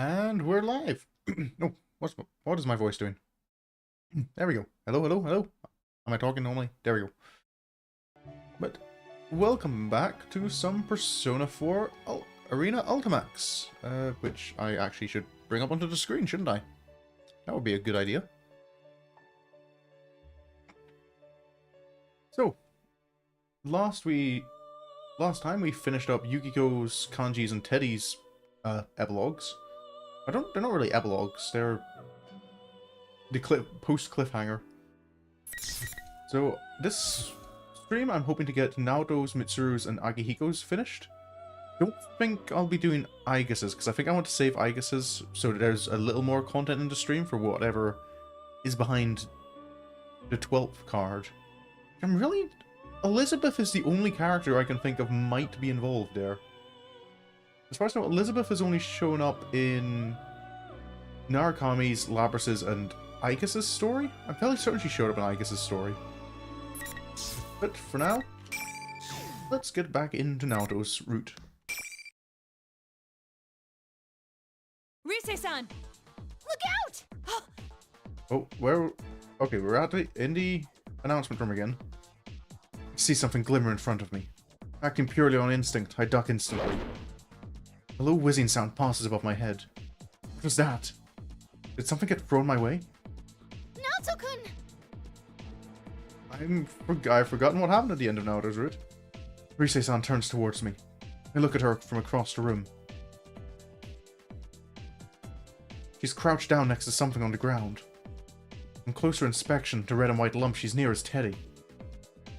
And we're live. No, what is my voice doing? There we go. Hello, hello, hello. Am I talking normally? There we go. But welcome back to some Persona 4 Arena Ultimax, which I actually should bring up onto the screen, shouldn't I? That would be a good idea. So, last time we finished up Yukiko's, Kanji's, and Teddy's epilogues. They're not really epilogues, they're the post-cliffhanger. So, this stream I'm hoping to get Naoto's, Mitsuru's, and Akihiko's finished. Don't think I'll be doing Aigus's, because I think I want to save Aigus's so that there's a little more content in the stream for whatever is behind the 12th card. Elizabeth is the only character I can think of might be involved there. As far as I know, Elizabeth has only shown up in Narukami's, Labrys's, and Aigus's story. I'm fairly certain she showed up in Aigus's story. But for now, let's get back into Naoto's route. Rise-san! Look out! Oh, okay, we're at in the announcement room again. I see something glimmer in front of me. Acting purely on instinct, I duck instantly. A low whizzing sound passes above my head. What was that? Did something get thrown my way? Naoto-kun! I've forgotten what happened at the end of Naoto's route. Rise-san turns towards me. I look at her from across the room. She's crouched down next to something on the ground. On closer inspection, the red and white lump she's near is Teddy.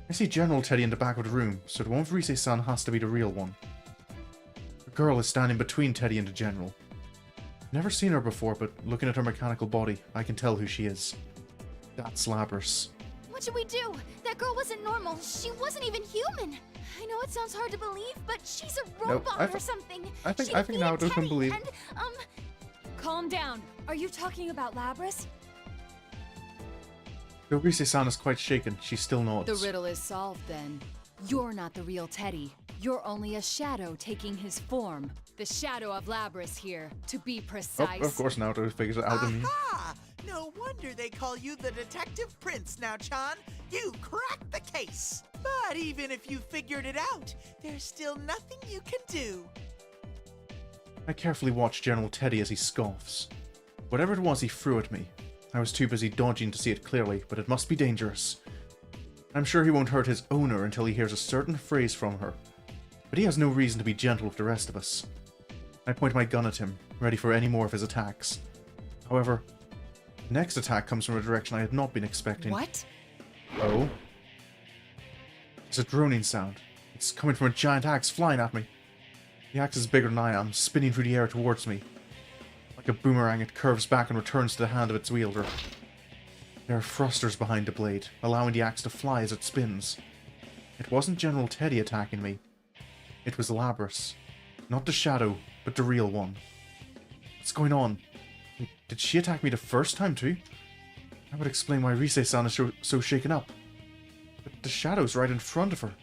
I see General Teddy in the back of the room, so the one with Rise-san has to be the real one. The girl is standing between Teddy and the General. Never seen her before, but looking at her mechanical body, I can tell who she is. That's Labrys. What should we do? That girl wasn't normal. She wasn't even human. I know it sounds hard to believe, but she's a robot or something. I think Naoto can believe. And, calm down. Are you talking about Labrys? Though Rise-san is quite shaken, she still nods. The riddle is solved then. You're not the real Teddy. You're only a shadow taking his form. The shadow of Labrys here, to be precise. Oh, of course Naoto figures it out. Aha! No wonder they call you the Detective Prince now, Chan. You cracked the case. But even if you figured it out, there's still nothing you can do. I carefully watch General Teddy as he scoffs. Whatever it was he threw at me, I was too busy dodging to see it clearly, but it must be dangerous. I'm sure he won't hurt his owner until he hears a certain phrase from her. But he has no reason to be gentle with the rest of us. I point my gun at him, ready for any more of his attacks. However, the next attack comes from a direction I had not been expecting. What? Oh? It's a droning sound. It's coming from a giant axe flying at me. The axe is bigger than I am, spinning through the air towards me. Like a boomerang, it curves back and returns to the hand of its wielder. There are thrusters behind the blade, allowing the axe to fly as it spins. It wasn't General Teddy attacking me. It was Labrys. Not the shadow, but the real one. What's going on? Did she attack me the first time too? That would explain why Rise-san is so shaken up. But the shadow's right in front of her.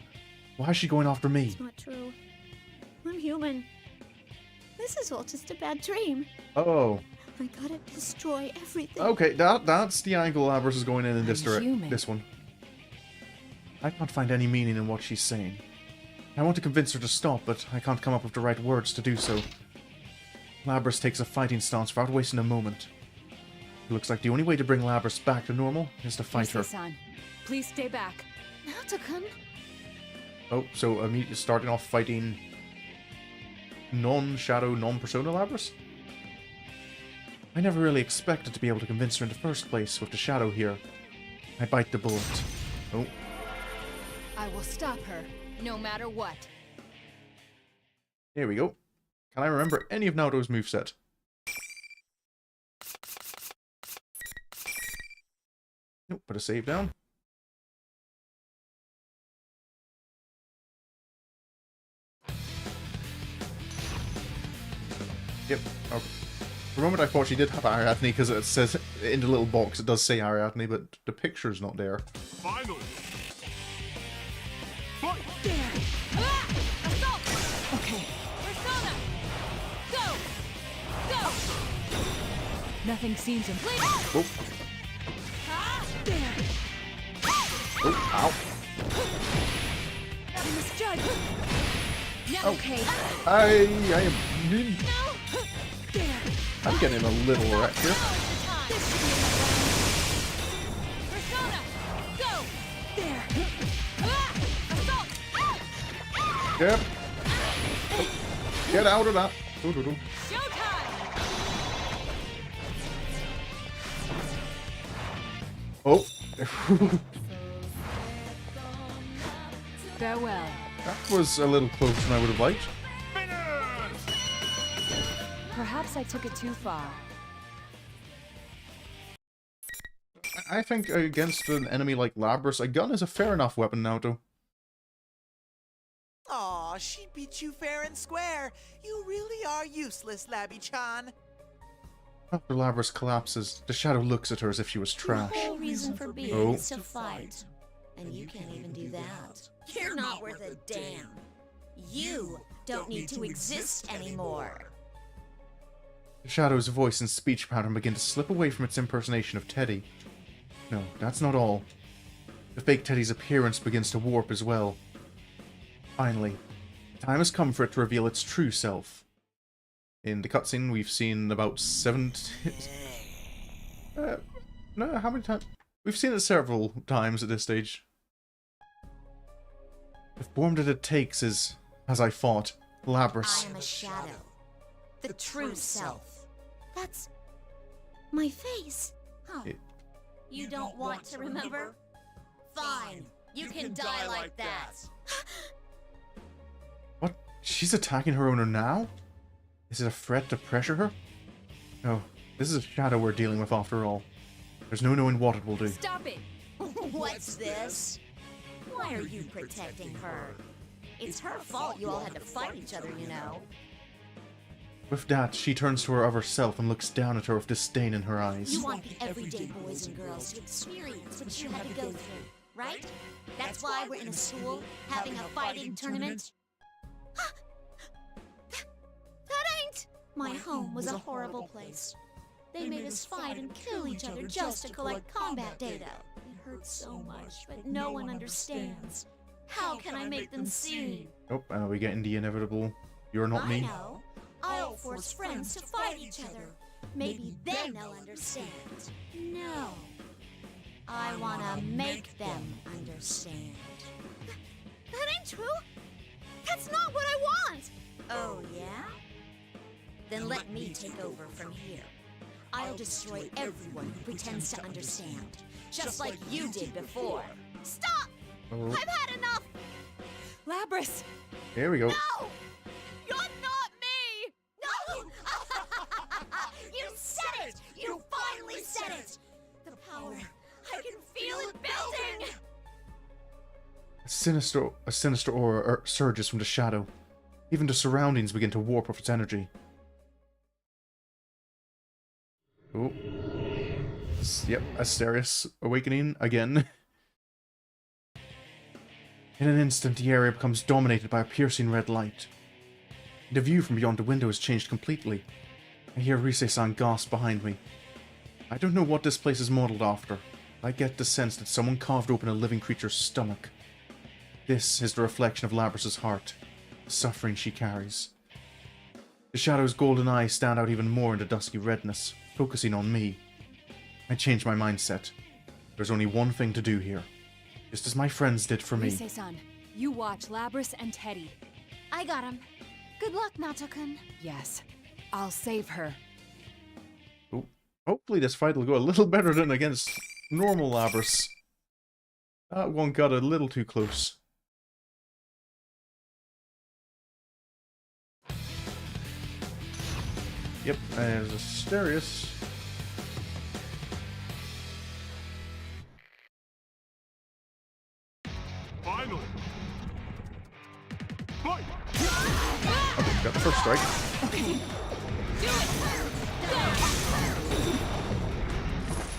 Why is she going after me? It's not true. I'm human. This is all just a bad dream. Oh. I gotta destroy everything. Okay, that's the angle Labrys is going in this direction. This one. I can't find any meaning in what she's saying. I want to convince her to stop, but I can't come up with the right words to do so. Labrys takes a fighting stance without wasting a moment. It looks like the only way to bring Labrys back to normal is to fight her. Rise-san, please stay back. Naoto-kun? Oh, so immediately starting off fighting non-shadow, non-persona Labrys? I never really expected to be able to convince her in the first place with the shadow here. I bite the bullet. Oh. I will stop her, no matter what. Here we go. Can I remember any of Naoto's moveset? Nope, put a save down. Yep. Okay. For a moment I thought she did have Ariadne because it says in the little box it does say Ariadne, but the picture's not there. Finally! Fight! There! Ah! Assault! Okay. Persona! Go! Go! Nothing seems in. Oh. There. Oh, ow. I misjudged. Now, Oh. okay. I am... There. I'm getting a little wrecked here. This should be enough. Persona, go. There. Assault. Yep. Get out of that. Doo-doo-doo. Showtime. Oh. Farewell. That was a little closer than I would have liked. Perhaps I took it too far. I think against an enemy like Labrys, a gun is a fair enough weapon, Naoto. Aw, she beat you fair and square. You really are useless, Labby-chan. After Labrys collapses, the shadow looks at her as if she was trash. The whole reason for being Oh. is to fight. And you can't even do that. You're not worth a damn. You don't need to exist anymore. The shadow's voice and speech pattern begin to slip away from its impersonation of Teddy. No, that's not all. The fake Teddy's appearance begins to warp as well. Finally, the time has come for it to reveal its true self. In the cutscene, we've seen about 7... no, how many times? We've seen it several times at this stage. The form that it takes is, as I thought, Labrys. I am a shadow. The true self. That's my face. Huh. You don't want to remember? Fine. You can die like that. What? She's attacking her owner now? Is it a threat to pressure her? No, this is a shadow we're dealing with after all. There's no knowing what it will do. Stop it! What's this? Why are you protecting her? It's her fault you all had to fight each other, you know. With that, she turns to her other self and looks down at her with disdain in her eyes. You want the everyday boys and girls to experience what you had to go through, right? That's why we're in a school having a fighting tournament. That ain't! My home was a horrible place. They made us fight and kill each other just to collect combat data. It hurts so much, but no one understands. How can I make them see? Oh, we getting the inevitable. You're not I me. know. I'll force friends to fight each other. Maybe then they'll understand. No. I wanna make them understand. That ain't true. That's not what I want. Oh, yeah? Then let me take over from here. I'll destroy everyone who pretends to understand. Just like you did before. Stop! Oh, I've had enough. Labrys! here we go. No! You're not me! No! You said it! You finally said it! The power. I can feel it building! A sinister aura surges from the shadow. Even the surroundings begin to warp with its energy. Oh. Yep, Asterius awakening again. In an instant, the area becomes dominated by a piercing red light. The view from beyond the window has changed completely. I hear Rise-san gasp behind me. I don't know what this place is modeled after. I get the sense that someone carved open a living creature's stomach. This is the reflection of Labrys' heart, the suffering she carries. The shadow's golden eyes stand out even more in the dusky redness, focusing on me. I change my mindset. There's only one thing to do here. Just as my friends did for me. Rise-san, you watch Labrys and Teddy. I got him. Good luck, Naoto-kun. Yes, I'll save her. Oh, hopefully this fight will go a little better than against normal Labrys. That one got a little too close. Yep, there's Asterius. Finally! Fight! Okay, got the first strike. Do it!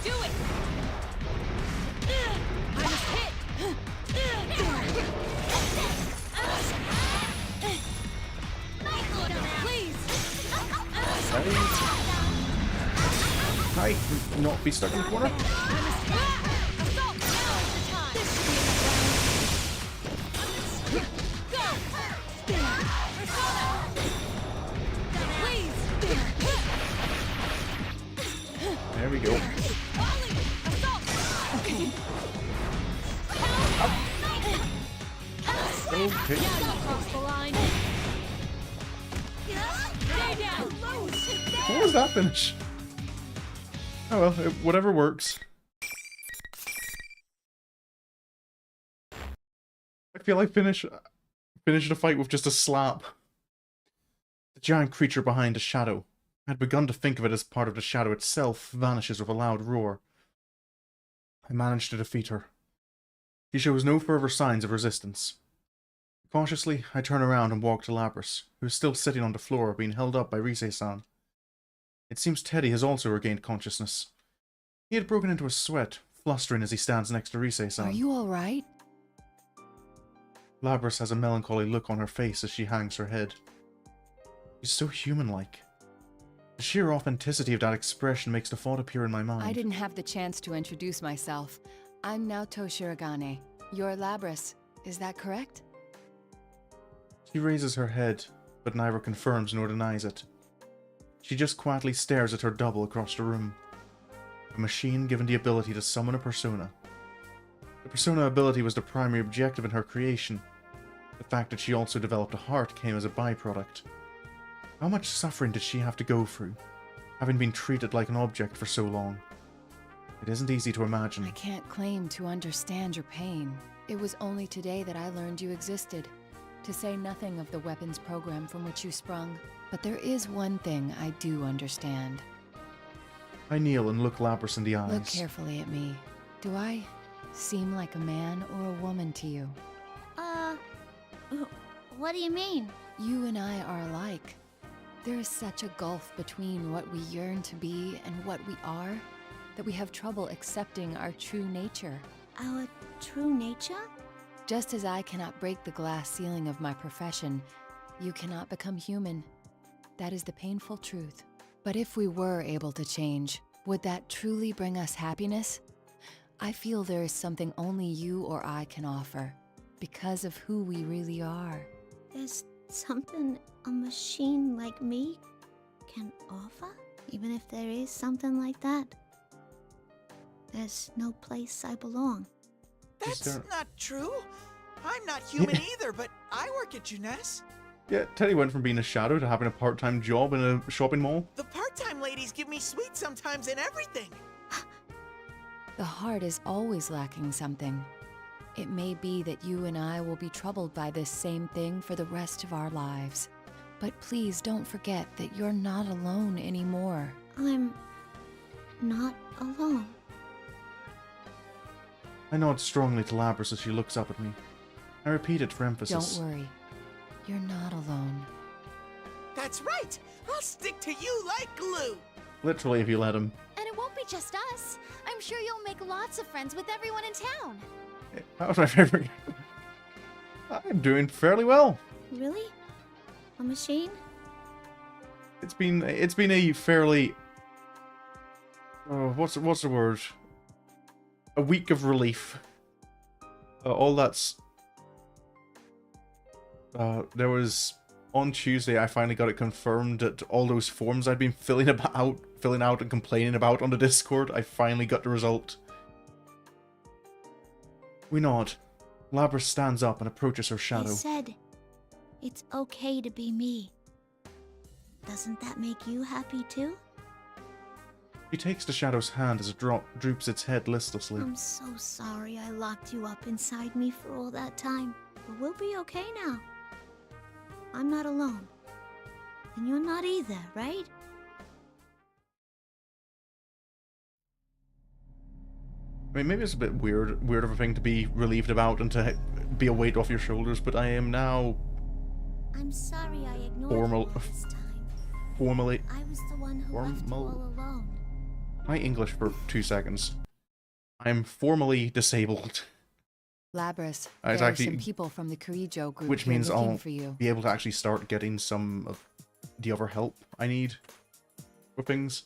Do it! I was hit! Please! not be stuck in the corner. There we go. Okay. What was that finish? Oh well, whatever works. I feel like finished the fight with just a slap. The giant creature behind the shadow. I had begun to think of it as part of the shadow itself, vanishes with a loud roar. I managed to defeat her. She shows no further signs of resistance. Cautiously, I turn around and walk to Lapras, who is still sitting on the floor, being held up by Rise-san. It seems Teddy has also regained consciousness. He had broken into a sweat, flustering as he stands next to Rise-san. Are you alright? Lapras has a melancholy look on her face as she hangs her head. She's so human-like. The sheer authenticity of that expression makes the thought appear in my mind. I didn't have the chance to introduce myself. I'm Naoto Shirogane. You're Lapras. Is that correct? She raises her head, but neither confirms nor denies it. She just quietly stares at her double across the room. A machine given the ability to summon a persona. The persona ability was the primary objective in her creation. The fact that she also developed a heart came as a byproduct. How much suffering did she have to go through, having been treated like an object for so long? It isn't easy to imagine. I can't claim to understand your pain. It was only today that I learned you existed, to say nothing of the weapons program from which you sprung. But there is one thing I do understand. I kneel and look Lapras in the eyes. Look carefully at me. Do I seem like a man or a woman to you? What do you mean? You and I are alike. There is such a gulf between what we yearn to be and what we are, that we have trouble accepting our true nature. Our true nature? Just as I cannot break the glass ceiling of my profession, you cannot become human. That is the painful truth. But if we were able to change, would that truly bring us happiness? I feel there is something only you or I can offer, because of who we really are. There's something a machine like me can offer? Even if there is something like that, there's no place I belong. That's not true. I'm not human either, but I work at Juness. Yeah, Teddy went from being a shadow to having a part-time job in a shopping mall. The part-time ladies give me sweets sometimes and everything. The heart is always lacking something. It may be that you and I will be troubled by this same thing for the rest of our lives. But please don't forget that you're not alone anymore. I'm not alone. I nod strongly to Lapras as she looks up at me. I repeat it for emphasis. Don't worry. You're not alone. That's right. I'll stick to you like glue. Literally, if you let him. And it won't be just us. I'm sure you'll make lots of friends with everyone in town. That was my favorite. I'm doing fairly well. Really? A machine? It's been a fairly what's the word? A week of relief. All that's there was on Tuesday I finally got it confirmed that all those forms I'd been filling out and complaining about on the Discord, I finally got the result. We nod. Lapras stands up and approaches her shadow. They said it's okay to be me. Doesn't that make you happy too? She takes the shadow's hand as it droops its head listlessly. I'm so sorry I locked you up inside me for all that time. But we'll be okay now. I'm not alone. And you're not either, right? I mean, maybe it's a bit weird of a thing to be relieved about and to be a weight off your shoulders, but I am now I'm sorry I ignored you last time. formally. I was the one who left you all alone. Try English for 2 seconds. I am formally disabled. Lapras, It's there actually- are some people from the Kirijo group Which here means looking I'll for you. be able to actually start getting some of the other help I need with things.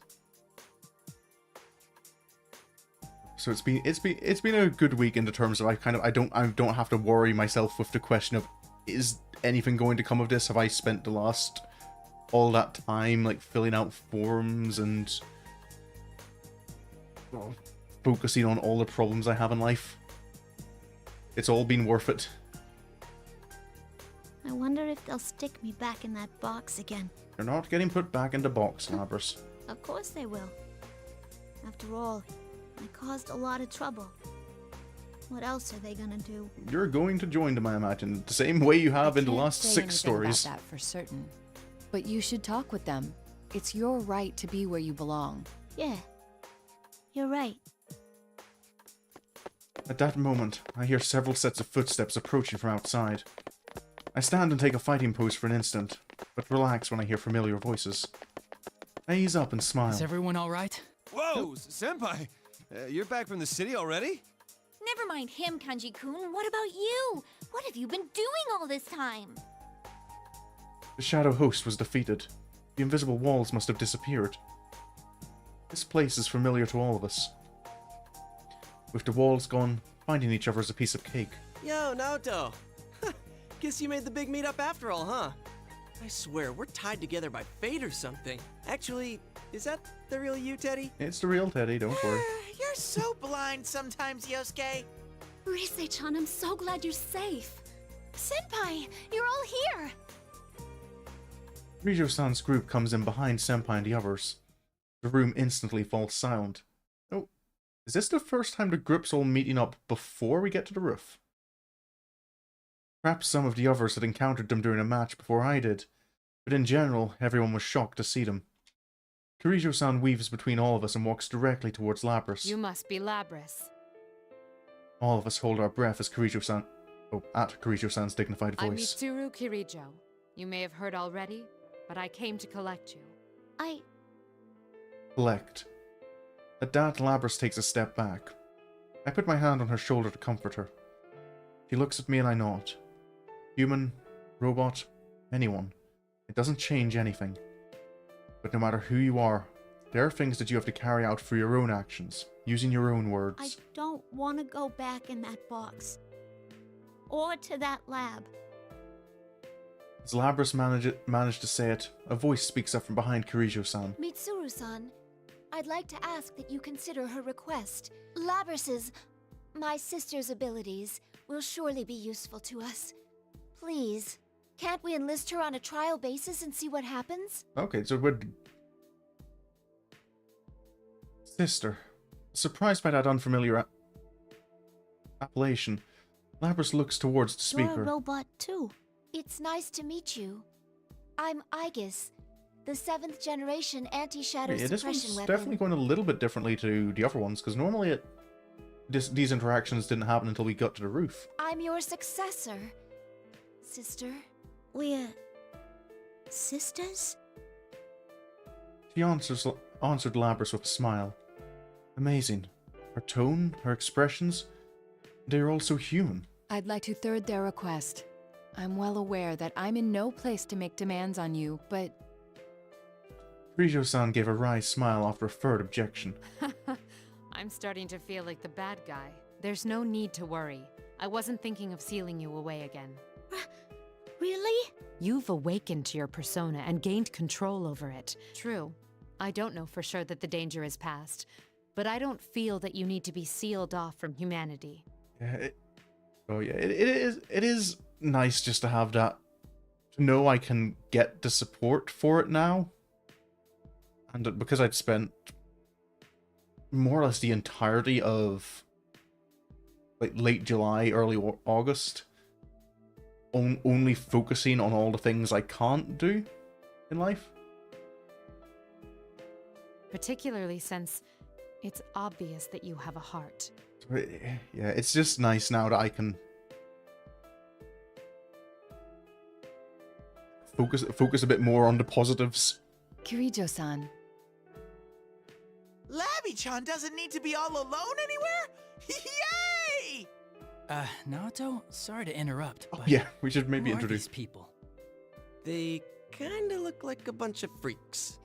So it's been a good week in the terms of I don't have to worry myself with the question of, is anything going to come of this? Have I spent the last all that time like filling out forms and focusing on all the problems I have in life? It's all been worth it. I wonder if they'll stick me back in that box again. You're not getting put back in the box, Labras. Of course they will. After all, I caused a lot of trouble. What else are they gonna do? You're going to join them, I imagine, the same way you have in the last 6 anything stories. About that for certain. But you should talk with them. It's your right to be where you belong. Yeah, you're right. At that moment, I hear several sets of footsteps approaching from outside. I stand and take a fighting pose for an instant, but relax when I hear familiar voices. I ease up and smile. Is everyone all right? Whoa, Senpai! You're back from the city already? Never mind him, Kanji-kun. What about you? What have you been doing all this time? The shadow host was defeated. The invisible walls must have disappeared. This place is familiar to all of us. With the walls gone, finding each other is a piece of cake. Yo, Naoto! Guess you made the big meetup after all, huh? I swear, we're tied together by fate or something. Actually, is that the real you, Teddy? It's the real Teddy, don't worry. You're so blind sometimes, Yosuke. Rise-chan, I'm so glad you're safe. Senpai, you're all here. Rijo-san's group comes in behind Senpai and the others. The room instantly falls silent. Oh, is this the first time the group's all meeting up before we get to the roof? Perhaps some of the others had encountered them during a match before I did, but in general, everyone was shocked to see them. Kirijo-san weaves between all of us and walks directly towards Labras. You must be Labras. All of us hold our breath as Kirijo-san... Oh, at Kirijo-san's dignified I'm voice. Mitsuru Kirijo. You may have heard already, but I came to collect you. Collect. At that, Labras takes a step back. I put my hand on her shoulder to comfort her. She looks at me and I nod. Human, robot, anyone. It doesn't change anything. But no matter who you are, there are things that you have to carry out for your own actions, using your own words. I don't want to go back in that box. Or to that lab. As Labras managed to say it, a voice speaks up from behind Kirijo-san. Mitsuru-san, I'd like to ask that you consider her request. Labras's, my sister's abilities, will surely be useful to us. Please, can't we enlist her on a trial basis and see what happens? Okay, so we're... Sister. Surprised by that unfamiliar appellation, Labras looks towards the speaker. You're a robot too. It's nice to meet you. I'm Aegis, the 7th generation anti-shadow Yeah, this suppression one's weapon. definitely going a little bit differently to the other ones, because normally these interactions didn't happen until we got to the roof. I'm your successor, sister. We're... sisters? She answered Labras with a smile. Amazing. Her tone, her expressions, they are all so human. I'd like to third their request. I'm well aware that I'm in no place to make demands on you, but... Rijo-san gave a wry smile after a third objection. I'm starting to feel like the bad guy. There's no need to worry. I wasn't thinking of sealing you away again. Really? You've awakened to your persona and gained control over it. True. I don't know for sure that the danger is past, but I don't feel that you need to be sealed off from humanity. Yeah, it is nice just to have that, to know I can get the support for it now. And because I'd spent more or less the entirety of like late July, early August only focusing on all the things I can't do in life. Particularly since it's obvious that you have a heart. Yeah, it's just nice now that I can focus a bit more on the positives. Kirijo-san. Labby-chan doesn't need to be all alone anywhere? Yay! Naoto, sorry to interrupt, Oh, but yeah, we should maybe who are introduce. these people? They kinda look like a bunch of freaks.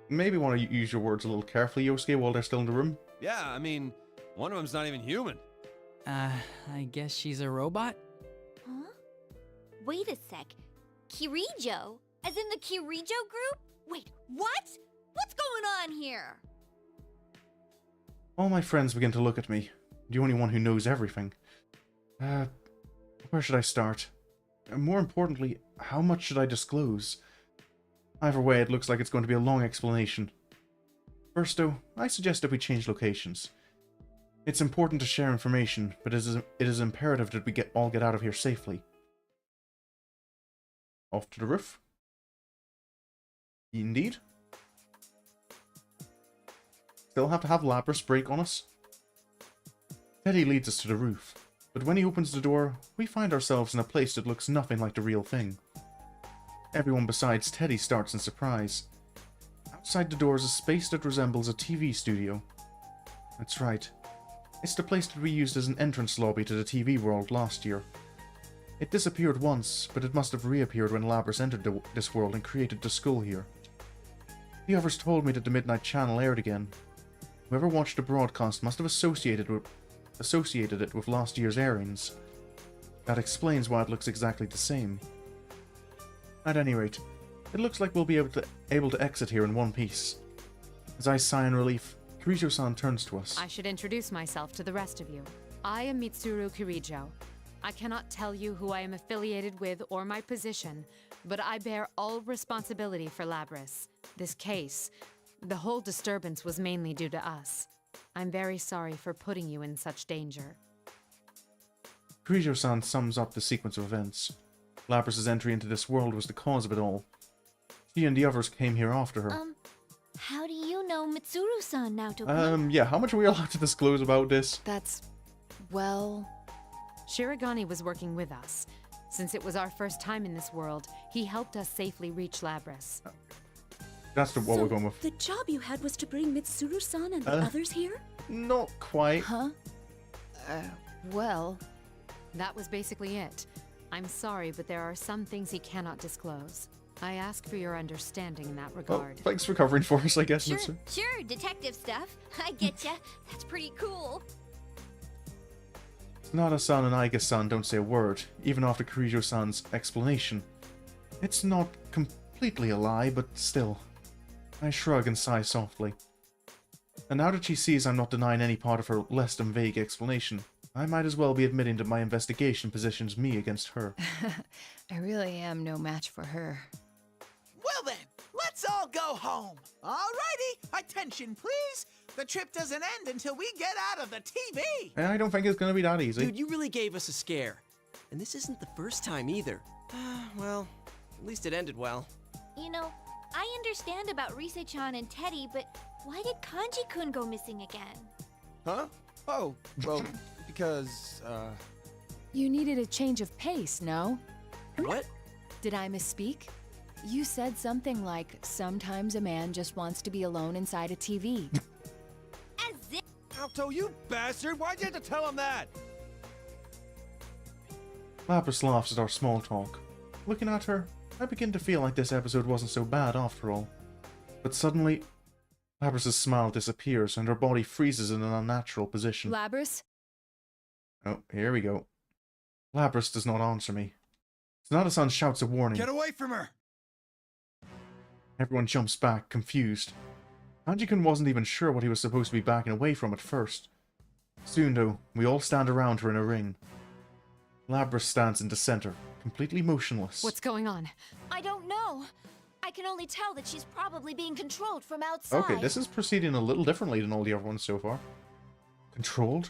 Maybe want to use your words a little carefully, Yosuke, while they're still in the room. Yeah, I mean, One of them's not even human. I guess she's a robot? Huh? Wait a sec. Kirijo? As in the Kirijo group? Wait, what? What's going on here? All my friends begin to look at me. The only one who knows everything. Where should I start? And more importantly, how much should I disclose? Either way, it looks like it's going to be a long explanation. First though, I suggest that we change locations. It's important to share information, but it is imperative that we all get out of here safely. Off to the roof? Indeed. Still have to have Lapras break on us? Teddy leads us to the roof, but when he opens the door, we find ourselves in a place that looks nothing like the real thing. Everyone besides Teddy starts in surprise. Outside the door is a space that resembles a TV studio. That's right. It's the place that we used as an entrance lobby to the TV world last year. It disappeared once, but it must have reappeared when Lapras entered this world and created the school here. The others told me that the Midnight Channel aired again. Whoever watched the broadcast must have associated it with last year's airings. That explains why it looks exactly the same. At any rate, it looks like we'll be able to exit here in one piece. As I sigh in relief, Kirijo-san turns to us. I should introduce myself to the rest of you. I am Mitsuru Kirijo. I cannot tell you who I am affiliated with or my position, but I bear all responsibility for Lapras. This case, the whole disturbance was mainly due to us. I'm very sorry for putting you in such danger. Kirijo-san sums up the sequence of events. Lapras' entry into this world was the cause of it all. She and the others came here after her. How do you know Mitsuru-san, Naoto? Yeah, how much are we allowed to disclose about this? That's... well... Shirogane was working with us. Since it was our first time in this world, he helped us safely reach Lapras. That's what we're going with. The job you had was to bring Mitsuru-san and the others here? Not quite. Huh? Well... that was basically it. I'm sorry, but there are some things he cannot disclose. I ask for your understanding in that regard. Well, thanks for covering for us, I guess, Sure, Mitsuru. sure, detective stuff. I getcha. That's pretty cool. Nada-san and Aiga-san don't say a word, even after Kirijo-san's explanation. It's not completely a lie, but still. I shrug and sigh softly. And now that she sees I'm not denying any part of her less than vague explanation, I might as well be admitting that my investigation positions me against her. I really am no match for her. Well then, let's all go home. Alrighty, attention please. The trip doesn't end until we get out of the TV. I don't think it's going to be that easy. Dude, you really gave us a scare. And this isn't the first time either. Well, at least it ended well. You know, I understand about Rise-chan and Teddy, but why did Kanji-kun go missing again? Huh? Oh, well, because, You needed a change of pace, no? What? Did I misspeak? You said something like, sometimes a man just wants to be alone inside a TV. As if Naoto, you bastard! Why'd you have to tell him that? Lapras laughs at our small talk. Looking at her, I begin to feel like this episode wasn't so bad after all. But suddenly, Lapras' smile disappears and her body freezes in an unnatural position. Lapras? Oh, here we go. Lapras does not answer me. Sonata-san shouts a warning. Get away from her! Everyone jumps back, confused. Kanji-kun wasn't even sure what he was supposed to be backing away from at first. Soon, though, we all stand around her in a ring. Lapras stands in the center, completely motionless. What's going on? I don't know. I can only tell that she's probably being controlled from outside. Okay, this is proceeding a little differently than all the other ones so far. Controlled?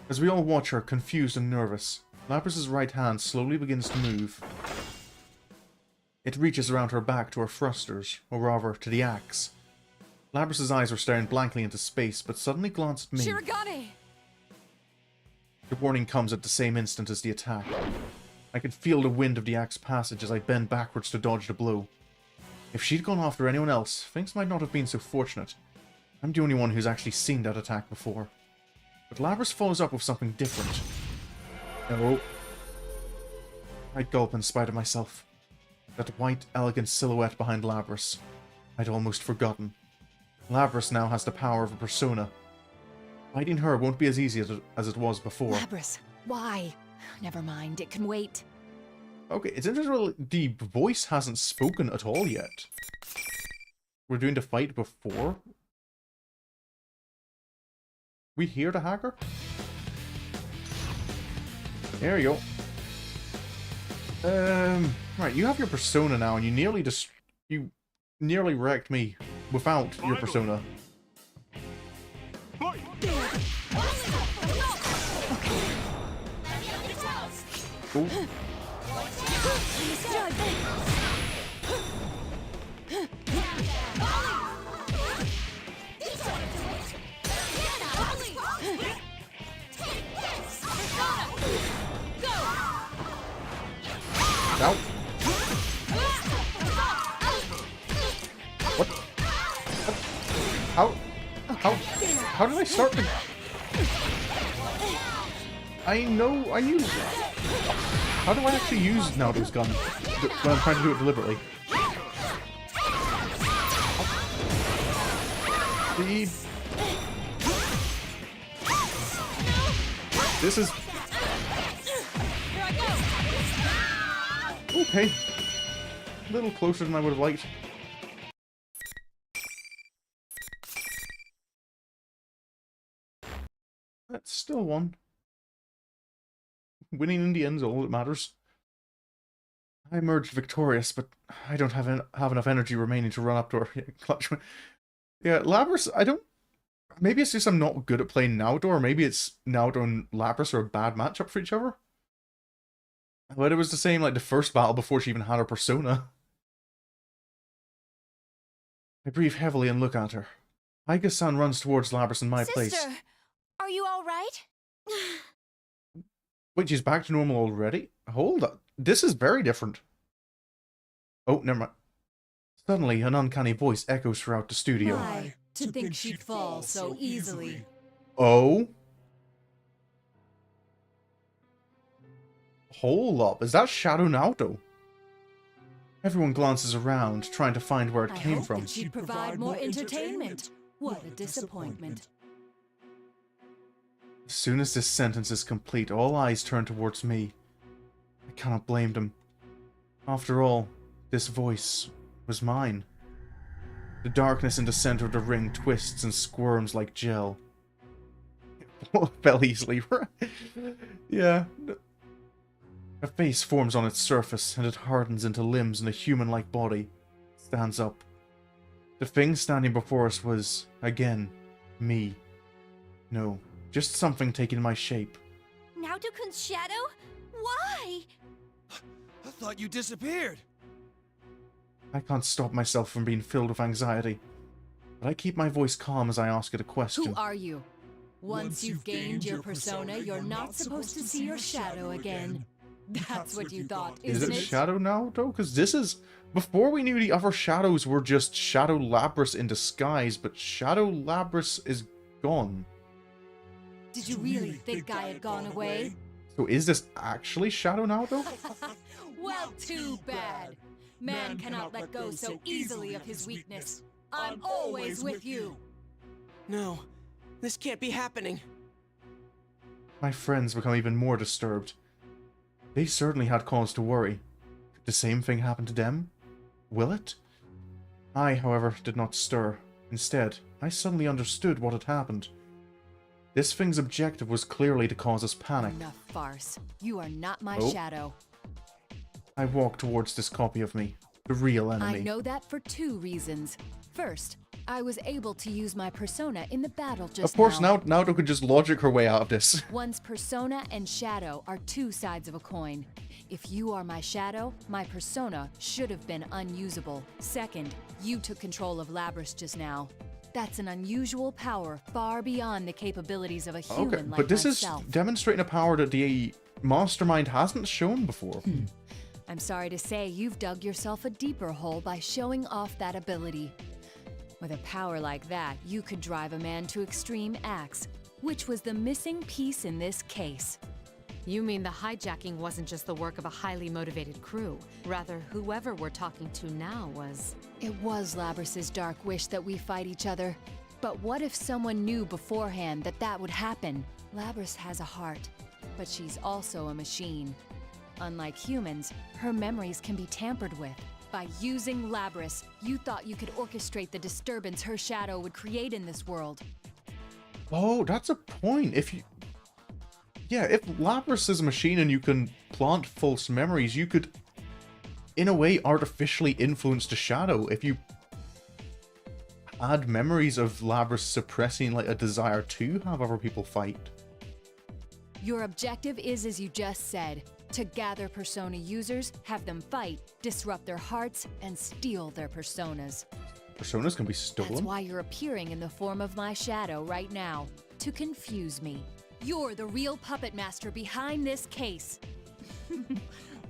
As we all watch her, confused and nervous, Lapras' right hand slowly begins to move. It reaches around her back to her thrusters, or rather, to the axe. Lapras' eyes were staring blankly into space, but suddenly glance at me. Shirogane! The warning comes at the same instant as the attack. I can feel the wind of the axe passage as I bend backwards to dodge the blow. If she'd gone after anyone else, things might not have been so fortunate. I'm the only one who's actually seen that attack before. But Lapras follows up with something different. Oh. I gulp in spite of myself. That white, elegant silhouette behind Lapras. I'd almost forgotten. Lapras now has the power of a persona. Fighting her won't be as easy as it was before. Labrys, why? Never mind, it can wait. Okay, it's interesting the voice hasn't spoken at all yet. We're doing the fight before? We hear the hacker? There you go. Right, you have your persona now, and you nearly wrecked me without your persona. Cool. Ow. What? How did I start the... I knew... How do I actually use Naoto's gun when I'm trying to do it deliberately? This is... Okay. A little closer than I would have liked. That's still one. Winning in the end is all that matters. I emerged victorious, but I don't have enough energy remaining to run up to her. Yeah, Labrys, I don't... Maybe it's just I'm not good at playing Naoto, or maybe it's Naoto and Labrys are a bad matchup for each other. But it was the same like the first battle before she even had her persona. I breathe heavily and look at her. Aika-san runs towards Labrys in my place. Sister, are you all right? Wait, she's back to normal already? Hold up. This is very different. Oh, never mind. Suddenly, an uncanny voice echoes throughout the studio. Why? To think she'd fall so easily. Oh? Hold up. Is that Shadow Naoto? Everyone glances around, trying to find where it came from. That she'd provide more entertainment. What a disappointment. As soon as this sentence is complete, all eyes turn towards me. I cannot blame them. After all, this voice was mine. The darkness in the center of the ring twists and squirms like gel. It fell easily. Yeah. A face forms on its surface, and it hardens into limbs and a human-like body. It stands up. The thing standing before us was, again, me. No, just something taking my shape. Naoto-kun's shadow? Why? I thought you disappeared. I can't stop myself from being filled with anxiety, but I keep my voice calm as I ask it a question. Who are you? Once you've gained your persona, you're not supposed to see your shadow again. That's what you thought, isn't it? Is it Shadow Naoto? Because this is... Before we knew the other shadows were just Shadow Labrys in disguise, but Shadow Labrys is gone. Did you really think I had gone away? So is this actually Shadow Naoto? Well, too bad. Man cannot let go so easily of his weakness. I'm always with you. No, this can't be happening. My friends become even more disturbed. They certainly had cause to worry. Could the same thing happen to them? Will it? I, however, did not stir. Instead, I suddenly understood what had happened. This thing's objective was clearly to cause us panic. Enough farce. You are not my Oh. shadow. I walked towards this copy of me, the real enemy. I know that for two reasons. First, I was able to use my persona in the battle just now. Of course, now Naoto could just logic her way out of this. One's persona and shadow are two sides of a coin. If you are my shadow, my persona should have been unusable. Second, you took control of Labrys just now. That's an unusual power far beyond the capabilities of a human Okay, like but this myself. is demonstrating a power that the mastermind hasn't shown before. I'm sorry to say you've dug yourself a deeper hole by showing off that ability. With a power like that, you could drive a man to extreme acts, which was the missing piece in this case. You mean the hijacking wasn't just the work of a highly motivated crew. Rather, whoever we're talking to now was... It was Labrys's dark wish that we fight each other. But what if someone knew beforehand that that would happen? Labrys has a heart, but she's also a machine. Unlike humans, her memories can be tampered with. By using Labrys, you thought you could orchestrate the disturbance her shadow would create in this world. Oh, that's a point. If Labrys is a machine and you can plant false memories, you could, in a way, artificially influence the shadow. If you add memories of Labrys suppressing like a desire to have other people fight. Your objective is, as you just said, to gather persona users, have them fight, disrupt their hearts, and steal their personas. Personas can be stolen? That's why you're appearing in the form of my shadow right now, to confuse me. You're the real puppet master behind this case.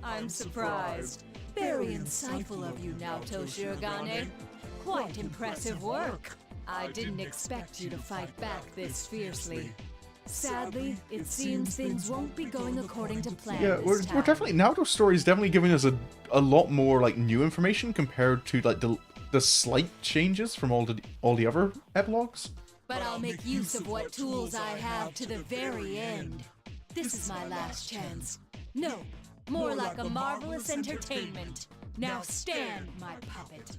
I'm surprised. Very insightful of you, Naoto Shirogane. Quite impressive work. I didn't expect you to fight back this fiercely. Sadly, it seems things won't be going according to plan. Yeah, we're definitely, Naoto's story is definitely giving us a lot more like new information compared to like the slight changes from all the other epilogues. But I'll make use of what tools I have to the very end. This is my last chance. No, more like a marvelous entertainment. Now stand, my puppet.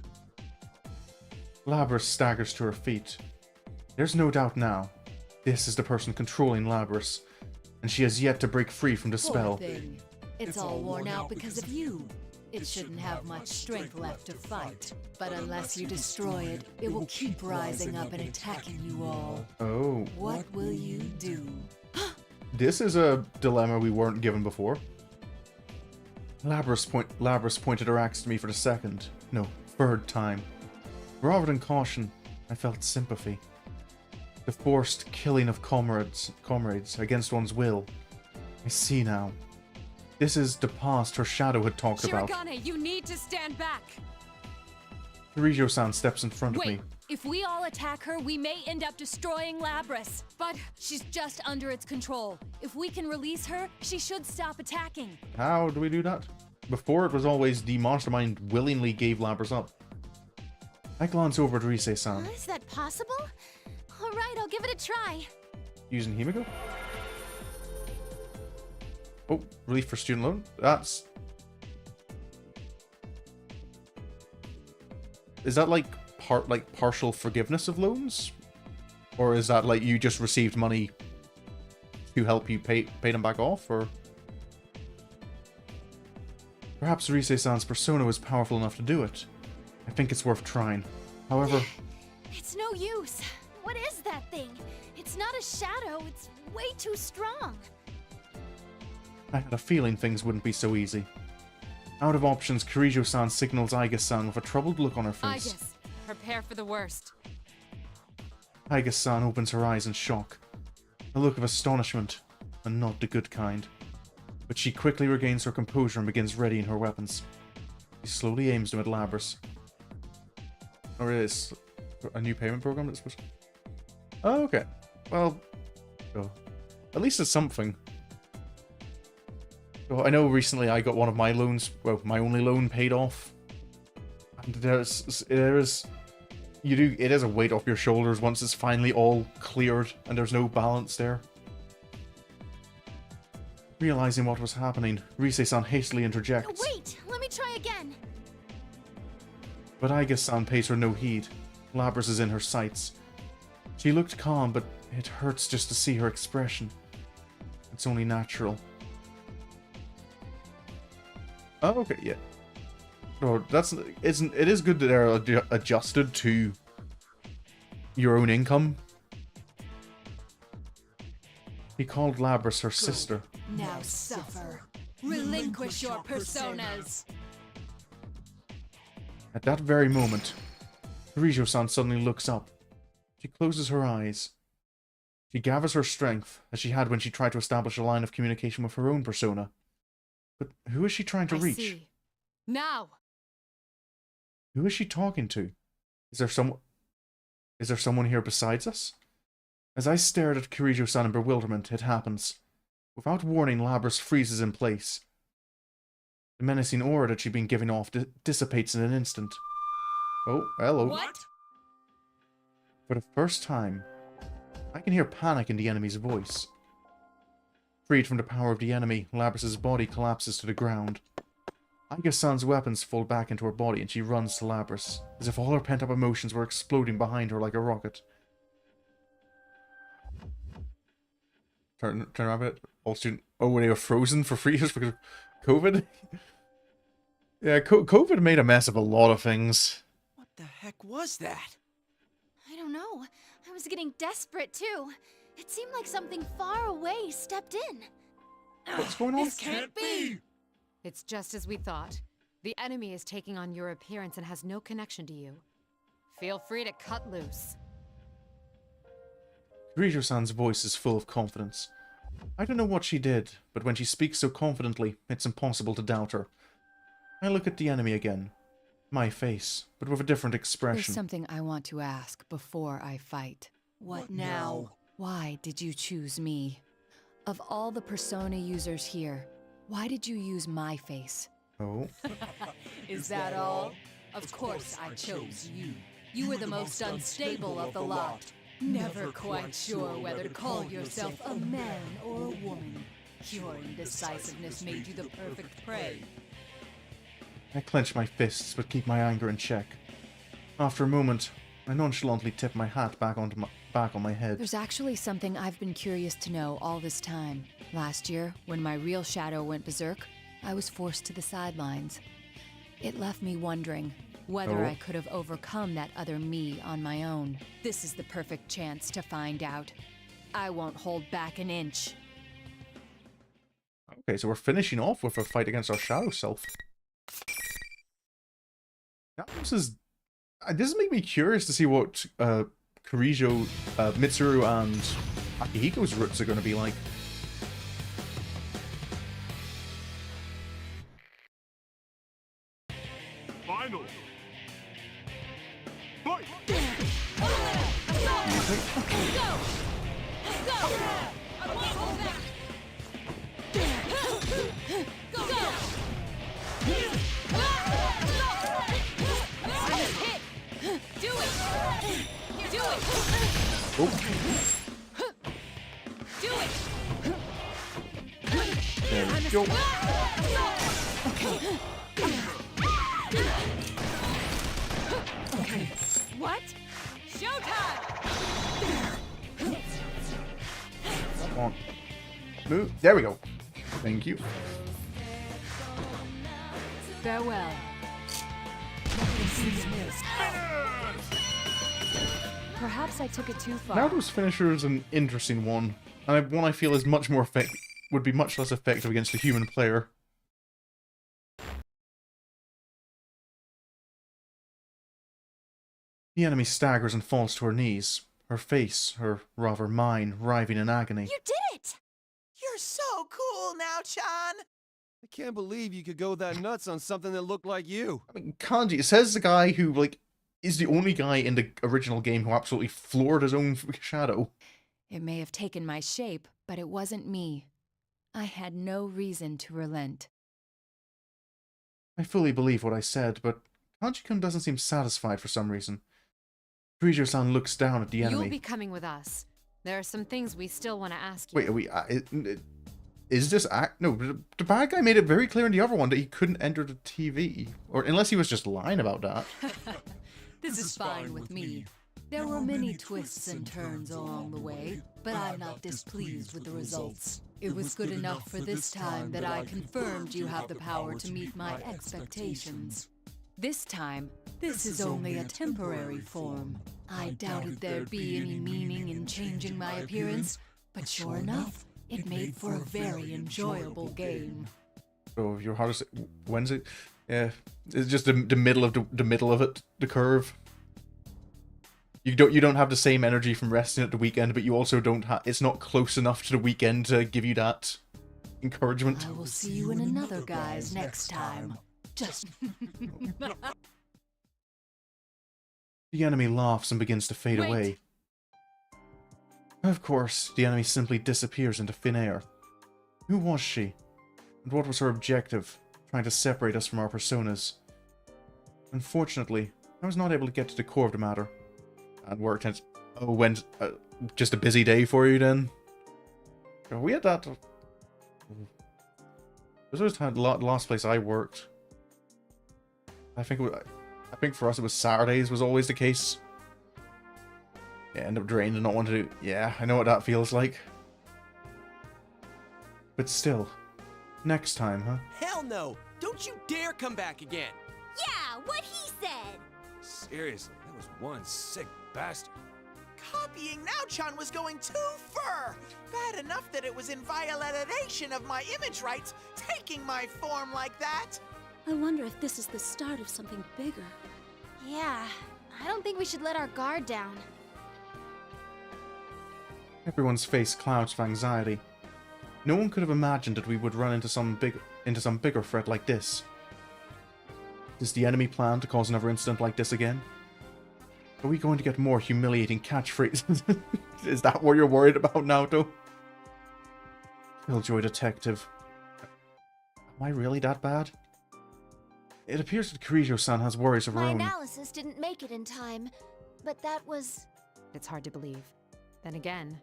Labrys staggers to her feet. There's no doubt now. This is the person controlling Labrys, and she has yet to break free from the spell. Poor thing. It's all worn out because of you. It shouldn't have much strength left to fight. But unless you destroy it, it will keep rising up and attacking you all. Oh. What will you do? This is a dilemma we weren't given before. Labrys pointed her axe to me for the second, no, third time. Rather than caution, I felt sympathy. The forced killing of comrades against one's will. I see now. This is the past her shadow had talked about. Shirogane, you need to stand back! Kirijo-san steps in front of me. Wait, if we all attack her, we may end up destroying Labrys. But she's just under its control. If we can release her, she should stop attacking. How do we do that? Before it was always the monster mind willingly gave Labrys up. I glance over at Rise-san. Is that possible? Alright, I'll give it a try. Using Himiko? Oh, relief for student loan? That's... Is that like partial forgiveness of loans? Or is that like you just received money to help you pay them back off? Or perhaps Rise-san's persona was powerful enough to do it. I think it's worth trying. However... It's no use. What is that thing? It's not a shadow. It's way too strong. I had a feeling things wouldn't be so easy. Out of options, Kirijo-san signals Aiga-san with a troubled look on her face. Aigas, prepare for the worst. Aiga-san opens her eyes in shock. A look of astonishment, and not the good kind. But she quickly regains her composure and begins readying her weapons. She slowly aims them at Labrys. Or it is a new payment program that's supposed to... Oh, okay. Well, oh. At least it's something. So I know recently I got one of my loans, well, my only loan paid off. And it is a weight off your shoulders once it's finally all cleared and there's no balance there. Realizing what was happening, Rise-san hastily interjects. Wait, let me try again. But Aiga-san pays her no heed. Labrys is in her sights. She looked calm, but it hurts just to see her expression. It's only natural. Oh, okay, yeah. Oh, it is good that they're adjusted to your own income. He called Labrys her sister. Now suffer. Relinquish your personas. At that very moment, Kirijo-san suddenly looks up. She closes her eyes. She gathers her strength, as she had when she tried to establish a line of communication with her own persona. But who is she trying to reach? See. Now! Who is she talking to? Is there someone here besides us? As I stared at Kirijo-san in bewilderment, it happens. Without warning, Labrys freezes in place. The menacing aura that she'd been giving off dissipates in an instant. Oh, hello. What? For the first time, I can hear panic in the enemy's voice. Freed from the power of the enemy, Labrys's body collapses to the ground. Akihiko-san's weapons fall back into her body and she runs to Labrys, as if all her pent-up emotions were exploding behind her like a rocket. Turn around a bit. All student. Oh, they were frozen for 3 years because of COVID? Yeah, COVID made a mess of a lot of things. What the heck was that? I don't know. I was getting desperate too. It seemed like something far away stepped in. What's going on? This can't be! It's just as we thought. The enemy is taking on your appearance and has no connection to you. Feel free to cut loose. Akihiko-san's voice is full of confidence. I don't know what she did, but when she speaks so confidently, it's impossible to doubt her. I look at the enemy again. My face, but with a different There's expression. something I want to ask before I fight. What now? Why did you choose me? Of all the persona users here, why did you use my face? Oh. Is that all? Of course I chose you. You were the most unstable of the lot. Never quite sure whether to call yourself a man or a woman. Your indecisiveness made you the perfect prey. I clench my fists, but keep my anger in check. After a moment, I nonchalantly tip my hat back on my head. There's actually something I've been curious to know all this time. Last year, when my real shadow went berserk, I was forced to the sidelines. It left me wondering whether I could have overcome that other me on my own. This is the perfect chance to find out. I won't hold back an inch. Okay, so we're finishing off with a fight against our shadow self. Now, this is making me curious to see what Mitsuru and Akihiko's roots are going to be like. Final. Fight! There we go. What? Showtime! Come on. Move. There we go. Thank you. Farewell. Perhaps I took it too far. Naoto's finisher is an interesting one, and one I feel is much more would be much less effective against a human player. The enemy staggers and falls to her knees, her face, her rather mind, writhing in agony. You did it! You're so cool now, Chan! I can't believe you could go that nuts on something that looked like you. I mean, Kanji, it says the guy who, like, is the only guy in the original game who absolutely floored his own shadow. It may have taken my shape, but it wasn't me. I had no reason to relent. I fully believe what I said, but Kanji-kun doesn't seem satisfied for some reason. Frijo-san looks down at the enemy. You'll be coming with us. There are some things we still want to ask you. Wait, are we... is this act? No, the bad guy made it very clear in the other one that he couldn't enter the TV. Or unless he was just lying about that. This is fine with me. There were many twists and turns along the way, but I'm not displeased with the results. It was good enough for this time that I confirmed you have the power to meet my expectations. This time, this is only a temporary form. I doubted there'd be any meaning in changing my appearance, but sure enough, it made for a very enjoyable game. So your hardest... When's it? Yeah, it's just the middle of the middle of it, the curve. You don't have the same energy from resting at the weekend, but you also don't have... It's not close enough to the weekend to give you that encouragement. I will see you in another guise next time. Just... The enemy laughs and begins to fade away. Of course, the enemy simply disappears into thin air. Who was she? And what was her objective? Trying to separate us from our personas. Unfortunately, I was not able to get to the core of the matter. And Oh, when just a busy day for you then? We had that. This was the last place I worked. I think for us it was Saturdays was always the case. Yeah, end up drained and not want to do. Yeah, I know what that feels like. But still, next time, huh? Hell no! Don't you dare come back again! Yeah, what he said! Seriously, that was one sick bastard. Copying Naochan was going too far! Bad enough that it was in violation of my image rights, taking my form like that! I wonder if this is the start of something bigger. Yeah, I don't think we should let our guard down. Everyone's face clouds with anxiety. No one could have imagined that we would run into some bigger threat like this. Does the enemy plan to cause another incident like this again? Are we going to get more humiliating catchphrases? Is that what you're worried about, Naoto? Killjoy detective. Am I really that bad? It appears that Kirijo-san has worries of her My own. analysis didn't make it in time, but that was... It's hard to believe. Then again,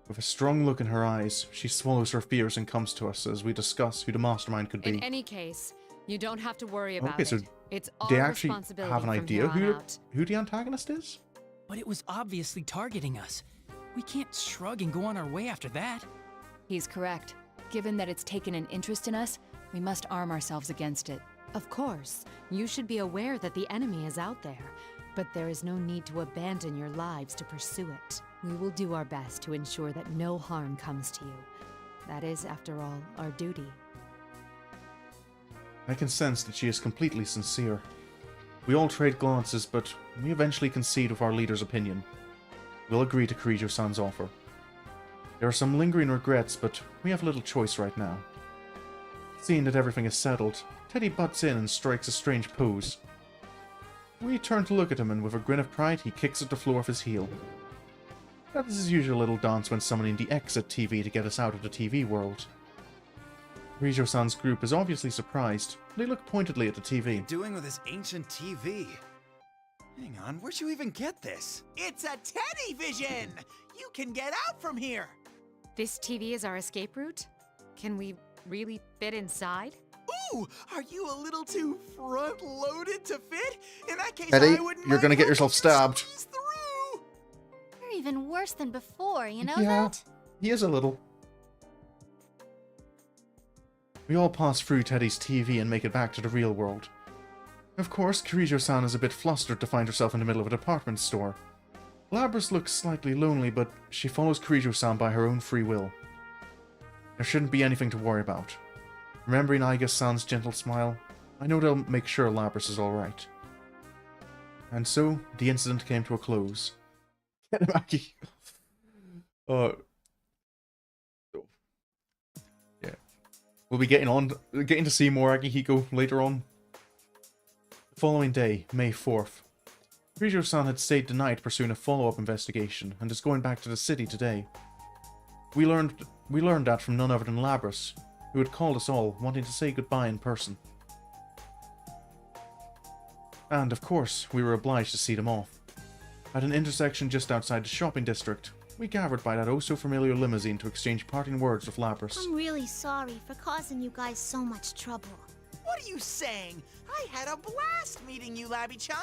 With a strong look in her eyes, she swallows her fears and comes to us as we discuss who the mastermind could be. in any case, you don't have to worry about Okay, so it. It's our they actually responsibility have an from idea here on who out. the antagonist is? But it was obviously targeting us. We can't shrug and go on our way after that. He's correct. Given that it's taken an interest in us, we must arm ourselves against it. Of course, you should be aware that the enemy is out there, but there is no need to abandon your lives to pursue it. We will do our best to ensure that no harm comes to you. That is, after all, our duty. I can sense that she is completely sincere. We all trade glances, but we eventually concede with our leader's opinion. We'll agree to Kirijo-san's offer. There are some lingering regrets, but we have little choice right now. Seeing that everything is settled, Teddy butts in and strikes a strange pose. We turn to look at him, and with a grin of pride, he kicks at the floor with his heel. That is his usual little dance when summoning the exit TV to get us out of the TV world. Kirijo-san's group is obviously surprised. They look pointedly at the TV. Doing with this ancient TV? Hang on, where'd you even get this? It's a Teddy Vision! You can get out from here! This TV is our escape route? Can we really fit inside? Ooh, are you a little too front-loaded to fit? In that case, Teddy, I wouldn't you're mind gonna get helping yourself you stabbed. squeeze through. You're even worse than before, you know Yeah, that? he is a little. We all pass through Teddy's TV and make it back to the real world. Of course, Kirijo-san is a bit flustered to find herself in the middle of a department store. Labris looks slightly lonely, but she follows Kirijo-san by her own free will. There shouldn't be anything to worry about. Remembering Aiga-san's gentle smile, I know they'll make sure Labris is alright. And so, the incident came to a close. Get him, Aki. Yeah. We'll be getting to see more Akihiko later on. The following day, May 4th, Kirijo-san had stayed the night pursuing a follow-up investigation and is going back to the city today. We learned that from none other than Labris, who had called us all, wanting to say goodbye in person. And, of course, we were obliged to see them off. At an intersection just outside the shopping district, we gathered by that oh-so-familiar limousine to exchange parting words with Labris. I'm really sorry for causing you guys so much trouble. What are you saying? I had a blast meeting you, Labby-chan.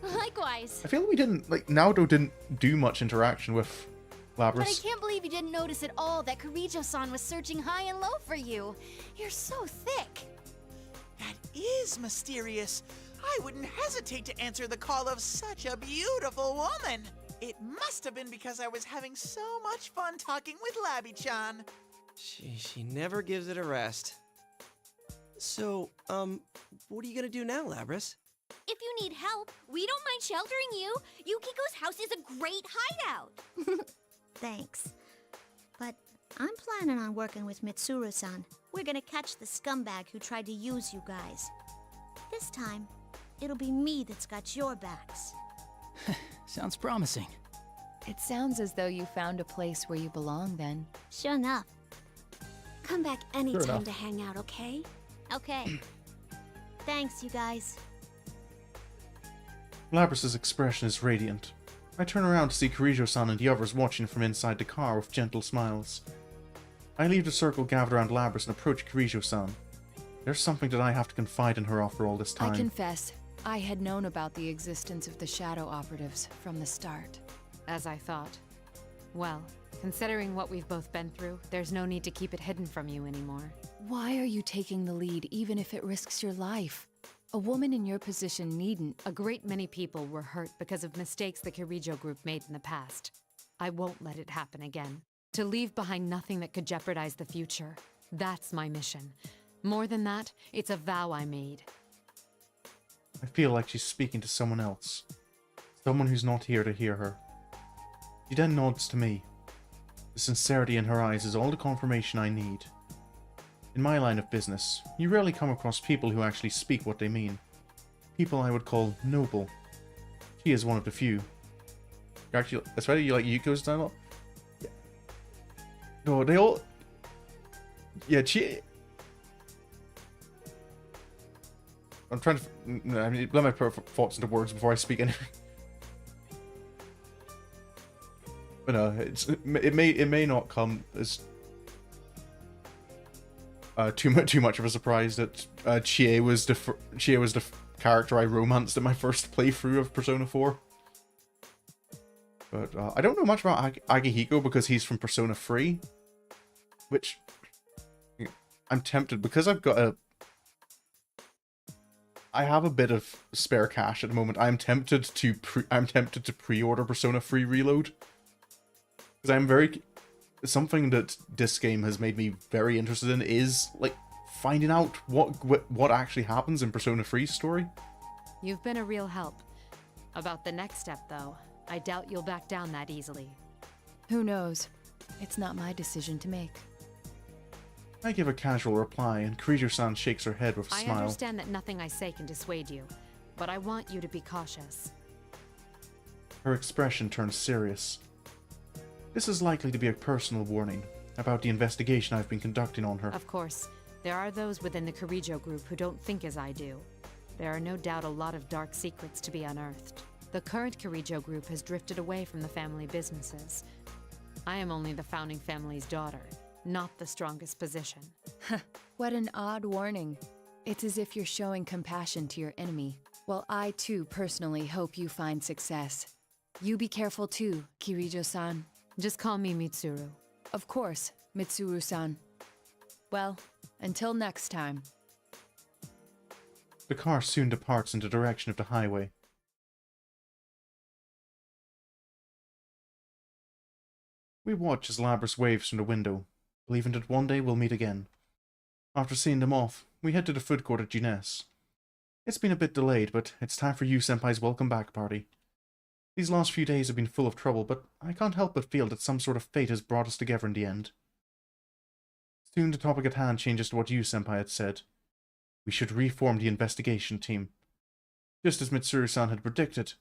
Likewise. I feel like we didn't, Naoto didn't do much interaction with Labris. But I can't believe you didn't notice at all that Kirijo-san was searching high and low for you. You're so thick. That is mysterious. I wouldn't hesitate to answer the call of such a beautiful woman. It must have been because I was having so much fun talking with Labby-chan. She never gives it a rest. So, what are you gonna do now, Labris? If you need help, we don't mind sheltering you. Yukiko's house is a great hideout. Thanks. But I'm planning on working with Mitsuru-san. We're gonna catch the scumbag who tried to use you guys. This time, it'll be me that's got your backs. Sounds promising. It sounds as though you found a place where you belong then. Sure enough. Come back Sure anytime enough. to hang out, okay? Okay. Thanks, you guys. Labris's expression is radiant. I turn around to see Kirijo-san and the others watching from inside the car with gentle smiles. I leave the circle gathered around Labrys and approach Kirijo-san. There's something that I have to confide in her after all this time. I confess, I had known about the existence of the Shadow Operatives from the start. As I thought. Well, considering what we've both been through, there's no need to keep it hidden from you anymore. Why are you taking the lead even if it risks your life? A woman in your position needn't. A great many people were hurt because of mistakes the Kirijo group made in the past. I won't let it happen again. To leave behind nothing that could jeopardize the future. That's my mission. More than that, it's a vow I made. I feel like she's speaking to someone else. Someone who's not here to hear her. She then nods to me. The sincerity in her eyes is all the confirmation I need. In my line of business, you rarely come across people who actually speak what they mean. People I would call noble. She is one of the few. Actually, especially you like Yuko's style? Yeah. No, they all... Yeah, she... I'm trying to... I mean, let me put thoughts into words before I speak anything. But no, it may not come as too much of a surprise that Chie was the character I romanced in my first playthrough of Persona 4. But I don't know much about Akihiko because he's from Persona 3, which I'm tempted because I have a bit of spare cash at the moment. I'm tempted to pre-order Persona 3 Reload. Because something that this game has made me very interested in is, like, finding out what actually happens in Persona 3's story. You've been a real help. About the next step, though, I doubt you'll back down that easily. Who knows? It's not my decision to make. I give a casual reply, and Kirijo-san shakes her head with a smile. I understand that nothing I say can dissuade you, but I want you to be cautious. Her expression turns serious. This is likely to be a personal warning about the investigation I've been conducting on her. Of course, there are those within the Kirijo group who don't think as I do. There are no doubt a lot of dark secrets to be unearthed. The current Kirijo group has drifted away from the family businesses. I am only the founding family's daughter, not the strongest position. What an odd warning. It's as if you're showing compassion to your enemy. Well, I too personally hope you find success. You be careful too, Kirijo-san. Just call me Mitsuru. Of course, Mitsuru-san. Well, until next time. The car soon departs in the direction of the highway. We watch as Labrys waves from the window, believing that one day we'll meet again. After seeing them off, we head to the food court at Juness. It's been a bit delayed, but it's time for you Senpai's welcome back party. These last few days have been full of trouble, but I can't help but feel that some sort of fate has brought us together in the end. Soon the topic at hand changes to what you, Senpai, had said. We should reform the investigation team. Just as Mitsuru-san had predicted,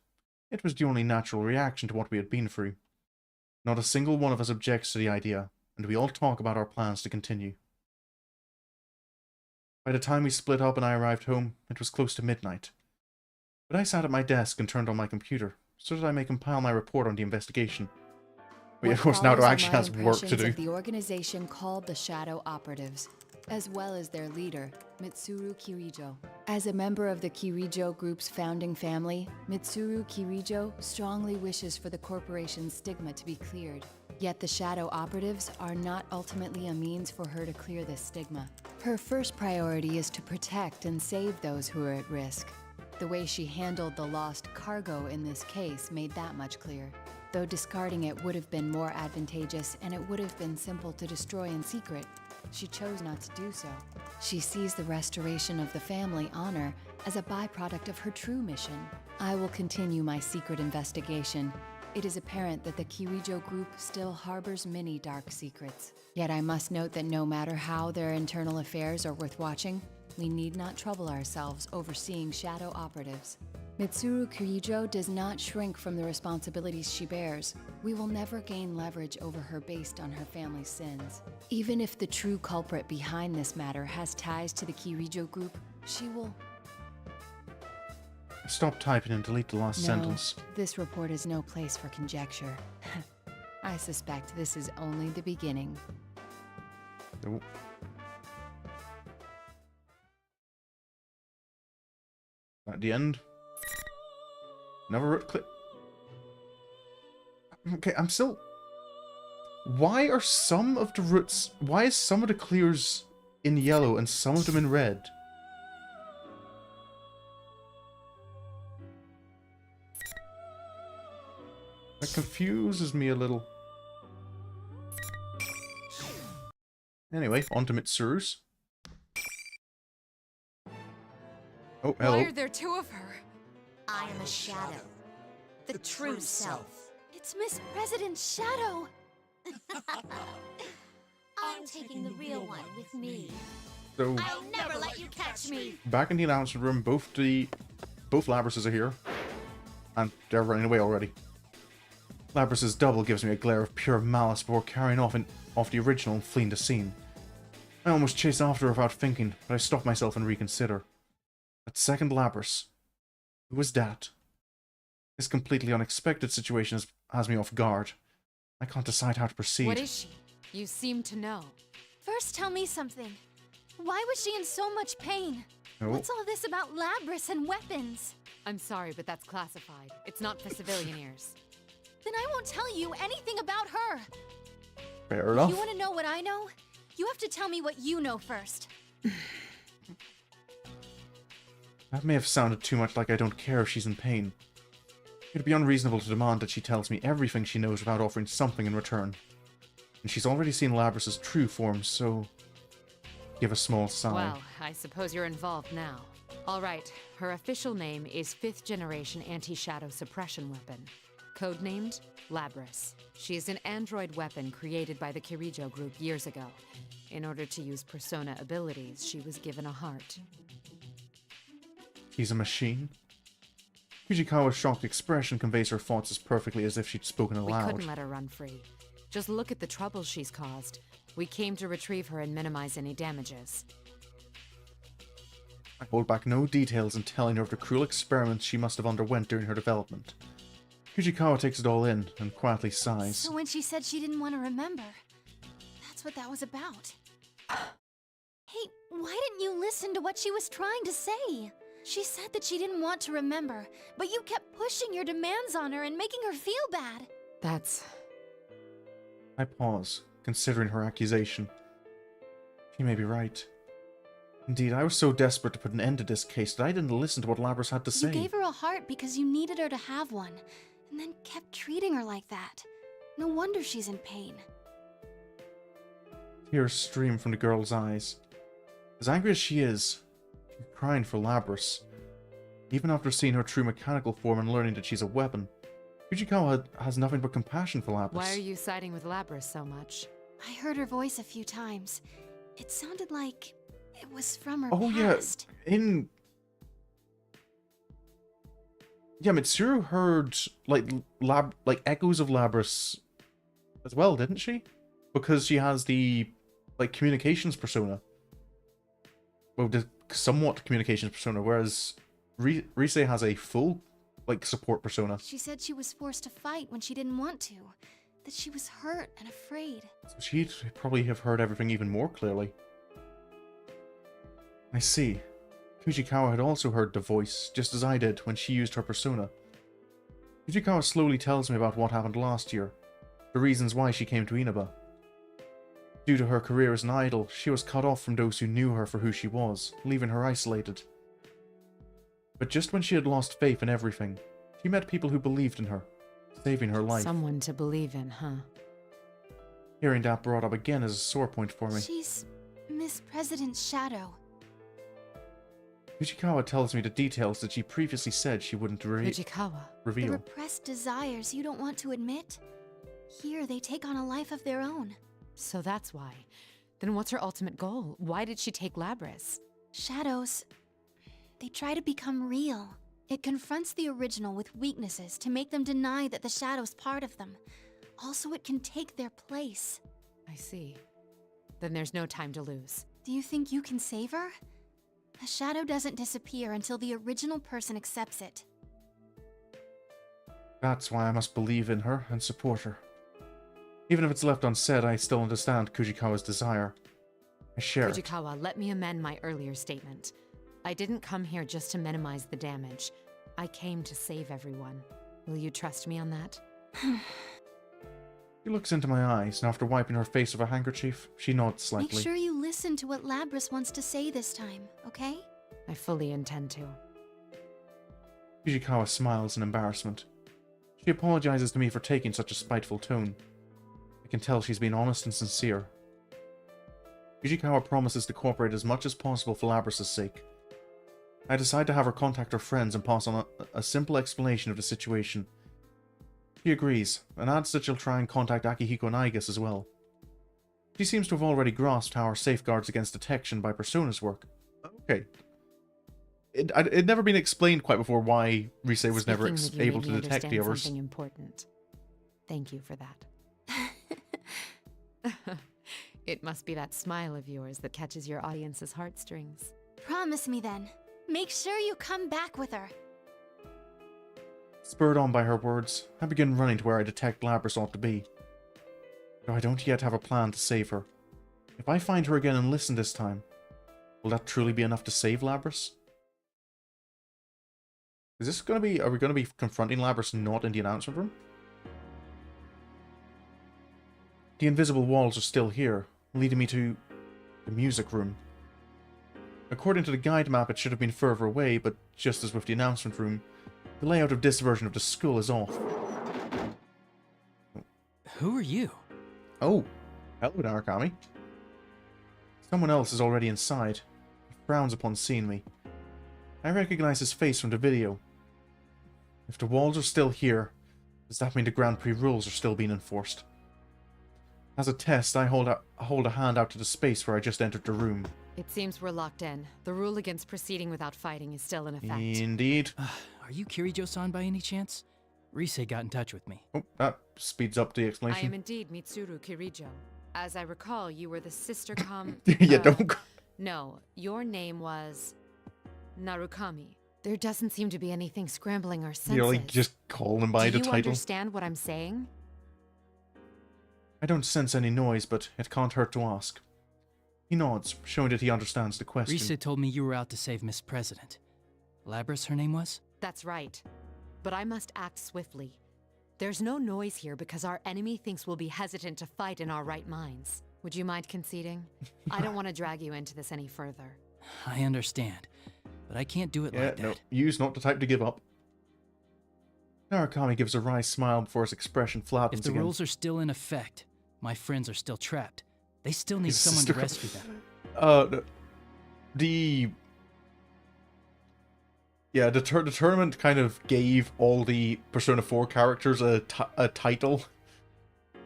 it was the only natural reaction to what we had been through. Not a single one of us objects to the idea, and we all talk about our plans to continue. By the time we split up and I arrived home, it was close to midnight. But I sat at my desk and turned on my computer, so that I may compile my report on the investigation. But of course, Naoto actually has work to do. Of the organization called the Shadow Operatives, as well as their leader, Mitsuru Kirijo. As a member of the Kirijo group's founding family, Mitsuru Kirijo strongly wishes for the corporation's stigma to be cleared. Yet the Shadow Operatives are not ultimately a means for her to clear this stigma. Her first priority is to protect and save those who are at risk. The way she handled the lost cargo in this case made that much clear. Though discarding it would have been more advantageous and it would have been simple to destroy in secret, she chose not to do so. She sees the restoration of the family honor as a byproduct of her true mission. I will continue my secret investigation. It is apparent that the Kirijo group still harbors many dark secrets. Yet I must note that no matter how their internal affairs are worth watching, we need not trouble ourselves overseeing Shadow Operatives. Mitsuru Kirijo does not shrink from the responsibilities she bears. We will never gain leverage over her based on her family's sins. Even if the true culprit behind this matter has ties to the Kirijo group, she will... Stop typing and delete the last No, sentence. this report is no place for conjecture. I suspect this is only the beginning. Nope. At the end. Never click. Okay, I'm still. Why are some of the routes? Why is some of the clears in yellow and some of them in red? That confuses me a little. Anyway, on to Mitsuru's. Oh, hello. Why are there two of her? I am a shadow. The true self. It's Miss President's shadow. I'm taking the real one with me. So, I'll never let you catch me. back in the announcement room, both Labruses are here. And they're running away already. Labrus's double gives me a glare of pure malice before carrying off the original and fleeing the scene. I almost chase after her without thinking, but I stop myself and reconsider. That second Labrus. Who was that? This completely unexpected situation has me off guard. I can't decide how to proceed. What is she? You seem to know. First, tell me something. Why was she in so much pain? Oh. What's all this about Labrus and weapons? I'm sorry, but that's classified. It's not for civilian ears. Then I won't tell you anything about her. Fair enough. You want to know what I know? You have to tell me what you know first. That may have sounded too much like I don't care if she's in pain. It'd be unreasonable to demand that she tells me everything she knows without offering something in return. And she's already seen Labrus's true form, so... Give a small sigh. Well, I suppose you're involved now. All right, her official name is 5th Generation Anti-Shadow Suppression Weapon. Codenamed Labrus. She is an android weapon created by the Kirijo group years ago. In order to use persona abilities, she was given a heart. He's a machine? Fujikawa's shocked expression conveys her thoughts as perfectly as if she'd spoken aloud. We couldn't let her run free. Just look at the trouble she's caused. We came to retrieve her and minimize any damages. I hold back no details in telling her of the cruel experiments she must have underwent during her development. Fujikawa takes it all in and quietly sighs. So when she said she didn't want to remember, that's what that was about. Hey, why didn't you listen to what she was trying to say? She said that she didn't want to remember, but you kept pushing your demands on her and making her feel bad. That's... I pause, considering her accusation. She may be right. Indeed, I was so desperate to put an end to this case that I didn't listen to what Labrus had to say. You gave her a heart because you needed her to have one, and then kept treating her like that. No wonder she's in pain. Tears stream from the girl's eyes. As angry as she is, she's crying for Labrus. Even after seeing her true mechanical form and learning that she's a weapon, Fujikawa has nothing but compassion for Labrus. Why are you siding with Labrus so much? I heard her voice a few times. It sounded like it was from her Oh past. yeah, Mitsuru heard like echoes of Labrus as well, didn't she? Because she has the communications persona. Well, the somewhat communications persona, whereas Rise has a full support persona. She said she was forced to fight when she didn't want to. That she was hurt and afraid. So she'd probably have heard everything even more clearly. I see. Fujikawa had also heard the voice, just as I did when she used her persona. Fujikawa slowly tells me about what happened last year, the reasons why she came to Inaba. Due to her career as an idol, she was cut off from those who knew her for who she was, leaving her isolated. But just when she had lost faith in everything, she met people who believed in her, saving her life. Someone to believe in, huh? Hearing that brought up again is a sore point for me. She's Miss President's shadow. Fujikawa tells me the details that she previously said she wouldn't Fujikawa. The reveal. repressed desires you don't want to admit? Here, they take on a life of their own. So that's why. Then what's her ultimate goal? Why did she take Labrus? Shadows, they try to become real. It confronts the original with weaknesses to make them deny that the shadow's part of them. Also, it can take their place. I see. Then there's no time to lose. Do you think you can save her? A shadow doesn't disappear until the original person accepts it. That's why I must believe in her and support her. Even if it's left unsaid, I still understand Kujikawa's desire. I share it. Fujikawa, let me amend my earlier statement. I didn't come here just to minimize the damage. I came to save everyone. Will you trust me on that? She looks into my eyes, and after wiping her face with a handkerchief, she nods slightly. Make sure you listen to what Labrys wants to say this time, okay? I fully intend to. Fujikawa smiles in embarrassment. She apologizes to me for taking such a spiteful tone. I can tell she's been honest and sincere. Fujikawa promises to cooperate as much as possible for Labrys' sake. I decide to have her contact her friends and pass on a simple explanation of the situation. She agrees, and adds that she'll try and contact Akihiko and Igus as well. She seems to have already grasped how our safeguards against detection by personas work. Okay. It'd never been explained quite before why Rise was never able to detect the others. Something important. Thank you for that. It must be that smile of yours that catches your audience's heartstrings. Promise me then. Make sure you come back with her. Spurred on by her words, I begin running to where I detect Labrys ought to be. Though I don't yet have a plan to save her. If I find her again and listen this time, will that truly be enough to save Labrys? Is this going to be... Are we going to be confronting Labrys not in the announcement room? The invisible walls are still here, leading me to the music room. According to the guide map, it should have been further away, but just as with the announcement room, the layout of this version of the school is off. Who are you? Oh, hello, Narukami. Someone else is already inside. He frowns upon seeing me. I recognize his face from the video. If the walls are still here, does that mean the Grand Prix rules are still being enforced? As a test, I hold a hand out to the space where I just entered the room. It seems we're locked in. The rule against proceeding without fighting is still in effect. Indeed. Are you Kirijo-san by any chance? Rise got in touch with me. Oh, that speeds up the I explanation. am indeed Mitsuru Kirijo. As I recall, you were the sister Yeah, don't go. No, your name was... Narukami. There doesn't seem to be anything scrambling our senses. You're like just calling him by the Do you title. understand what I'm saying? I don't sense any noise, but it can't hurt to ask. He nods, showing that he understands the question. Rise told me you were out to save Miss President. Labrys, her name was? That's right. But I must act swiftly. There's no noise here because our enemy thinks we'll be hesitant to fight in our right minds. Would you mind conceding? I don't want to drag you into this any further. I understand, but I can't do it like that. No, you's not the type to give up. Narukami gives a wry smile before his expression flattens If the again. rules are still in effect, my friends are still trapped. They still need someone to rescue them. The tournament kind of gave all the Persona 4 characters a title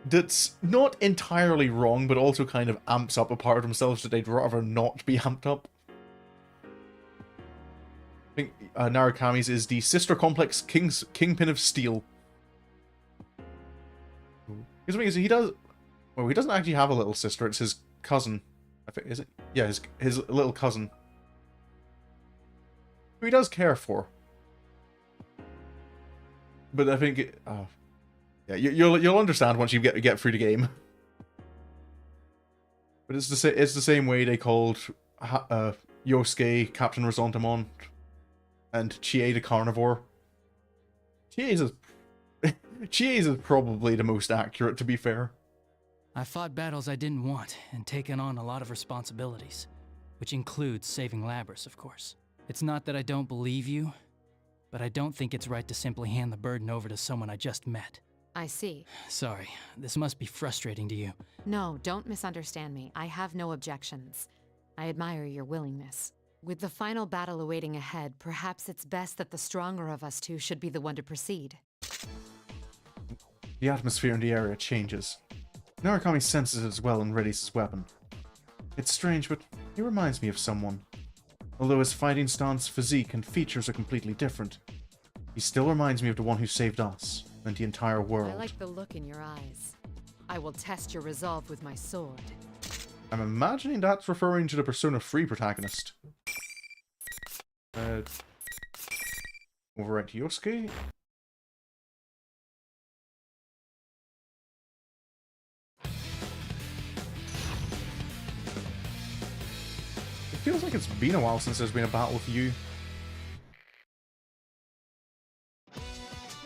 that's not entirely wrong, but also kind of amps up a part of themselves that they'd rather not be amped up. I think Narukami's is the Sister Complex Kingpin of Steel. Because the thing is, he doesn't actually have a little sister, it's his cousin. I think, is it? Yeah, his little cousin. Who he does care for. But I think yeah, you'll understand once you get through the game. But it's the same way they called Yosuke Captain Resentiment and Chie the Carnivore. Chie's is probably the most accurate, to be fair. I fought battles I didn't want and taken on a lot of responsibilities, which includes saving Labrys, of course. It's not that I don't believe you, but I don't think it's right to simply hand the burden over to someone I just met. I see. Sorry, this must be frustrating to you. No, don't misunderstand me. I have no objections. I admire your willingness. With the final battle awaiting ahead, perhaps it's best that the stronger of us two should be the one to proceed. The atmosphere in the area changes. Narukami senses it as well and readies his weapon. It's strange, but he reminds me of someone. Although his fighting stance, physique, and features are completely different, he still reminds me of the one who saved us and the entire world. I like the look in your eyes. I will test your resolve with my sword. I'm imagining that's referring to the Persona 3 protagonist. Over at Yosuke. It feels like it's been a while since there's been a battle with you.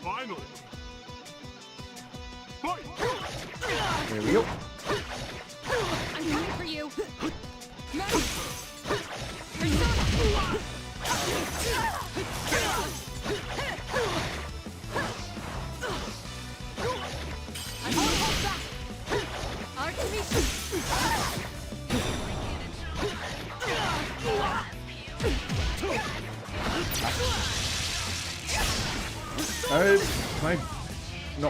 Finally. Fight. There we go. I'm coming for you. I won't hold back. Can I? No.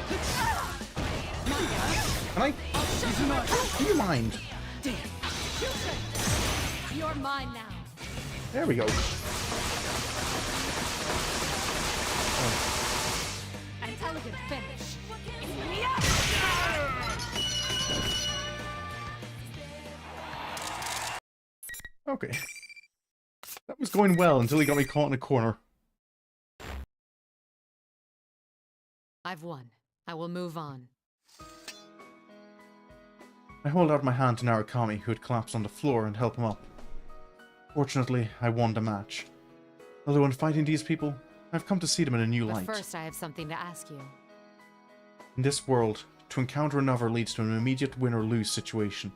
Can I? Do you mind? You're mine now. There we go. An elegant finish. Okay. That was going well until he got me caught in a corner. I've won. I will move on. I hold out my hand to Narukami, who had collapsed on the floor, and help him up. Fortunately, I won the match. Although in fighting these people, I've come to see them in a new light. But first, I have something to ask you. In this world, to encounter another leads to an immediate win or lose situation.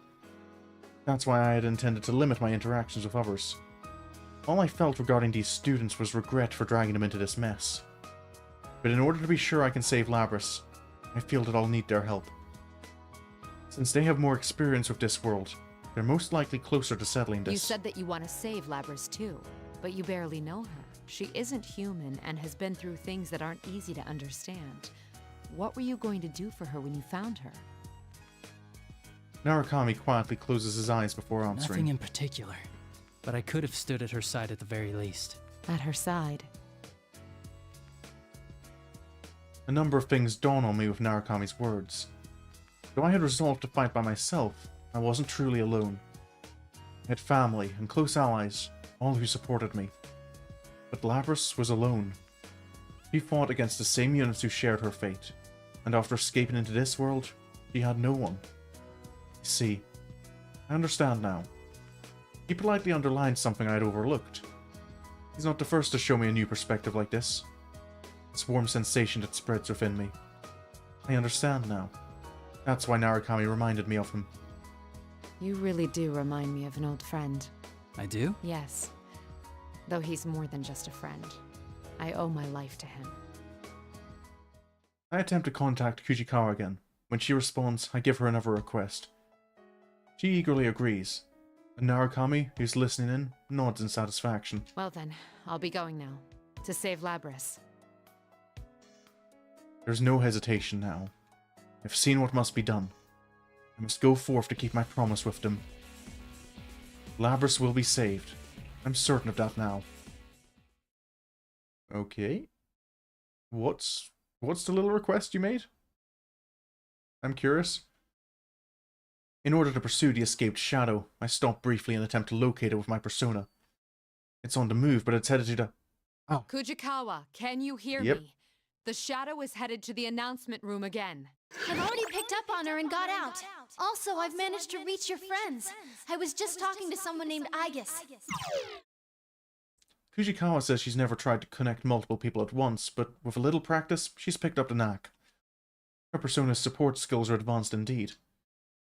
That's why I had intended to limit my interactions with others. All I felt regarding these students was regret for dragging them into this mess. But in order to be sure I can save Labrys, I feel that I'll need their help. Since they have more experience with this world, they're most likely closer to settling this. You said that you want to save Labrys too, but you barely know her. She isn't human and has been through things that aren't easy to understand. What were you going to do for her when you found her? Narukami quietly closes his eyes before answering. Nothing in particular, but I could have stood at her side at the very least. At her side? A number of things dawn on me with Narukami's words. Though I had resolved to fight by myself, I wasn't truly alone. I had family and close allies, all who supported me. But Labrys was alone. She fought against the same units who shared her fate, and after escaping into this world, she had no one. You see, I understand now. He politely underlined something I had overlooked. He's not the first to show me a new perspective like this. This warm sensation that spreads within me. I understand now. That's why Narukami reminded me of him. You really do remind me of an old friend. I do? Yes. Though he's more than just a friend. I owe my life to him. I attempt to contact Kujikawa again. When she responds, I give her another request. She eagerly agrees, and Narukami, who's listening in, nods in satisfaction. Well then, I'll be going now. To save Labrys. There's no hesitation now. I've seen what must be done. I must go forth to keep my promise with them. Labrys will be saved. I'm certain of that now. Okay. What's the little request you made? I'm curious. In order to pursue the escaped shadow, I stop briefly and attempt to locate it with my persona. It's on the move, but it's headed to the... Oh. Kujikawa, can you hear me? The shadow is headed to the announcement room again. I've already picked up on her and got out. Also, I've managed to reach your friends. I was just talking to someone named Aegis. Kujikawa says she's never tried to connect multiple people at once, but with a little practice, she's picked up the knack. Her persona's support skills are advanced indeed.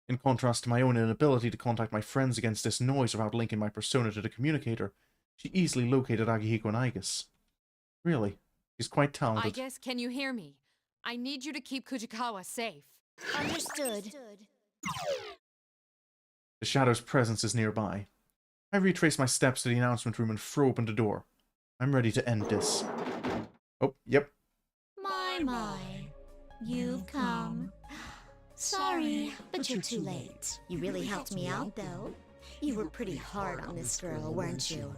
In contrast to my own inability to contact my friends against this noise without linking my persona to the communicator, she easily located Akihiko and Aegis. Really, she's quite talented. Aegis, can you hear me? I need you to keep Kujikawa safe. Understood. The shadow's presence is nearby. I retrace my steps to the announcement room and throw open the door. I'm ready to end this. Oh, yep. My. You've come. Sorry, but you're too late. You really helped me out, though. You were pretty hard on this girl, weren't you?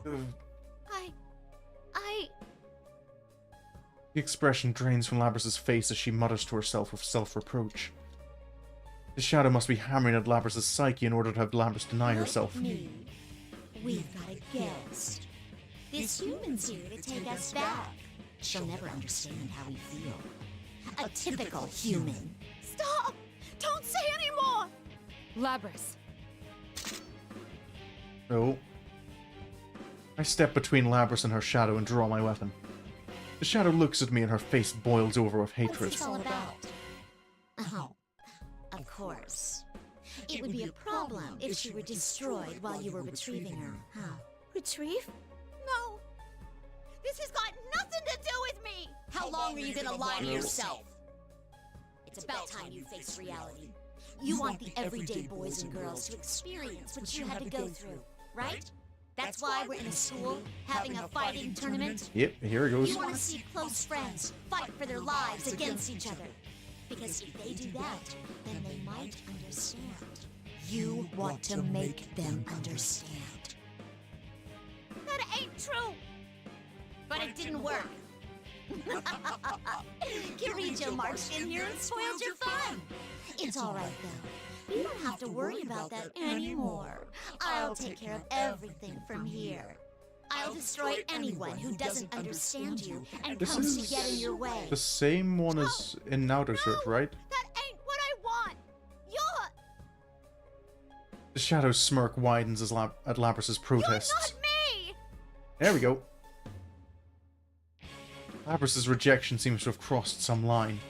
The expression drains from Labrys' face as she mutters to herself with self-reproach. The shadow must be hammering at Labrys' psyche in order to have Labrys deny herself. We've got a guest. This human's here to take us back. She'll never understand how we feel. A typical human. Stop! Don't say anymore! Labrys. Oh. I step between Labrys and her shadow and draw my weapon. The shadow looks at me and her face boils over with hatred. What's this all about? Oh, of course. It would be a problem if she were destroyed while you were retrieving her, huh? Retrieve? No. This has got nothing to do with me! How long are you gonna lie to yourself? It's about time you face reality. You want the everyday boys and girls to experience what you had to go through, right? That's why we're in a school, having a fighting tournament. Yep, here it goes. You want to see close friends fight for their lives against each other. Because if they do that, then they might understand. You want to make them understand. That ain't true! But it didn't work. Kirito marched in here and spoiled your fun. It's all right, though. You don't have to worry about that anymore. I'll take care of everything from here. I'll destroy anyone who doesn't understand you and This comes is to get in your way. the same one as in Naoto shirt, right? That ain't what I want! The shadow's smirk widens as at Labrys' protests. Not me! There we go. Labrys' rejection seems to have crossed some line.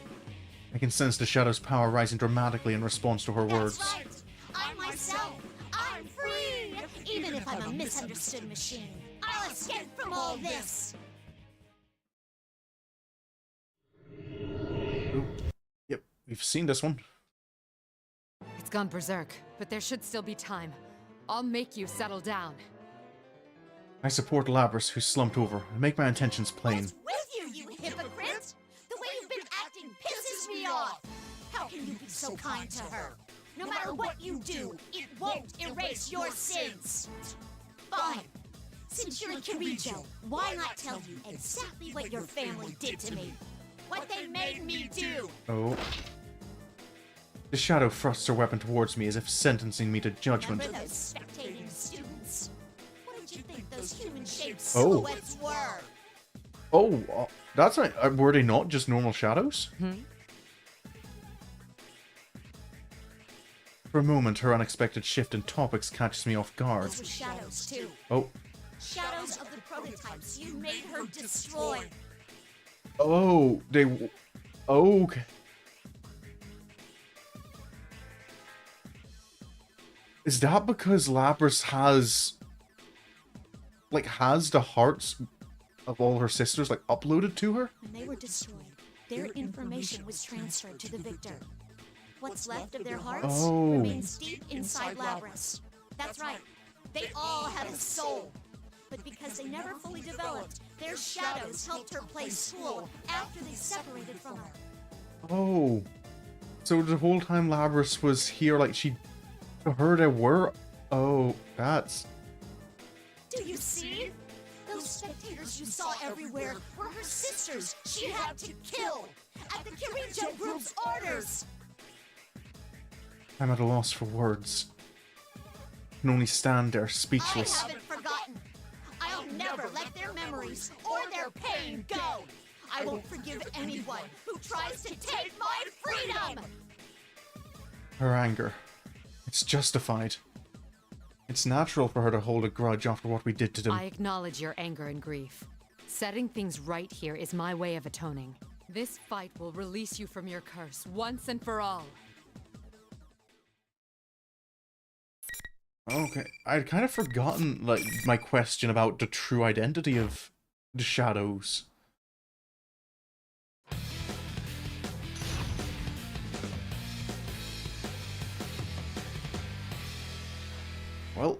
I can sense the shadow's power rising dramatically in response to her words. That's right. I'm myself. I'm free. Even if I'm a misunderstood machine, I'll escape from all this. Ooh. Yep, we've seen this one. It's gone berserk, but there should still be time. I'll make you settle down. I support Labrys, who's slumped over, and make my intentions plain. What's with you, you hypocrite? The way you've been acting pisses me off. How can you be so kind to her? No matter what you do, it won't erase your sins. Fine. Since you're a Kirito, why not tell you exactly what your family did to me? What they made me do? Oh. The shadow thrusts her weapon towards me as if sentencing me to judgment. Remember those spectating students? What did you think those human-shaped Oh. silhouettes were? Oh, that's not... were they not just normal shadows? For a moment, her unexpected shift in topics catches me off guard. Those were shadows, too. Oh. Shadows of the prototypes you made her destroy. Oh, they... Okay. Is that because Labrys has... like, has the hearts of all her sisters, like, uploaded to her? When they were destroyed, their information was transferred to the victor. What's left of their hearts remains deep inside Labrys. That's right. They all have a soul. But because they never fully developed, their shadows helped her play school after they separated from her. Oh. So the whole time Labrys was here, like, she... to her they were... Oh, that's... Do you see? Those spectators you saw everywhere were her sisters she had to kill at the Kirito group's orders. I'm at a loss for words. I can only stand there, speechless. I haven't forgotten. I'll never let their memories or their pain go. I won't forgive anyone who tries to take my freedom. Her anger. It's justified. It's natural for her to hold a grudge after what we did to them. I acknowledge your anger and grief. Setting things right here is my way of atoning. This fight will release you from your curse once and for all. Okay, I'd kind of forgotten, like, my question about the true identity of the shadows. Well.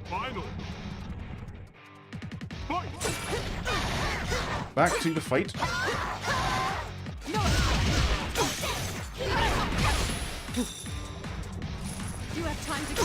Final. Fight. Back to the fight. You have time to go.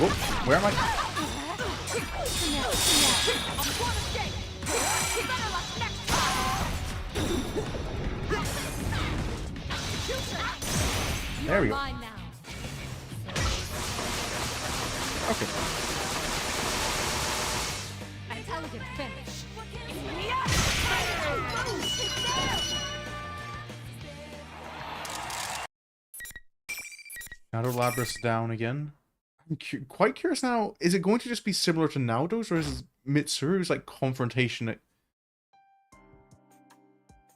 What? Where am I? There we go. Mine now. Okay. An elegant finish. Naoto Labrys down again. I'm quite curious now. Is it going to just be similar to Naoto's, or is Mitsuru's like confrontation?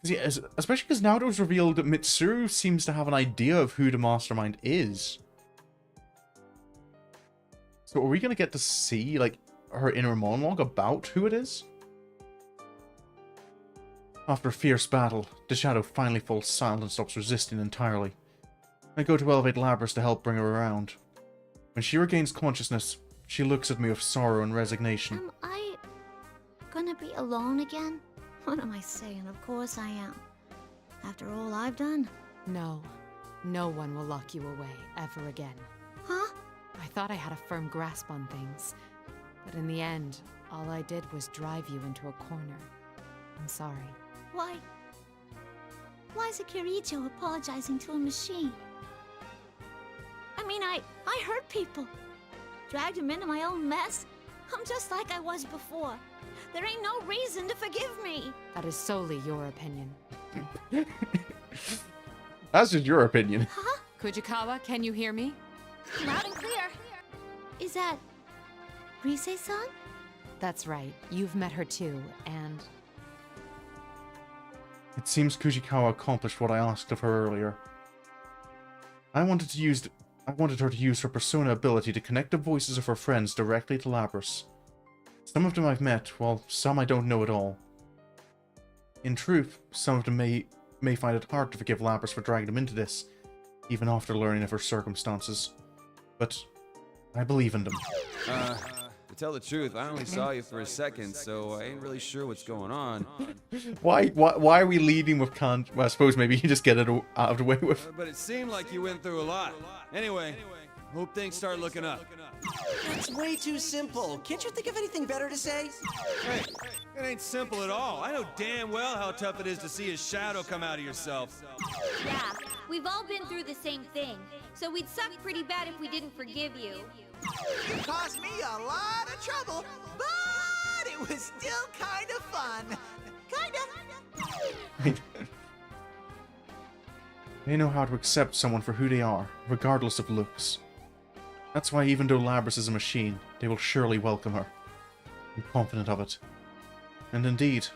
Yeah, especially because Naoto's revealed that Mitsuru seems to have an idea of who the mastermind is. So are we going to get to see like her inner monologue about who it is? After a fierce battle, the shadow finally falls silent and stops resisting entirely. I go to elevate Labrys to help bring her around. When she regains consciousness, she looks at me with sorrow and resignation. Am I gonna be alone again? What am I saying? Of course I am. After all I've done. No. No one will lock you away ever again. Huh? I thought I had a firm grasp on things, but in the end, all I did was drive you into a corner. I'm sorry. Why is Akihiko apologizing to a machine? I mean, I hurt people. Dragged him into my own mess. I'm just like I was before. There ain't no reason to forgive me. That is solely your opinion. That's just your opinion. Huh? Kujikawa, can you hear me? Loud and clear. Is that Rise-san? That's right. You've met her too, and It seems Kujikawa accomplished what I asked of her earlier. I wanted her to use her persona ability to connect the voices of her friends directly to Labrys. Some of them I've met, while some I don't know at all. In truth, some of them may find it hard to forgive Labrys for dragging them into this, even after learning of her circumstances. But I believe in them. To tell the truth, I only saw you for a second, so I ain't really sure what's going on. Why are we leading with can't? Well, I suppose maybe you just get it out of the way with. But it seemed like you went through a lot. Anyway, hope things start looking up. That's way too simple. Can't you think of anything better to say? Hey, it ain't simple at all. I know damn well how tough it is to see a shadow come out of yourself. Yeah, we've all been through the same thing, so we'd suck pretty bad if we didn't forgive you. You caused me a lot of trouble, but it was still kind of fun. Kinda. They know how to accept someone for who they are, regardless of looks. That's why even though Labrys is a machine, they will surely welcome her. I'm confident of it. And indeed,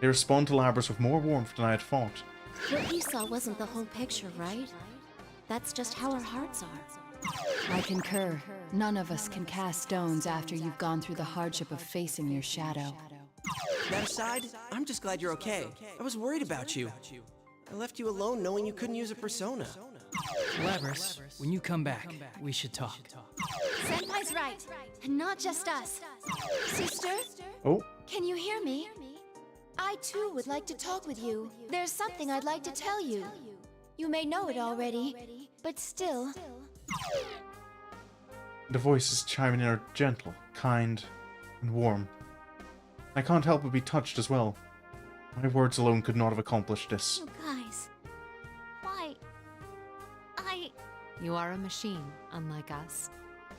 they respond to Labrys with more warmth than I had thought. What you saw wasn't the whole picture, right? That's just how our hearts are. I concur. None of us can cast stones after you've gone through the hardship of facing your shadow. That aside, I'm just glad you're okay. I was worried about you. I left you alone knowing you couldn't use a persona. Labrys, when you come back, we should talk. Senpai's right. And not just us. Sister? Oh, Can you hear me? I too would like to talk with you. There's something I'd like to tell you. You may know it already, but still. the voices chiming in are gentle, kind, and warm. I can't help but be touched as well. My words alone could not have accomplished this. You guys. Why? You are a machine, unlike us.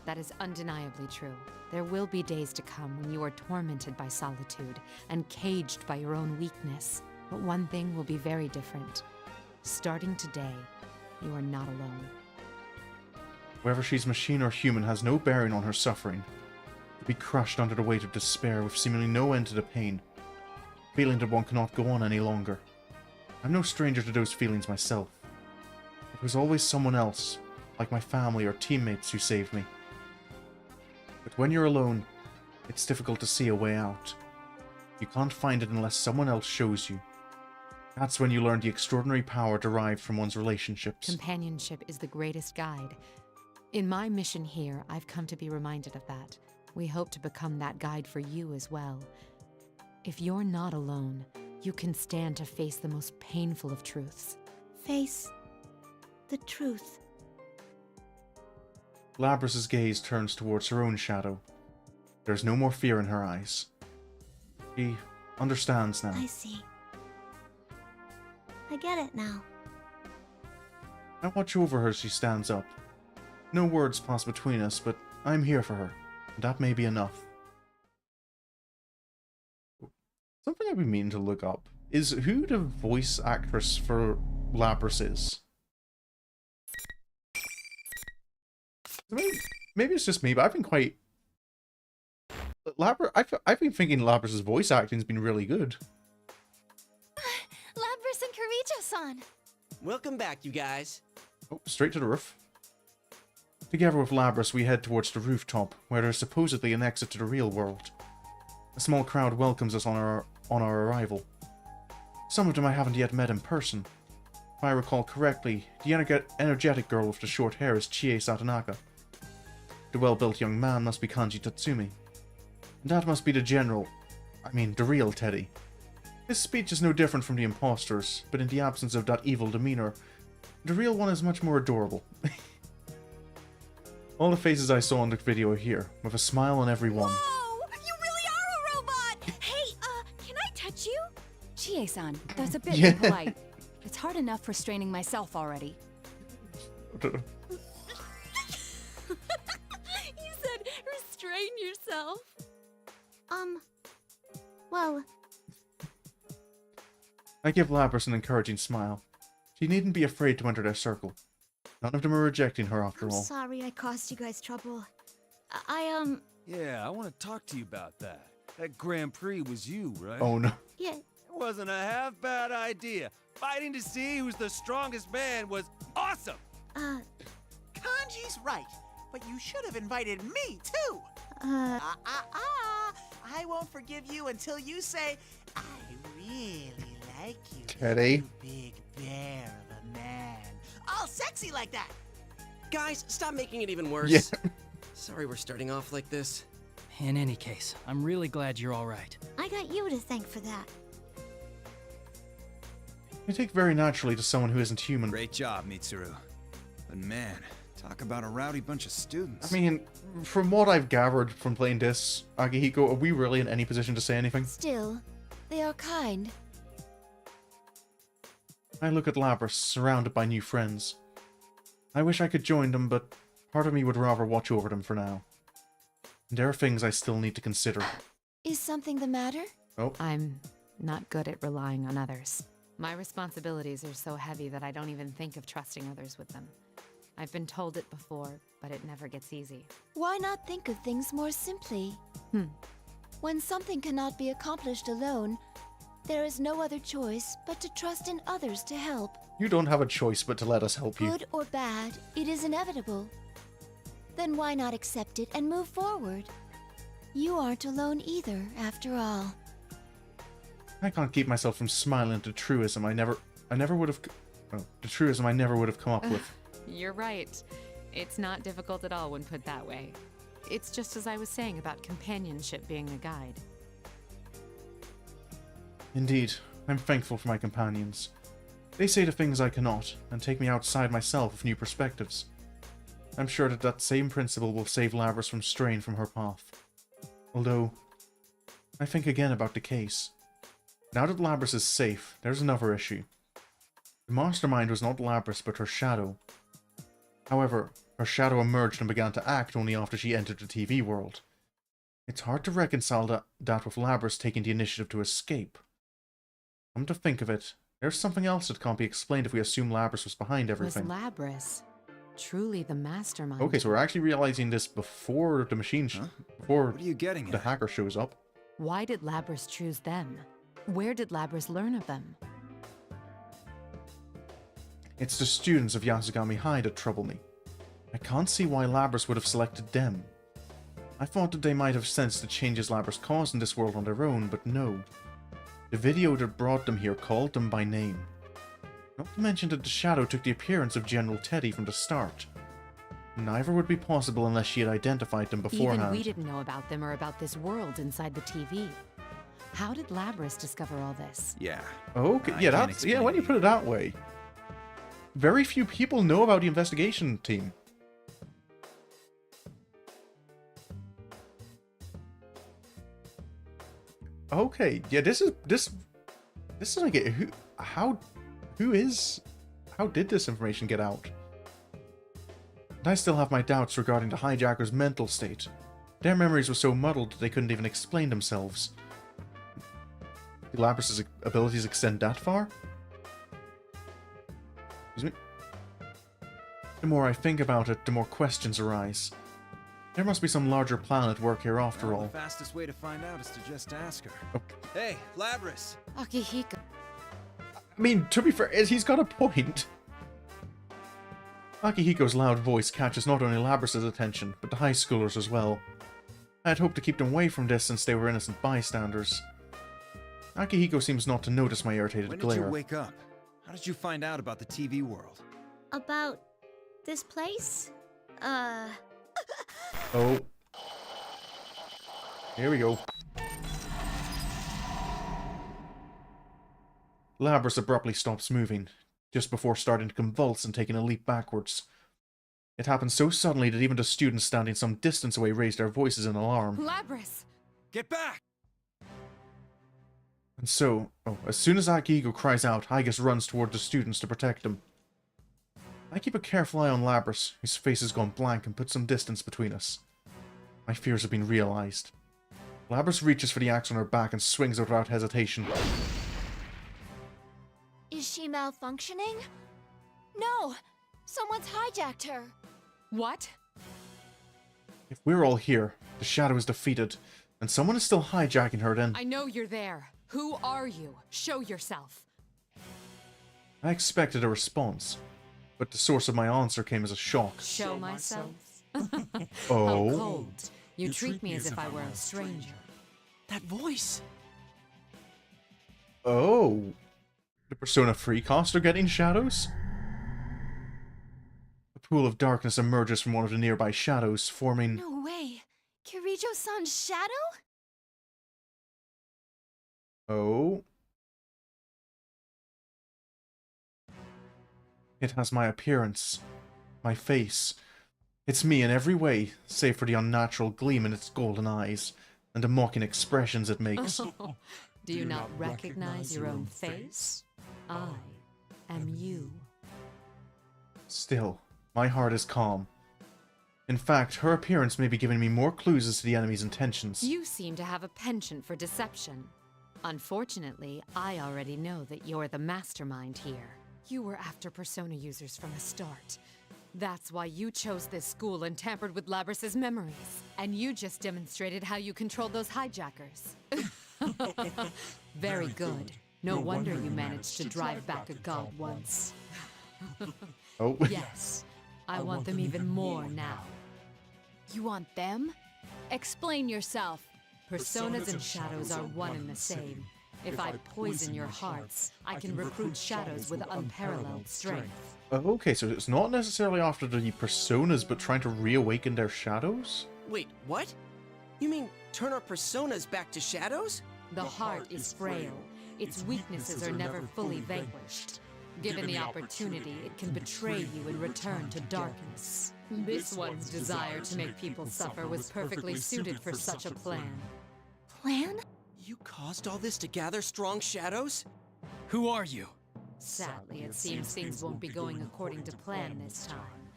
That is undeniably true. There will be days to come when you are tormented by solitude and caged by your own weakness. But one thing will be very different. Starting today, you are not alone. Whether she's machine or human has no bearing on her suffering. To be crushed under the weight of despair with seemingly no end to the pain. Feeling that one cannot go on any longer. I'm no stranger to those feelings myself. It was always someone else, like my family or teammates, who saved me. But when you're alone, it's difficult to see a way out. You can't find it unless someone else shows you. That's when you learn the extraordinary power derived from one's relationships. Companionship is the greatest guide. In my mission here, I've come to be reminded of that. We hope to become that guide for you as well. If you're not alone, you can stand to face the most painful of truths. Face the truth. Labrys' gaze turns towards her own shadow. There's no more fear in her eyes. He understands now. I see. I get it now. I watch over her as she stands up. No words pass between us, but I'm here for her. And that may be enough. Something I've been meaning to look up is who the voice actress for Lapras is. Maybe it's just me, but I've been quite... I've been thinking Labras's voice acting's been really good. Lapras and Karijo-san! Welcome back, you guys. Oh, straight to the roof. Together with Lapras, we head towards the rooftop, where there is supposedly an exit to the real world. A small crowd welcomes us on our arrival. Some of them I haven't yet met in person. If I recall correctly, the energetic girl with the short hair is Chie Satonaka. The well-built young man must be Kanji Tatsumi. And that must be the real Teddy. His speech is no different from the imposters, but in the absence of that evil demeanor, the real one is much more adorable. All the faces I saw in the video are here, with a smile on every one. Whoa! You really are a robot! Hey, can I touch you? Chie-san, that's a bit Yeah. impolite. It's hard enough restraining myself already. You said restrain yourself. Well, I give Lapras an encouraging smile. She needn't be afraid to enter their circle. None of them are rejecting her after I'm all. sorry I caused you guys trouble. Yeah, I want to talk to you about that. That Grand Prix was you, right? Oh no. Yeah, It wasn't a half bad idea. Fighting to see who's the strongest man was awesome! Kanji's right, but you should have invited me too. I won't forgive you until you say, I really like you, Teddy. you big bear of a man. All sexy like that. Guys, stop making it even worse. Yeah. Sorry we're starting off like this. In any case, I'm really glad you're all right. I got you to thank for that. You take very naturally to someone who isn't human. Great job, Mitsuru. But man, talk about a rowdy bunch of students. I mean, from what I've gathered from playing this, Akihiko, are we really in any position to say anything? Still, they are kind. I look at Lapras, surrounded by new friends. I wish I could join them, but part of me would rather watch over them for now. And there are things I still need to consider. Is something the matter? Oh, I'm not good at relying on others. My responsibilities are so heavy that I don't even think of trusting others with them. I've been told it before, but it never gets easy. Why not think of things more simply? Hmm. When something cannot be accomplished alone, there is no other choice but to trust in others to help. you don't have a choice but to let us help you. Good or bad, it is inevitable. Then why not accept it and move forward? You aren't alone either, after all. I can't keep myself from smiling at the truism I never would have... Oh, the truism I never would have come up with. You're right. It's not difficult at all when put that way. It's just as I was saying about companionship being a guide. Indeed, I'm thankful for my companions. They say the things I cannot, and take me outside myself with new perspectives. I'm sure that that same principle will save Lapras from straying from her path. Although, I think again about the case. Now that Lapras is safe, there's another issue. The mastermind was not Lapras, but her shadow. However, her shadow emerged and began to act only after she entered the TV world. It's hard to reconcile that with Lapras taking the initiative to escape. Come to think of it, there's something else that can't be explained if we assume Lapras was behind everything. Was Lapras truly the mastermind? Okay, so we're actually realizing this before the machine, before What are you getting the at? hacker shows up. Why did Lapras choose them? Where did Lapras learn of them? It's the students of Yasugami High that trouble me. I can't see why Lapras would have selected them. I thought that they might have sensed the changes Lapras caused in this world on their own, but no. The video that brought them here called them by name. Not to mention that the Shadow took the appearance of General Teddy from the start. Neither would be possible unless she had identified them beforehand. Even we didn't know about them or about this world inside the TV. How did Lapras discover all this? Yeah. Okay, I yeah, can't that's yeah. explain When you it put it that way, very few people know about the investigation team. Okay, yeah, this doesn't get how did this information get out? And I still have my doubts regarding the hijackers' mental state. Their memories were so muddled that they couldn't even explain themselves. Do Labrys' abilities extend that far? Excuse me? The more I think about it, the more questions arise. There must be some larger plan at work here after all. The fastest way to find out is to just ask her. Okay. Hey, Labrys! Akihiko. I mean, to be fair, he's got a point. Akihiko's loud voice catches not only Labrys' attention, but the high schoolers as well. I had hoped to keep them away from this since they were innocent bystanders. Akihiko seems not to notice my irritated When glare. did you wake up? How did you find out about the TV world? About this place? Oh. Here we go. Labrys abruptly stops moving, just before starting to convulse and taking a leap backwards. It happened so suddenly that even the students standing some distance away raised their voices in alarm. Labrys! Get back! And so, as soon as Akihiko cries out, Hygus runs toward the students to protect him. I keep a careful eye on Labrys, whose face has gone blank, and put some distance between us. My fears have been realized. Labrys reaches for the axe on her back and swings it without hesitation. Is she malfunctioning? No! Someone's hijacked her! What? If we're all here, the Shadow is defeated, and someone is still hijacking her, then I know you're there. Who are you? Show yourself. I expected a response, but the source of my answer came as a shock. Show myself? Oh. How cold. You treat me as if I were a stranger. That voice! Oh. The Persona 3 cast are getting shadows? A pool of darkness emerges from one of the nearby shadows, forming... No way! Kirijo-san's shadow? Oh. It has my appearance. My face. It's me in every way, save for the unnatural gleam in its golden eyes, and the mocking expressions it makes. Do you not recognize your own face? I am you. Still, my heart is calm. In fact, her appearance may be giving me more clues as to the enemy's intentions. You seem to have a penchant for deception. Unfortunately, I already know that you're the mastermind here. You were after Persona users from the start. That's why you chose this school and tampered with Labrys' memories. And you just demonstrated how you controlled those hijackers. Very good. No wonder you managed to drive back a god once. Oh. Yes, I want them even more now. You want them? Explain yourself. Personas and shadows are one and the same. If I poison your hearts, I can recruit shadows with unparalleled strength. Okay, so it's not necessarily after the personas, but trying to reawaken their shadows? Wait, what? You mean turn our personas back to shadows? The heart is frail. Its weaknesses are never fully vanquished. Given the opportunity, it can betray you and return to darkness. This one's desire to make people suffer was perfectly suited for such a plan. Plan? You caused all this to gather strong shadows? Who are you? Sadly, it seems things won't be going according to plan this time.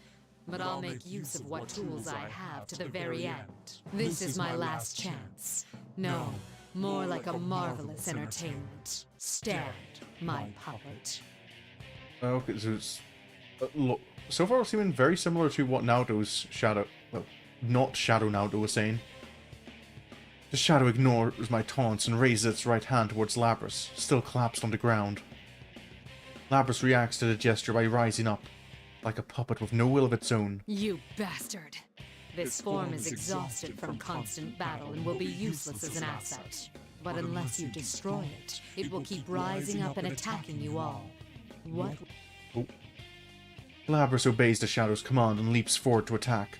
But I'll make use of what tools I have to the very end. This is my last chance. No, more like a marvelous entertainment. Stand, my puppet. Okay, so it's... so far it's seeming very similar to what Naoto's Shadow... Well, not Shadow Naoto was saying. The Shadow ignores my taunts and raises its right hand towards Labrys, still collapsed on the ground. Labrys reacts to the gesture by rising up, like a puppet with no will of its own. You bastard! This form is exhausted from constant battle and will be useless as an asset. But unless you destroy it, it will keep rising up and attacking you all. What? Oh. Labrys obeys the Shadow's command and leaps forward to attack.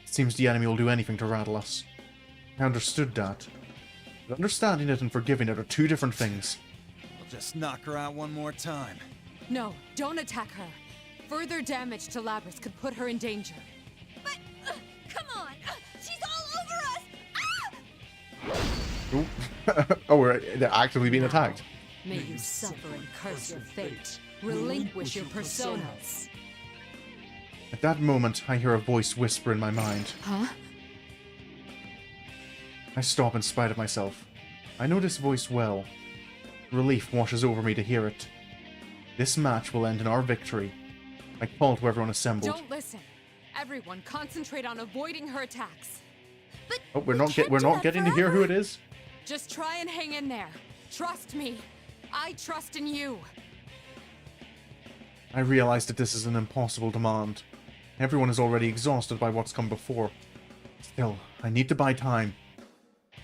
It seems the enemy will do anything to rattle us. I understood that. But understanding it and forgiving it are two different things. I'll just knock her out one more time. No, don't attack her. Further damage to Labrys could put her in danger. But, come on! She's all over us! Ah! Oh. Oh, they're actively being attacked. May you suffer and curse your fate. Relinquish your personas. At that moment, I hear a voice whisper in my mind. Huh? I stop in spite of myself. I know this voice well. Relief washes over me to hear it. This match will end in our victory. I call to everyone assembled. Don't listen. Everyone, concentrate on avoiding her attacks. But Oh, we're not getting to hear who it is. Just try and hang in there. Trust me. I trust in you. I realize that this is an impossible demand. Everyone is already exhausted by what's come before. Still, I need to buy time.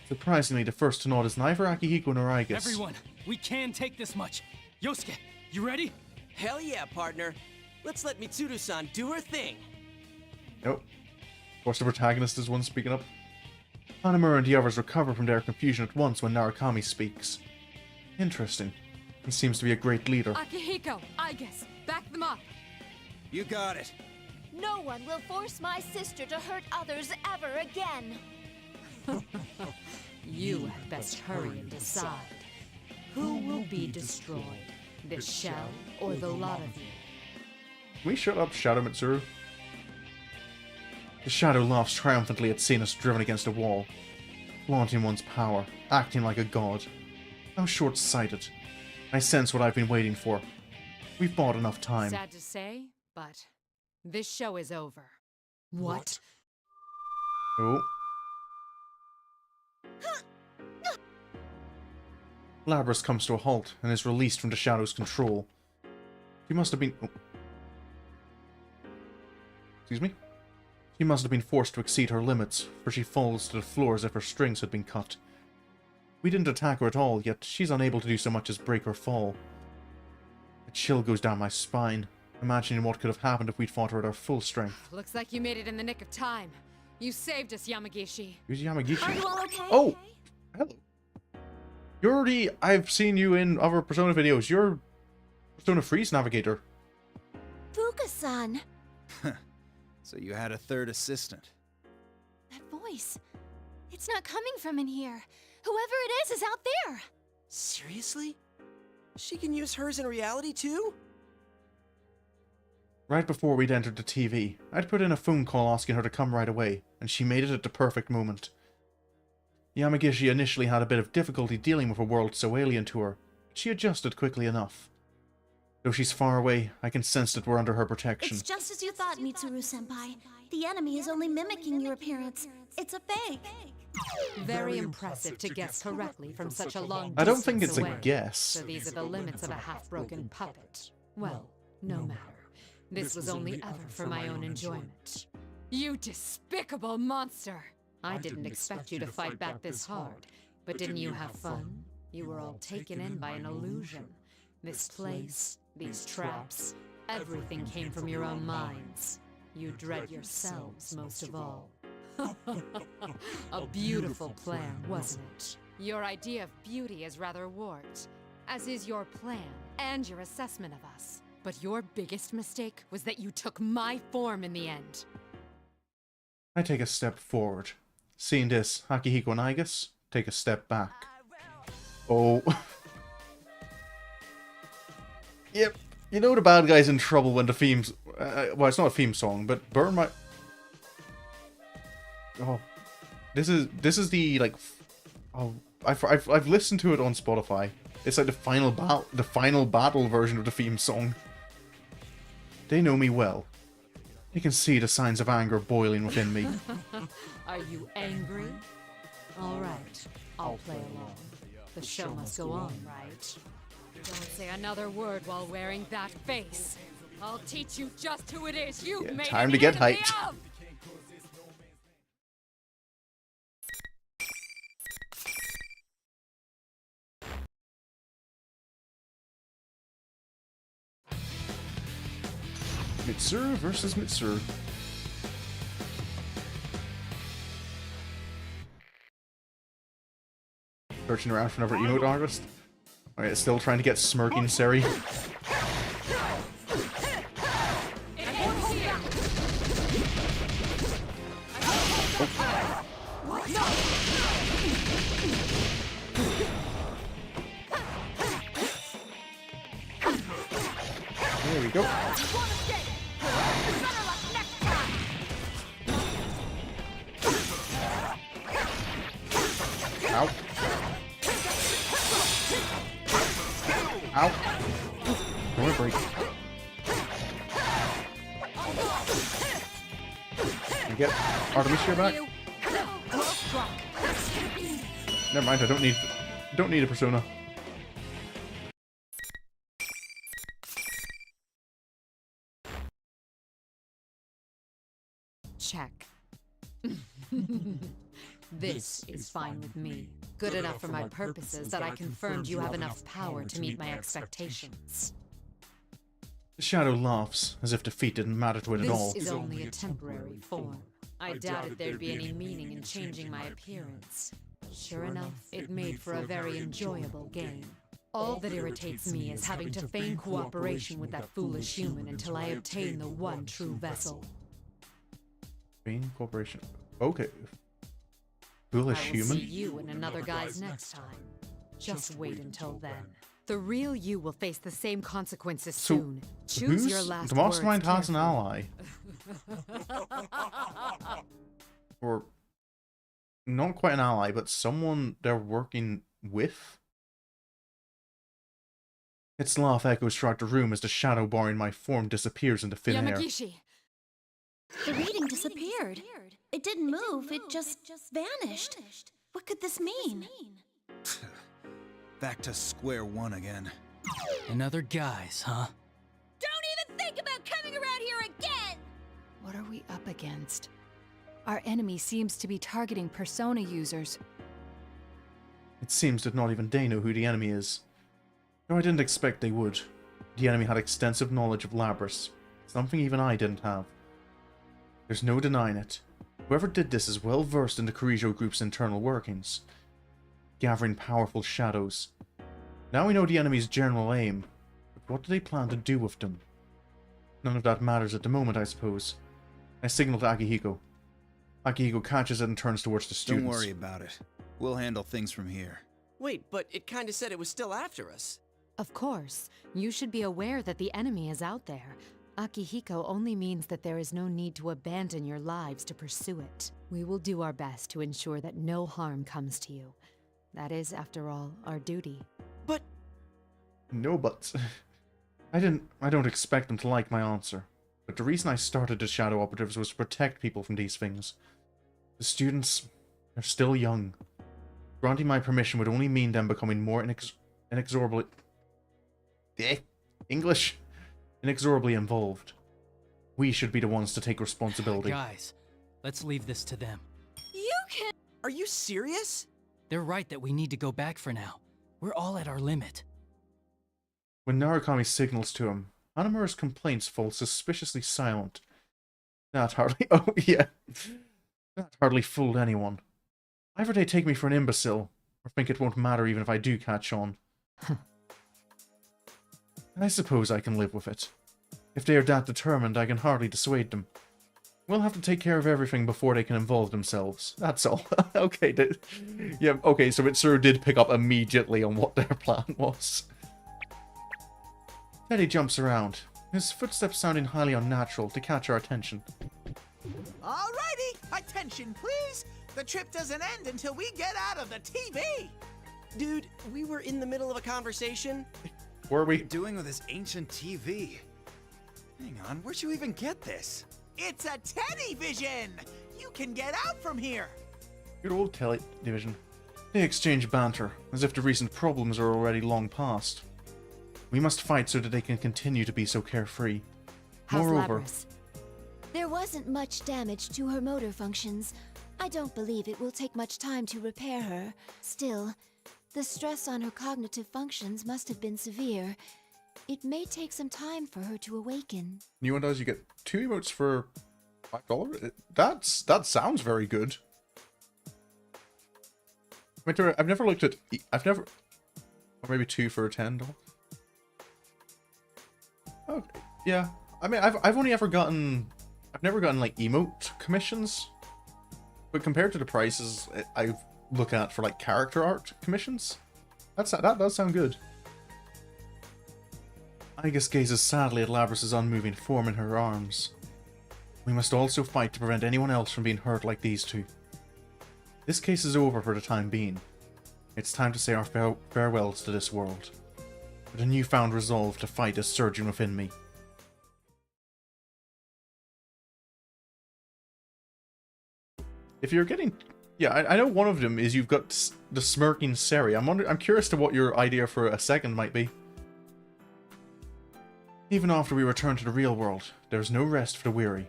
Surprisingly, the first to nod is neither Akihiko nor Aigus. Everyone, we can take this much. Yosuke, you ready? Hell yeah, partner. Let's let Mitsuru-san do her thing. Nope. Of course, the protagonist is one speaking up. Hanamura and the others recover from their confusion at once when Narukami speaks. Interesting. He seems to be a great leader. Akihiko, Aigus, back them up. You got it. no one will force my sister to hurt others ever again. You had best hurry and decide. Who will be destroyed? This shell or the lot of you? Can we shut up, Shadow Mitsuru? The Shadow laughs triumphantly at seeing us driven against a wall. Flaunting one's power, acting like a god. How short-sighted. I sense what I've been waiting for. We've bought enough time. Sad to say, but this show is over. What? Oh. Labras comes to a halt and is released from the Shadow's control. She must have been... Oh. Excuse me? She must have been forced to exceed her limits, for she falls to the floor as if her strings had been cut. We didn't attack her at all, yet she's unable to do so much as break or fall. A chill goes down my spine, imagining what could have happened if we'd fought her at our full strength. Looks like you made it in the nick of time. You saved us, Yamagishi. Who's Yamagishi? Are you all okay? Oh! Hello. You're the... I've seen you in other Persona videos. You're Persona Freeze Navigator. Fuka-san. So you had a third assistant. That voice. It's not coming from in here. Whoever it is out there. Seriously? She can use hers in reality too? Right before we'd entered the TV, I'd put in a phone call asking her to come right away, and she made it at the perfect moment. Yamagishi initially had a bit of difficulty dealing with a world so alien to her, but she adjusted quickly enough. Though she's far away, I can sense that we're under her protection. It's just as you thought, Mitsuru-senpai. The enemy is only mimicking your appearance. It's a fake. Very impressive to guess correctly from such a long distance I don't think it's away. a guess. So these are the limits of a half-broken puppet. Well, no matter. This was only ever for my own enjoyment. You despicable monster! I didn't expect you to fight back this hard, but didn't you have fun? You were all taken in by an illusion. This place, these traps, everything came from your own minds. You dread yourselves most of all. A beautiful plan, wasn't it? Your idea of beauty is rather warped, as is your plan and your assessment of us. But your biggest mistake was that you took my form in the end. I take a step forward. Seeing this, Akihiko and Aigus take a step back. Oh. Yep. You know the bad guy's in trouble when the theme's... well, it's not a theme song, but Burn My... Oh. This is the, like... Oh, I've listened to it on Spotify. It's like the final battle version of the theme song. They know me well. You can see the signs of anger boiling within me. Are you angry? All right, I'll play along. The show must go on, right? Don't say another word while wearing that face. I'll teach you just who it is you Yeah, made time an to get enemy hyped. of! Mitsuru versus Mitsuru. Searching around for another emote artist. Alright, still trying to get smirking Seri. Ow. Ow. Don't want to break. Can I get Artemis here back? Never mind, I don't need a persona. Check. This is fine with me. Good enough for my purposes that I confirmed you have enough power to meet my expectations. The shadow laughs, as if defeat didn't matter to it at all. This is only a temporary form. I doubted there'd be any meaning in changing my appearance. Sure enough, it made for a very enjoyable game. All that irritates me is having to feign cooperation with that foolish human until I obtain the one true vessel. Feign cooperation. Okay. Foolish I will human? see you and another guy's next time. Just wait until then. The real you will face the same consequences soon. Choose your last the mastermind words has an ally. Or not quite an ally, but someone they're working with. Its laugh echoes throughout the room as the shadow bar in my form disappears into thin air. Yamagishi! The reading disappeared. It didn't move, it just vanished. What could this mean? Back to square one again. Another guys, huh? Don't even think about coming around here again! What are we up against? Our enemy seems to be targeting persona users. It seems that not even they know who the enemy is. Though I didn't expect they would. The enemy had extensive knowledge of Labrys, something even I didn't have. There's no denying it. Whoever did this is well versed in the Kirijo group's internal workings, gathering powerful shadows. Now we know the enemy's general aim, but what do they plan to do with them? None of that matters at the moment, I suppose. I signal to Akihiko. Akihiko catches it and turns towards the students. Don't worry about it. We'll handle things from here. Wait, but it kinda said it was still after us. Of course. You should be aware that the enemy is out there. Akihiko only means that there is no need to abandon your lives to pursue it. We will do our best to ensure that no harm comes to you. That is, after all, our duty. But... No buts. I don't expect them to like my answer. But the reason I started the Shadow Operatives was to protect people from these things. The students are still young. Granting my permission would only mean them becoming more inexorably... English? Inexorably involved. We should be the ones to take responsibility. Guys, let's leave this to them. You can... Are you serious? They're right that we need to go back for now. We're all at our limit. When Narukami signals to him, Hanamura's complaints fall suspiciously silent. That hardly... Oh, yeah. That hardly fooled anyone. Either they take me for an imbecile, or think it won't matter even if I do catch on. I suppose I can live with it. If they are that determined, I can hardly dissuade them. We'll have to take care of everything before they can involve themselves. That's all. Okay, yeah, okay, so Mitsuru did pick up immediately on what their plan was. Teddy jumps around, his footsteps sounding highly unnatural to catch our attention. Alrighty, attention please! The trip doesn't end until we get out of the TV! Dude, we were in the middle of a conversation. Were we? What are you doing with this ancient TV? Hang on, where'd you even get this? It's a television! You can get out from here! Good old television. They exchange banter, as if the recent problems are already long past. We must fight so that they can continue to be so carefree. How's Moreover, Labrys? There wasn't much damage to her motor functions. I don't believe it will take much time to repair her. Still, the stress on her cognitive functions must have been severe. It may take some time for her to awaken. new one does, you get 2 emotes for $5? That sounds very good. I've never looked at... or maybe 2 for $10. Okay, yeah. I mean, I've only ever gotten... I've never gotten, like, emote commissions. But compared to the prices I look at for, like, character art commissions, that does sound good. Igus gazes sadly at Labrys' unmoving form in her arms. We must also fight to prevent anyone else from being hurt like these two. This case is over for the time being, It's time to say our farewells to this world. With a newfound resolve to fight is surging within me. If you're getting... Yeah, I know one of them is you've got the smirking Seri. I'm curious to what your idea for a second might be. Even after we return to the real world, there is no rest for the weary.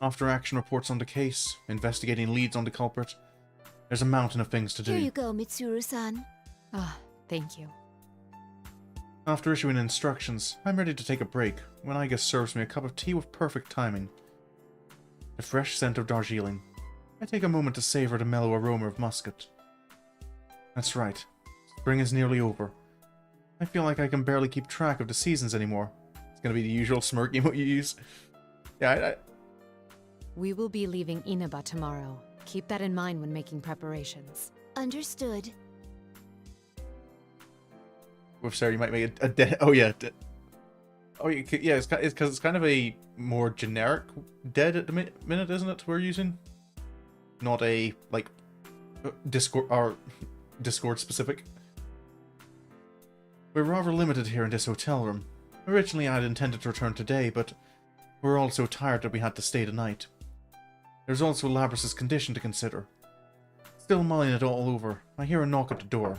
After action reports on the case, investigating leads on the culprit, there's a mountain of things to do. Here you go, Mitsuru-san. Ah, thank you. After issuing instructions, I'm ready to take a break when Iga serves me a cup of tea with perfect timing. The fresh scent of Darjeeling. I take a moment to savor the mellow aroma of muscat. That's right. Spring is nearly over. I feel like I can barely keep track of the seasons anymore. It's gonna be the usual smirk emote you use. Yeah, We will be leaving Inaba tomorrow. Keep that in mind when making preparations. Understood. with Sarah, you might make a dead. Oh yeah. Oh yeah. It's because it's kind of a more generic dead at the minute, isn't it? We're using, not a like Discord or Discord specific. We're rather limited here in this hotel room. Originally, I had intended to return today, but we were all so tired that we had to stay the night. There's also Labrys's condition to consider. Still mulling it all over, I hear a knock at the door.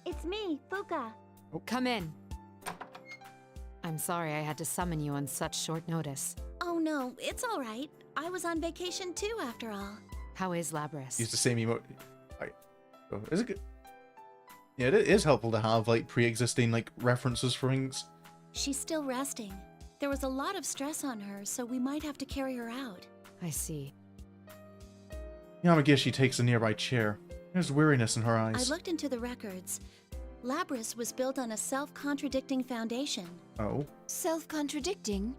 It's me, Fuka. Oh. Come in. I'm sorry I had to summon you on such short notice. Oh no, it's alright. I was on vacation too, after all. How is Labrys? Use the same emote. Oh, is it good? Yeah, it is helpful to have like pre-existing like references for things. She's still resting. There was a lot of stress on her, so we might have to carry her out. I see. Yamagishi takes a nearby chair. There's weariness in her eyes. I looked into the records. Labrys was built on a self-contradicting foundation. Oh? Self-contradicting?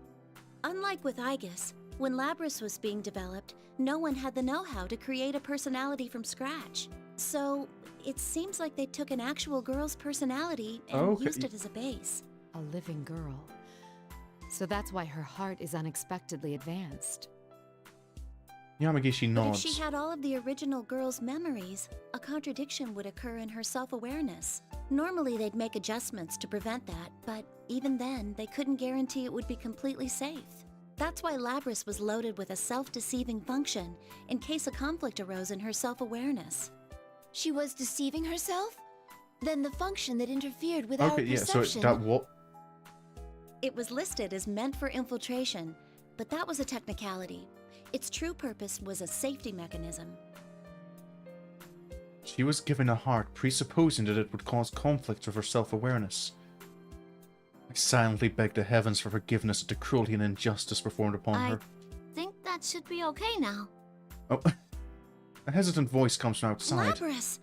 Unlike with Aegis, when Labrys was being developed, no one had the know-how to create a personality from scratch. So, it seems like they took an actual girl's personality and used it as a base. A living girl. So that's why her heart is unexpectedly advanced. Yamagishi nods. But if she had all of the original girl's memories, a contradiction would occur in her self-awareness. Normally they'd make adjustments to prevent that, but even then, they couldn't guarantee it would be completely safe. That's why Labrys was loaded with a self-deceiving function, in case a conflict arose in her self-awareness. She was deceiving herself? Then the function that interfered with our perception... so that what? It was listed as meant for infiltration, but that was a technicality. Its true purpose was a safety mechanism. She was given a heart, presupposing that it would cause conflict with her self-awareness. I silently begged the heavens for forgiveness at the cruelty and injustice performed upon her. I think that should be okay now. Oh, a hesitant voice comes from outside. Labrys,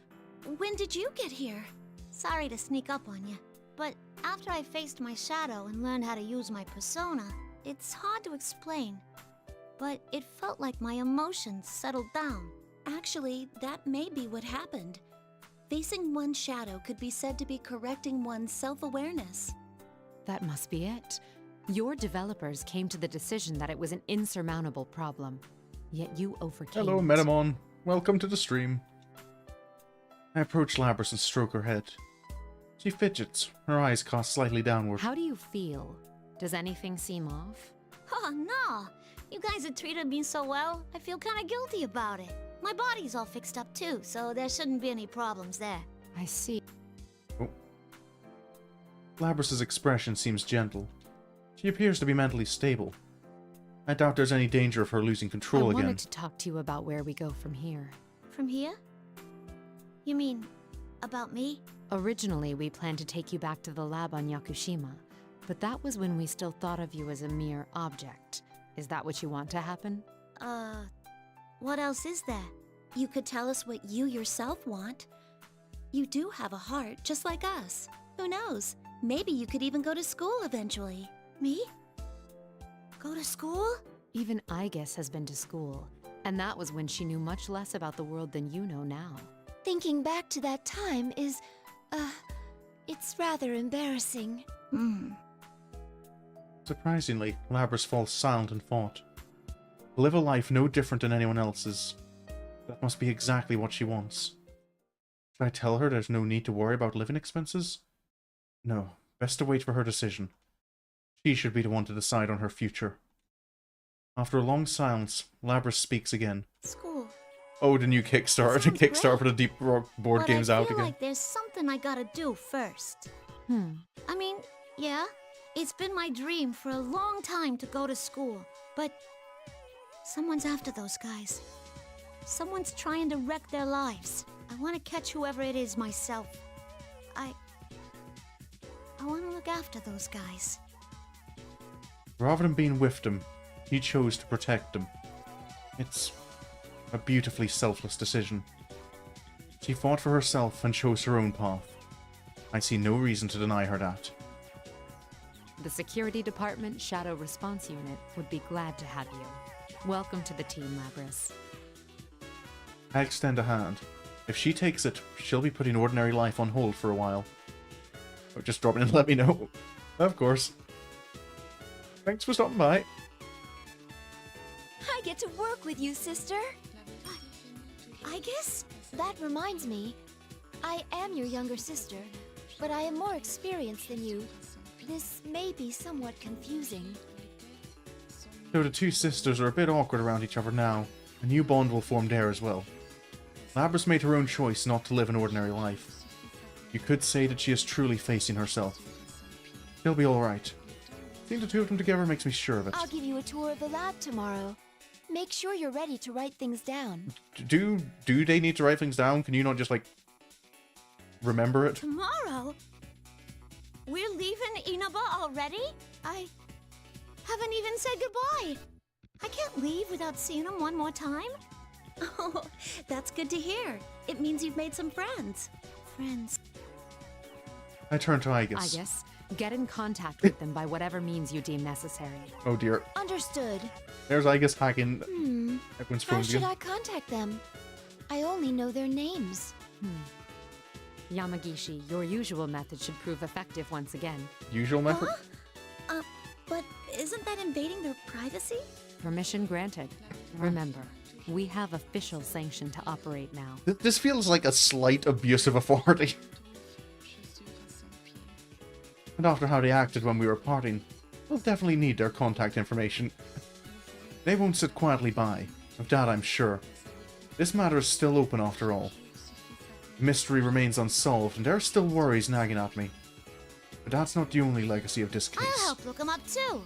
when did you get here? Sorry to sneak up on you, but after I faced my shadow and learned how to use my persona, it's hard to explain. But it felt like my emotions settled down. Actually, that may be what happened. Facing one's shadow could be said to be correcting one's self-awareness. That must be it. Your developers came to the decision that it was an insurmountable problem, yet you overcame Hello, it. Metamon. Welcome to the stream. I approach Labrys and stroke her head. She fidgets, her eyes cast slightly downward. How do you feel? Does anything seem off? Oh, no! You guys have treated me so well, I feel kinda guilty about it. My body's all fixed up too, so there shouldn't be any problems there. I see. Oh. Labrys's expression seems gentle. She appears to be mentally stable. I doubt there's any danger of her losing control again. I wanted to talk to you about where we go from here. From here? You mean, about me? Originally, we planned to take you back to the lab on Yakushima, but that was when we still thought of you as a mere object. Is that what you want to happen? What else is there? You could tell us what you yourself want. You do have a heart, just like us. Who knows? Maybe you could even go to school eventually. Me? Go to school? Even Aegis has been to school, and that was when she knew much less about the world than you know now. Thinking back to that time is, it's rather embarrassing. Surprisingly, Labrys falls silent in thought. To live a life no different than anyone else's. That must be exactly what she wants. Should I tell her there's no need to worry about living expenses? No, best to wait for her decision. She should be the one to decide on her future. After a long silence, Labrys speaks again. School. Oh, the new Kickstarter. The Sounds Kickstarter great. for the Deep Rock board But game's I out feel again. like there's something I gotta do first. I mean, yeah, it's been my dream for a long time to go to school, but someone's after those guys. Someone's trying to wreck their lives. I want to catch whoever it is myself. I want to look after those guys. Rather than being with them, she chose to protect them. It's a beautifully selfless decision. She fought for herself and chose her own path. I see no reason to deny her that. The Security Department Shadow Response Unit would be glad to have you. Welcome to the team, Labrys. I extend a hand. If she takes it, she'll be putting ordinary life on hold for a while. Oh, just drop in and let me know. Of course. Thanks for stopping by. I get to work with you, sister. I guess that reminds me. I am your younger sister, but I am more experienced than you. This may be somewhat confusing. Though the two sisters are a bit awkward around each other now, a new bond will form there as well. Labrys made her own choice not to live an ordinary life. You could say that she is truly facing herself. She'll be alright. Seeing the two of them together makes me sure of it. I'll give you a tour of the lab tomorrow. Make sure you're ready to write things down. Do they need to write things down? Can you not just, like, remember it? Tomorrow? We're leaving Inaba already? I haven't even said goodbye. I can't leave without seeing him one more time. Oh, that's good to hear. It means you've made some friends. Friends. I turn to Igus. I guess. Get in contact with them by whatever means you deem necessary. Oh dear. Understood. There's Igus hacking everyone's How phones should again. I contact them? I only know their names. Yamagishi, your usual method should prove effective once again. Usual method? But isn't that invading their privacy? Permission granted. Remember, we have official sanction to operate now. This feels like a slight abuse of authority. And after how they acted when we were parting, we'll definitely need their contact information. They won't sit quietly by, of that I'm sure. This matter is still open after all. The mystery remains unsolved, and there are still worries nagging at me. But that's not the only legacy of this case. I'll help look them up too.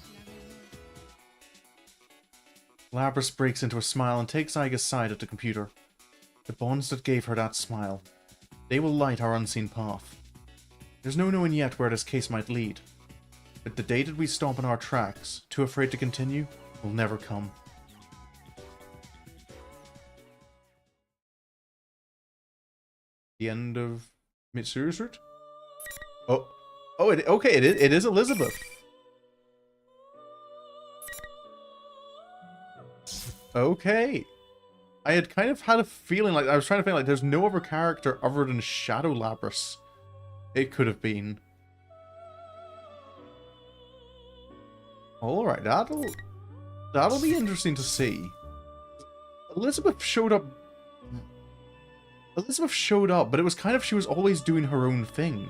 Labrys breaks into a smile and takes Igus' side at the computer. The bonds that gave her that smile. They will light our unseen path. There's no knowing yet where this case might lead. But the day that we stop in our tracks, too afraid to continue, will never come. The end of Mitsuru's route? Okay, it is Elizabeth. Okay. I had kind of had a feeling like, I was trying to think like there's no other character other than Shadow Labrys it could have been. Alright, that'll be interesting to see. Elizabeth showed up, but it was kind of, she was always doing her own thing.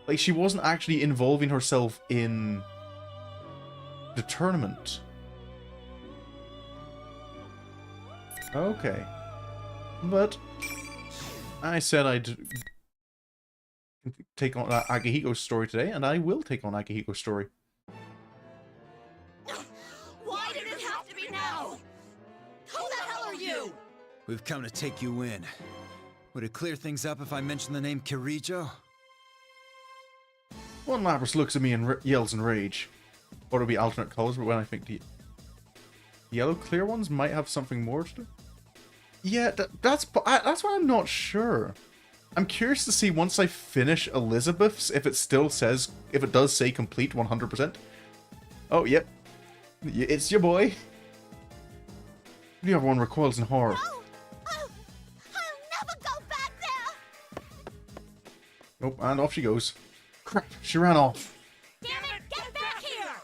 Like, she wasn't actually involving herself in the tournament. Okay. But I said I'd take on Akihiko's story today, and I will take on Akihiko's story. Why did it have to be now? Who the hell are you? We've come to take you in. Would it clear things up if I mentioned the name Kirijo? One Labrys looks at me and yells in rage. Or it'll be alternate colors, but when I think the yellow clear ones might have something more to do. Yeah, that's why I'm not sure. I'm curious to see once I finish Elizabeth's if it still says, if it does say complete 100%. Oh, yep. It's your boy. The other one recoils in horror. I'll never go back there! Nope, and off she goes. Crap, she ran off. Damn it, get back here!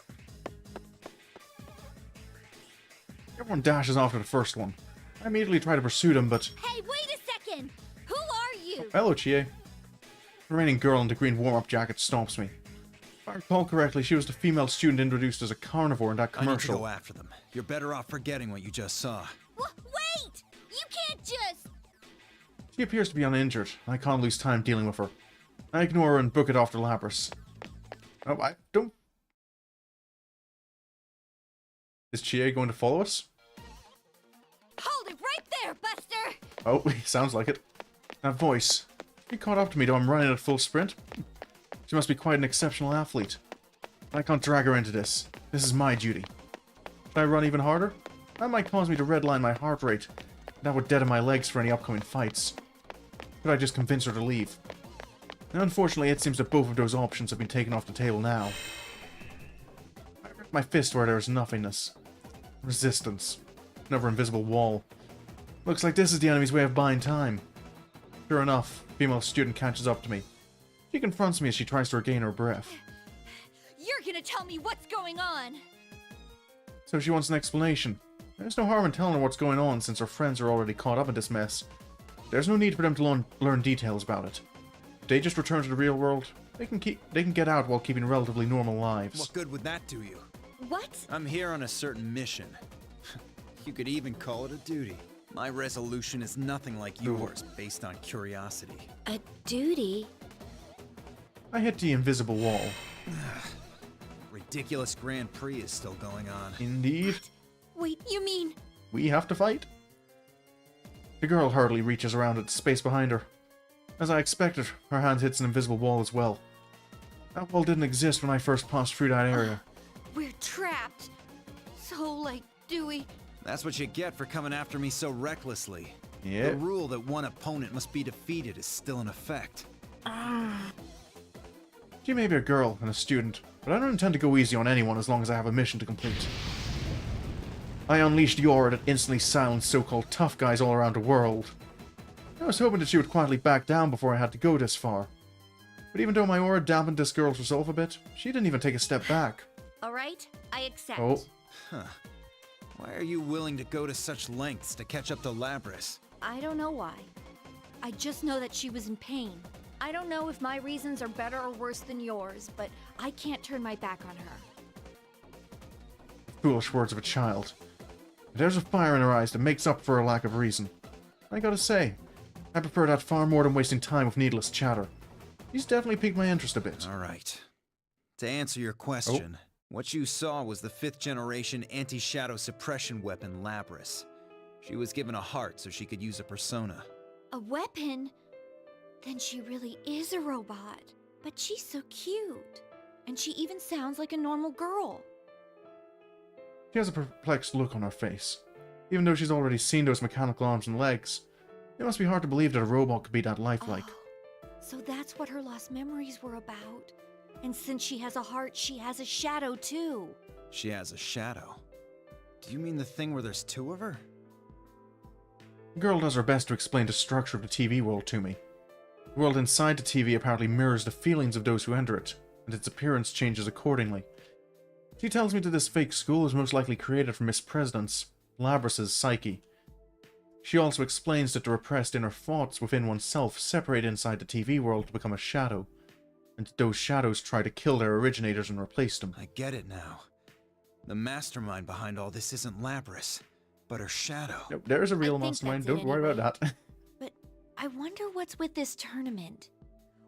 Everyone dashes after the first one. I immediately try to pursue them, but Hey, wait a second! Who are you? you. Hello, Chie. The remaining girl in the green warm-up jacket stomps me. If I recall correctly, she was the female student introduced as a carnivore in that I need to commercial. go after them. You're better off forgetting what you just saw. Wait! You can't just... She appears to be uninjured, and I can't lose time dealing with her. I ignore her and book it off to Labras. Oh, I don't... Is Chie going to follow us? Hold it right there, Buster! Oh, sounds like it. That voice. She caught up to me though I'm running at full sprint. She must be quite an exceptional athlete. I can't drag her into this. This is my duty. Should I run even harder? That might cause me to redline my heart rate. That would deaden my legs for any upcoming fights. Could I just convince her to leave? Now, unfortunately, it seems that both of those options have been taken off the table now. I grip my fist where there is nothingness. Resistance. Another invisible wall. Looks like this is the enemy's way of buying time. Sure enough, female student catches up to me. She confronts me as she tries to regain her breath. You're gonna tell me what's going on! So she wants an explanation. There's no harm in telling her what's going on since her friends are already caught up in this mess. There's no need for them to learn details about it. If they just return to the real world, they can get out while keeping relatively normal lives. What good would that do you? What? I'm here on a certain mission. You could even call it a duty. My resolution is nothing like yours, based on curiosity. A duty? I hit the invisible wall. Ridiculous Grand Prix is still going on. Indeed. Wait, you mean... We have to fight? The girl hurriedly reaches around at the space behind her. As I expected, her hand hits an invisible wall as well. That wall didn't exist when I first passed through that area. We're trapped. So, like, do we... That's what you get for coming after me so recklessly. Yeah. The rule that one opponent must be defeated is still in effect. She may be a girl and a student, but I don't intend to go easy on anyone as long as I have a mission to complete. I unleashed the aura that instantly silenced so-called tough guys all around the world. I was hoping that she would quietly back down before I had to go this far. But even though my aura dampened this girl's resolve a bit, she didn't even take a step back. Alright, I accept. Oh. Huh. Why are you willing to go to such lengths to catch up to Labras? I don't know why. I just know that she was in pain. I don't know if my reasons are better or worse than yours, but I can't turn my back on her. Foolish words of a child. There's a fire in her eyes that makes up for her lack of reason. I gotta say, I prefer that far more than wasting time with needless chatter. She's definitely piqued my interest a bit. Alright. To answer your question, what you saw was the 5th generation anti-shadow suppression weapon Labras. She was given a heart so she could use a persona. A weapon? Then she really is a robot. But she's so cute. And she even sounds like a normal girl. She has a perplexed look on her face. Even though she's already seen those mechanical arms and legs, it must be hard to believe that a robot could be that lifelike. Oh, so that's what her lost memories were about. And since she has a heart, she has a shadow too. She has a shadow? Do you mean the thing where there's 2 of her? The girl does her best to explain the structure of the TV world to me. The world inside the TV apparently mirrors the feelings of those who enter it, and its appearance changes accordingly. She tells me that this fake school is most likely created from Miss President's, Labras' psyche. She also explains that the repressed inner thoughts within oneself separate inside the TV world to become a shadow, and that those shadows try to kill their originators and replace them. I get it now. The mastermind behind all this isn't Labras, but her shadow. Nope, there's a real think mastermind, that's it don't worry about that. But I wonder what's with this tournament.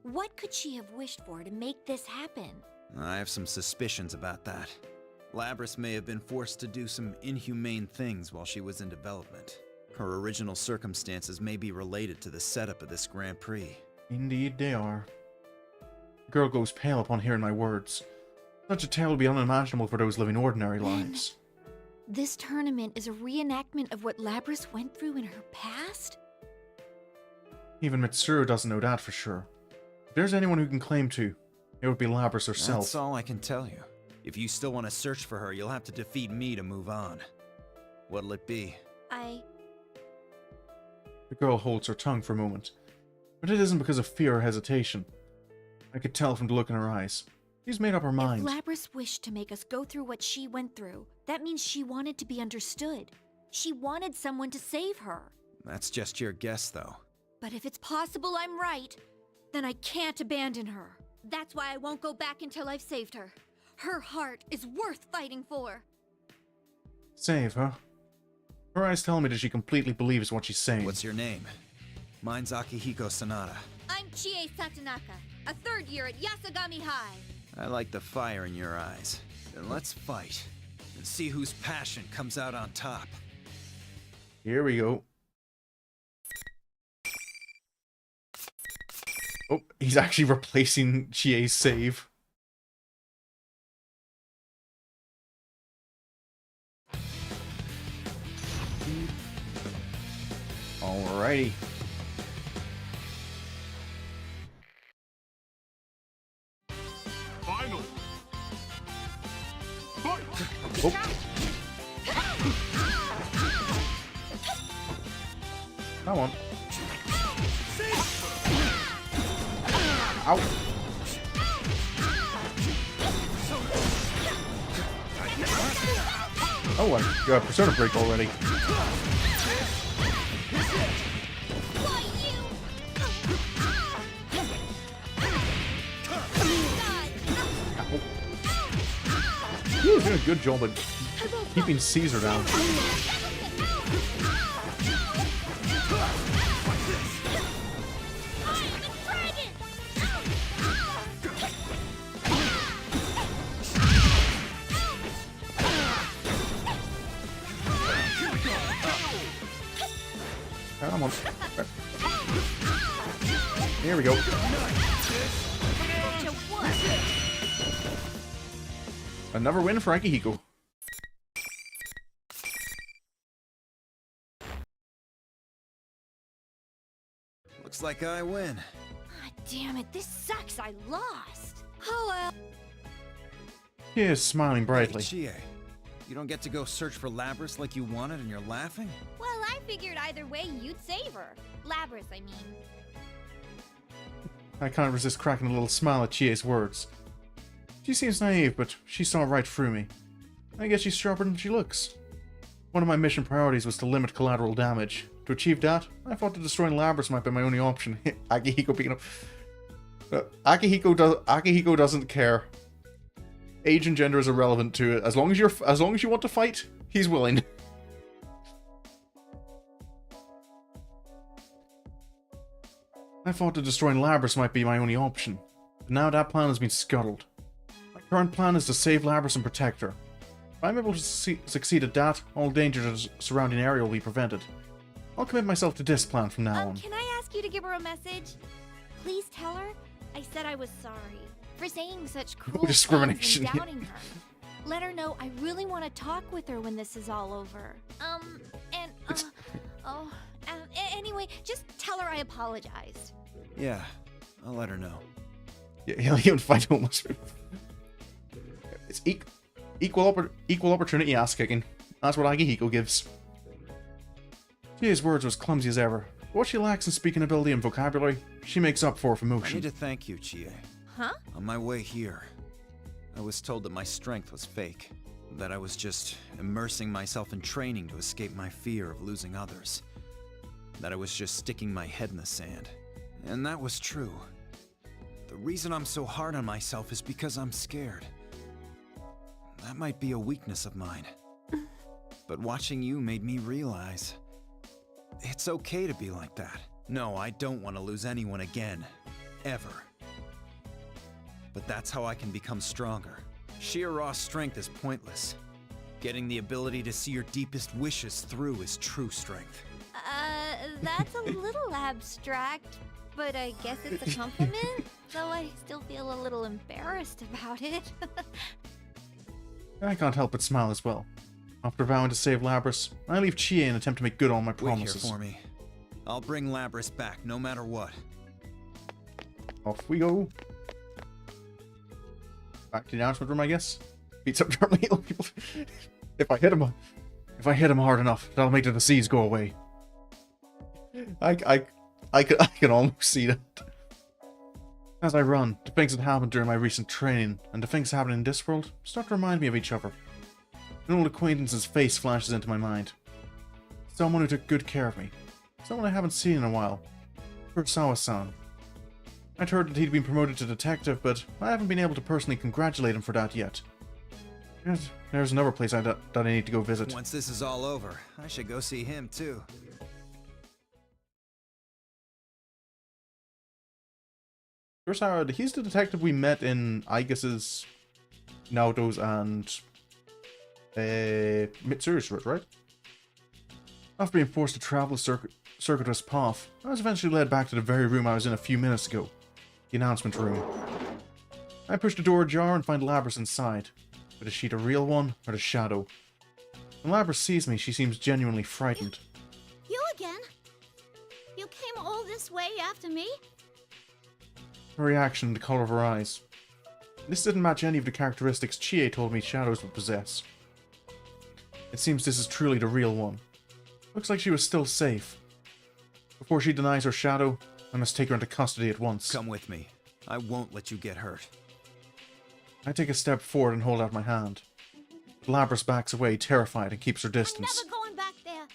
What could she have wished for to make this happen? I have some suspicions about that. Labras may have been forced to do some inhumane things while she was in development. Her original circumstances may be related to the setup of this Grand Prix. Indeed they are. The girl goes pale upon hearing my words. Such a tale would be unimaginable for those living ordinary lives. This tournament is a reenactment of what Labras went through in her past? Even Mitsuru doesn't know that for sure. If there's anyone who can claim to, it would be Labras herself. That's all I can tell you. If you still want to search for her, you'll have to defeat me to move on. What'll it be? The girl holds her tongue for a moment, but it isn't because of fear or hesitation. I could tell from the look in her eyes. She's made up her mind. If Labras wished to make us go through what she went through, that means she wanted to be understood. She wanted someone to save her. That's just your guess, though. But if it's possible I'm right, then I can't abandon her. That's why I won't go back until I've saved her. Her heart is worth fighting for. Save her? Her eyes tell me that she completely believes what she's saying. What's your name? Mine's Akihiko Sanada. I'm Chie Satonaka, a third year at Yasagami High. I like the fire in your eyes. Then let's fight and see whose passion comes out on top. Here we go. Oh, he's actually replacing Chie's save. Alrighty. Final. Fight. Oh. Come on. Ow. Oh, I got Persona Break already. He was doing a good job at keeping Caesar down. Come on. Here we go. Another win for Akihiko. Looks like I win. Ah, damn it, this sucks. I lost. Oh well. He is smiling brightly. Hey, Chie, you don't get to go search for Labrys like you wanted and you're laughing? Well, I figured either way you'd save her. Labrys, I mean. I can't resist cracking a little smile at Chie's words. She seems naive, but she saw right through me. I guess she's sharper than she looks. One of my mission priorities was to limit collateral damage. To achieve that, I thought that destroying Labrys might be my only option. Akihiko being Akihiko doesn't care. Age and gender is irrelevant to it. As long as you want to fight, he's willing. I thought that destroying Labrys might be my only option. But now that plan has been scuttled. My current plan is to save Labrys and protect her. If I'm able to succeed at that, all danger to the surrounding area will be prevented. I'll commit myself to this plan from now on. Can I ask you to give her a message? Please tell her I said I was sorry for saying such cruel discrimination. things and doubting her. Let her know I really want to talk with her when this is all over. Anyway, just tell her I apologized. Yeah, I'll let her know. Yeah, he'll even fight almost. It's equal opportunity ass kicking. That's what Akihiko gives. Chie's words was clumsy as ever. What she lacks in speaking ability and vocabulary, she makes up for I emotion. need to thank you, Chie. Huh? On my way here, I was told that my strength was fake. That I was just immersing myself in training to escape my fear of losing others. That I was just sticking my head in the sand. And that was true. The reason I'm so hard on myself is because I'm scared. That might be a weakness of mine. But watching you made me realize it's okay to be like that. No, I don't want to lose anyone again. Ever. But that's how I can become stronger. Sheer raw strength is pointless. Getting the ability to see your deepest wishes through is true strength. That's a little abstract, but I guess it's a compliment, though I still feel a little embarrassed about it. I can't help but smile as well. After vowing to save Labrys, I leave Chie and attempt to make good on my promises. Wait here for me. I'll bring Labrys back, no matter what. Off we go. Back to the announcement room, I guess. Beats up Germany. People. If I hit him hard enough, that'll make the disease go away. I can almost see that. As I run, the things that happened during my recent training and the things happening in this world start to remind me of each other. An old acquaintance's face flashes into my mind. Someone who took good care of me. Someone I haven't seen in a while. Kurosawa-san. I'd heard that he'd been promoted to detective, but I haven't been able to personally congratulate him for that yet. There's another place that I need to go visit. Once this is all over, I should go see him too. Kurosawa, he's the detective we met in Aigus's, Naoto's, and Mitsuru's route, right? After being forced to travel a circuitous path, I was eventually led back to the very room I was in a few minutes ago. The announcement room. I push the door ajar and find Labrys inside. But is she the real one, or the shadow? When Labrys sees me, she seems genuinely frightened. You again? You came all this way after me? Her reaction and the color of her eyes. This didn't match any of the characteristics Chie told me shadows would possess. It seems this is truly the real one. Looks like she was still safe. Before she denies her shadow, I must take her into custody at once. Come with me. I won't let you get hurt. I take a step forward and hold out my hand. Labrys backs away, terrified, and keeps her distance. I'm never going back there.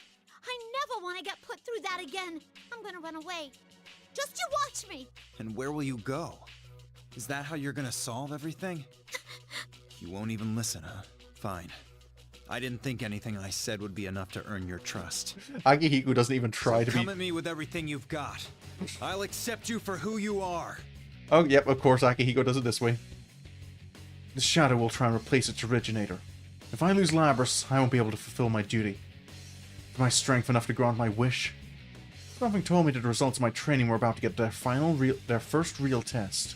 I never want to get put through that again. I'm gonna run away. Just you watch me. And where will you go? Is that how you're gonna solve everything? You won't even listen, huh? Fine. I didn't think anything I said would be enough to earn your trust. Akihiko doesn't even try to be... Come at me with everything you've got. I'll accept you for who you are. Oh, yep, of course Akihiko does it this way. The shadow will try and replace its originator. If I lose Labrys, I won't be able to fulfill my duty. Is my strength enough to grant my wish? Something told me that the results of my training were about to get their first real test.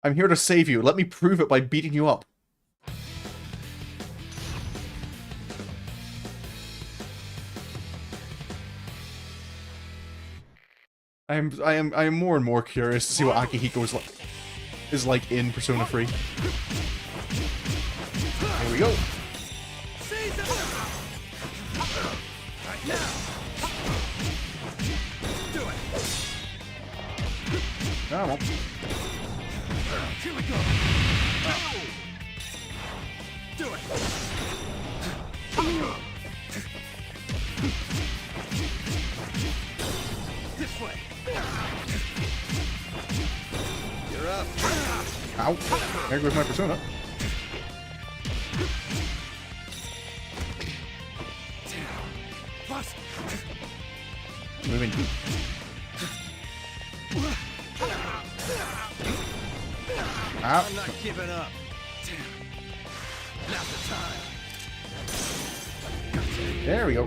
I'm here to save you. Let me prove it by beating you up. I am more and more curious to see what Akihiko is like in Persona 3. Here we go. Right now. Do it. No, I won't. Here we go. Do it. This way. You're up. Ow. There goes my Persona. Plus. Moving. Ow. I'm not giving up. Not the time. There we go.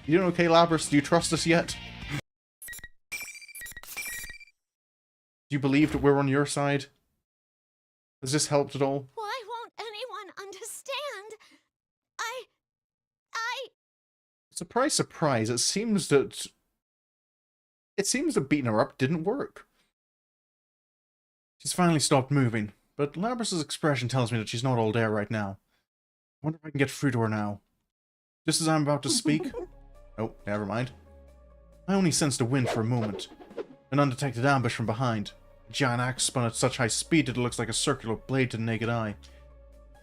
You doing okay, Labrys? Do you trust us yet? Do you believe that we're on your side? Has this helped at all? Why won't anyone understand? Surprise, surprise, it seems that beating her up didn't work. She's finally stopped moving, but Labrys' expression tells me that she's not all there right now. I wonder if I can get through to her now. Just as I'm about to speak... Oh, never mind. I only sensed a wind for a moment. An undetected ambush from behind. A giant axe spun at such high speed that it looks like a circular blade to the naked eye.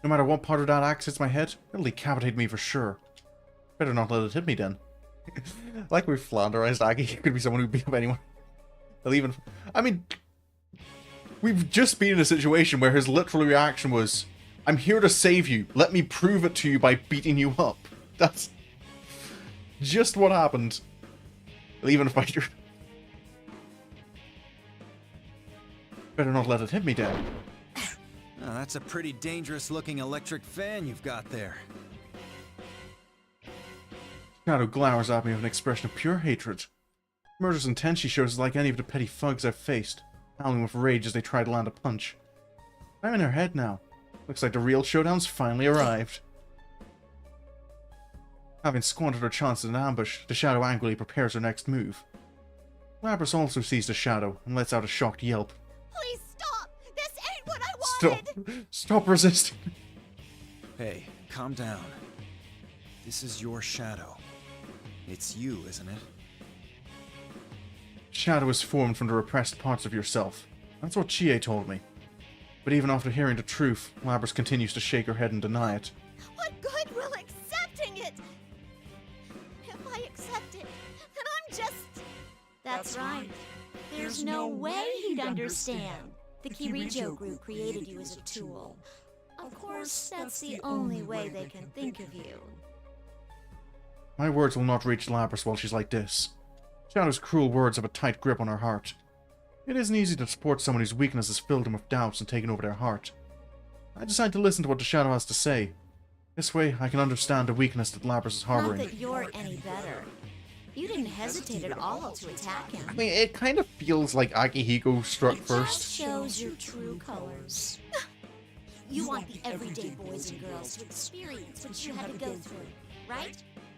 No matter what part of that axe hits my head, it'll decapitate me for sure. Better not let it hit me then. Like we've flanderized Aki, he could be someone who beat up anyone. They'll even... I mean... We've just been in a situation where his literal reaction was, I'm here to save you, let me prove it to you by beating you up. That's... just what happened. They'll even fight you. Better not let it hit me then. Oh, that's a pretty dangerous looking electric fan you've got there. Shadow glowers at me with an expression of pure hatred. Murder's intent she shows is like any of the petty thugs I've faced, howling with rage as they try to land a punch. I'm in her head now. Looks like the real showdown's finally arrived. Having squandered her chance in an ambush, the Shadow angrily prepares her next move. Labrys also sees the Shadow and lets out a shocked yelp. Please stop! This ain't what I wanted! Stop resisting! Hey, calm down. This is your shadow. It's you, isn't it? Shadow is formed from the repressed parts of yourself. That's what Chie told me. But even after hearing the truth, Labrys continues to shake her head and deny it. What good will accepting it? If I accept it, then I'm just... That's right. There's no way he'd understand. The Kirijo group created you as a tool. Of course, that's the only way they can think of you. My words will not reach Labrys while she's like this. Shadow's cruel words have a tight grip on her heart. It isn't easy to support someone whose weakness has filled them with doubts and taken over their heart. I decide to listen to what the Shadow has to say. This way, I can understand the weakness that Labrys is harboring. Not that you're any better. You didn't hesitate at all to attack him. I mean, it kind of feels like Akihiko struck It first. just shows your true colors. You want the everyday boys and girls to experience what you had to go through, right?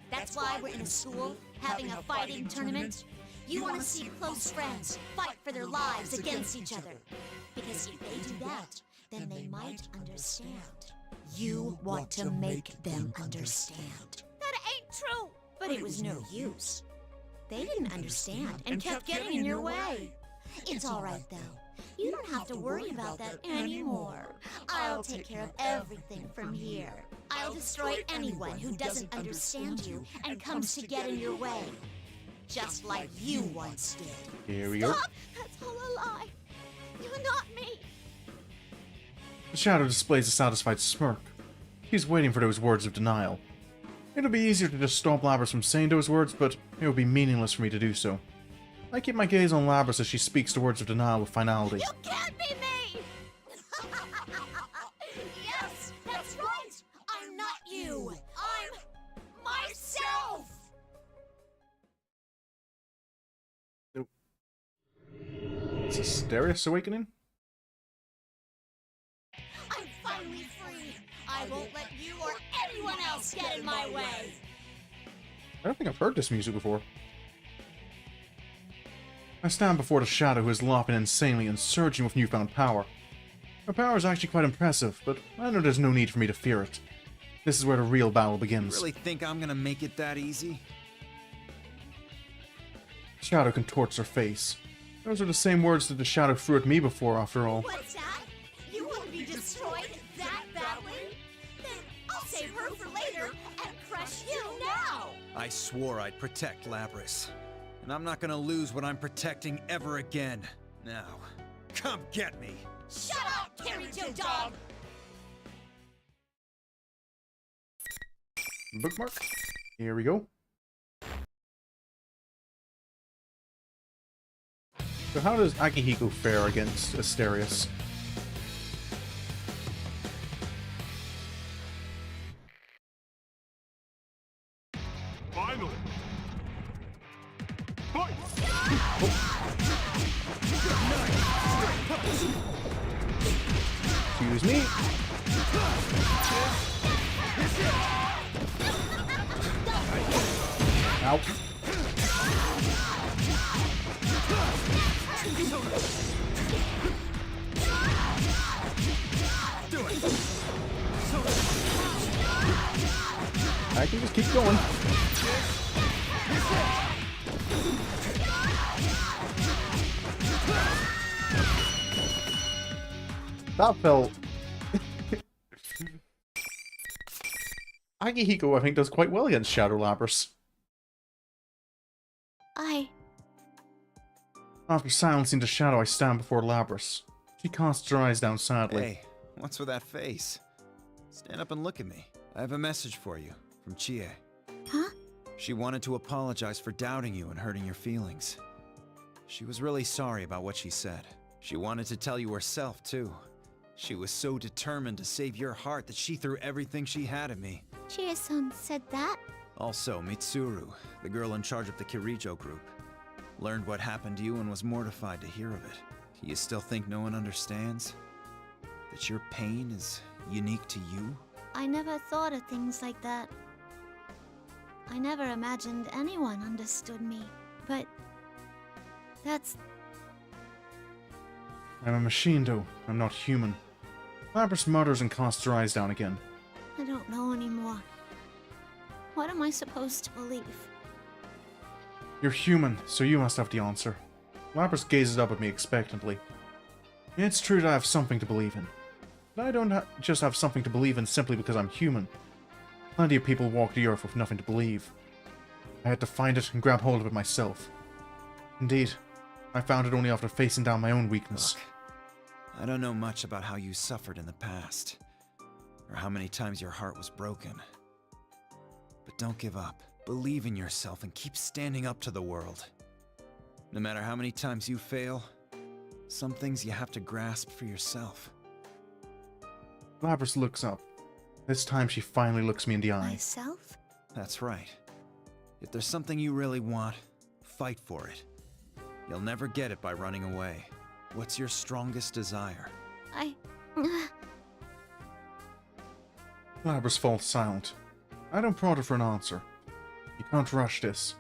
That's why we're in a school, having a fighting tournament. You want to see close friends fight for their lives against each other. Because if they do that, then they might understand. You want to make them understand. That ain't true! But it was no use. They didn't understand and kept getting in your way. It's alright though. You don't have to worry about that anymore. I'll take care of everything from here. I'll destroy anyone who doesn't understand you and comes to get in your way. Just like you once did. Here we go. Stop! That's all a lie. You're not me. The Shadow displays a satisfied smirk. He's waiting for those words of denial. It'll be easier to just stop Labrys from saying those words, but it would be meaningless for me to do so. I keep my gaze on Labrys as she speaks the words of denial with finality. You can't be me! Yes, that's right! I'm not you! I'm myself! Nope. It's a Asterius awakening? I'm finally free! I won't let you or anyone else get in my way! I don't think I've heard this music before. I stand before the Shadow who is lopping insanely and surging with newfound power. Her power is actually quite impressive, but I know there's no need for me to fear it. This is where the real battle begins. Really think I'm gonna make it that easy? Shadow contorts her face. Those are the same words that the Shadow threw at me before, after all. What's that? You want to be destroyed that badly? Then I'll save her for later and crush you now! I swore I'd protect Labrys. And I'm not gonna lose what I'm protecting ever again. Now, come get me! Shut up, Kirijo dog! Bookmark. Here we go. So how does Akihiko fare against Asterius? Finally! Fight! Excuse me. Ow. I can just keep going. That felt... Akihiko, I think, does quite well against Shadow Labrys. After silencing the Shadow, I stand before Labrys. She casts her eyes down sadly. Hey, what's with that face? Stand up and look at me. I have a message for you, from Chie. Huh? She wanted to apologize for doubting you and hurting your feelings. She was really sorry about what she said. She wanted to tell you herself, too. She was so determined to save your heart that she threw everything she had at me. Chie-san said that? Also, Mitsuru, the girl in charge of the Kirijo group, learned what happened to you and was mortified to hear of it. Do you still think no one understands? That your pain is unique to you? I never thought of things like that. I never imagined anyone understood me, but that's... I'm a machine, though. I'm not human. Labrys mutters and casts her eyes down again. I don't know anymore. What am I supposed to believe? You're human, so you must have the answer. Lapras gazes up at me expectantly. It's true that I have something to believe in. But I don't just have something to believe in simply because I'm human. Plenty of people walk the earth with nothing to believe. I had to find it and grab hold of it myself. Indeed, I found it only after facing down my own weakness. Look, I don't know much about how you suffered in the past, or how many times your heart was broken. But don't give up. Believe in yourself and keep standing up to the world. No matter how many times you fail, some things you have to grasp for yourself. Lapras looks up. This time she finally looks me in the eye. Myself? That's right. If there's something you really want, fight for it. You'll never get it by running away. What's your strongest desire? Lapras falls silent. I don't prod her for an answer. You can't rush this.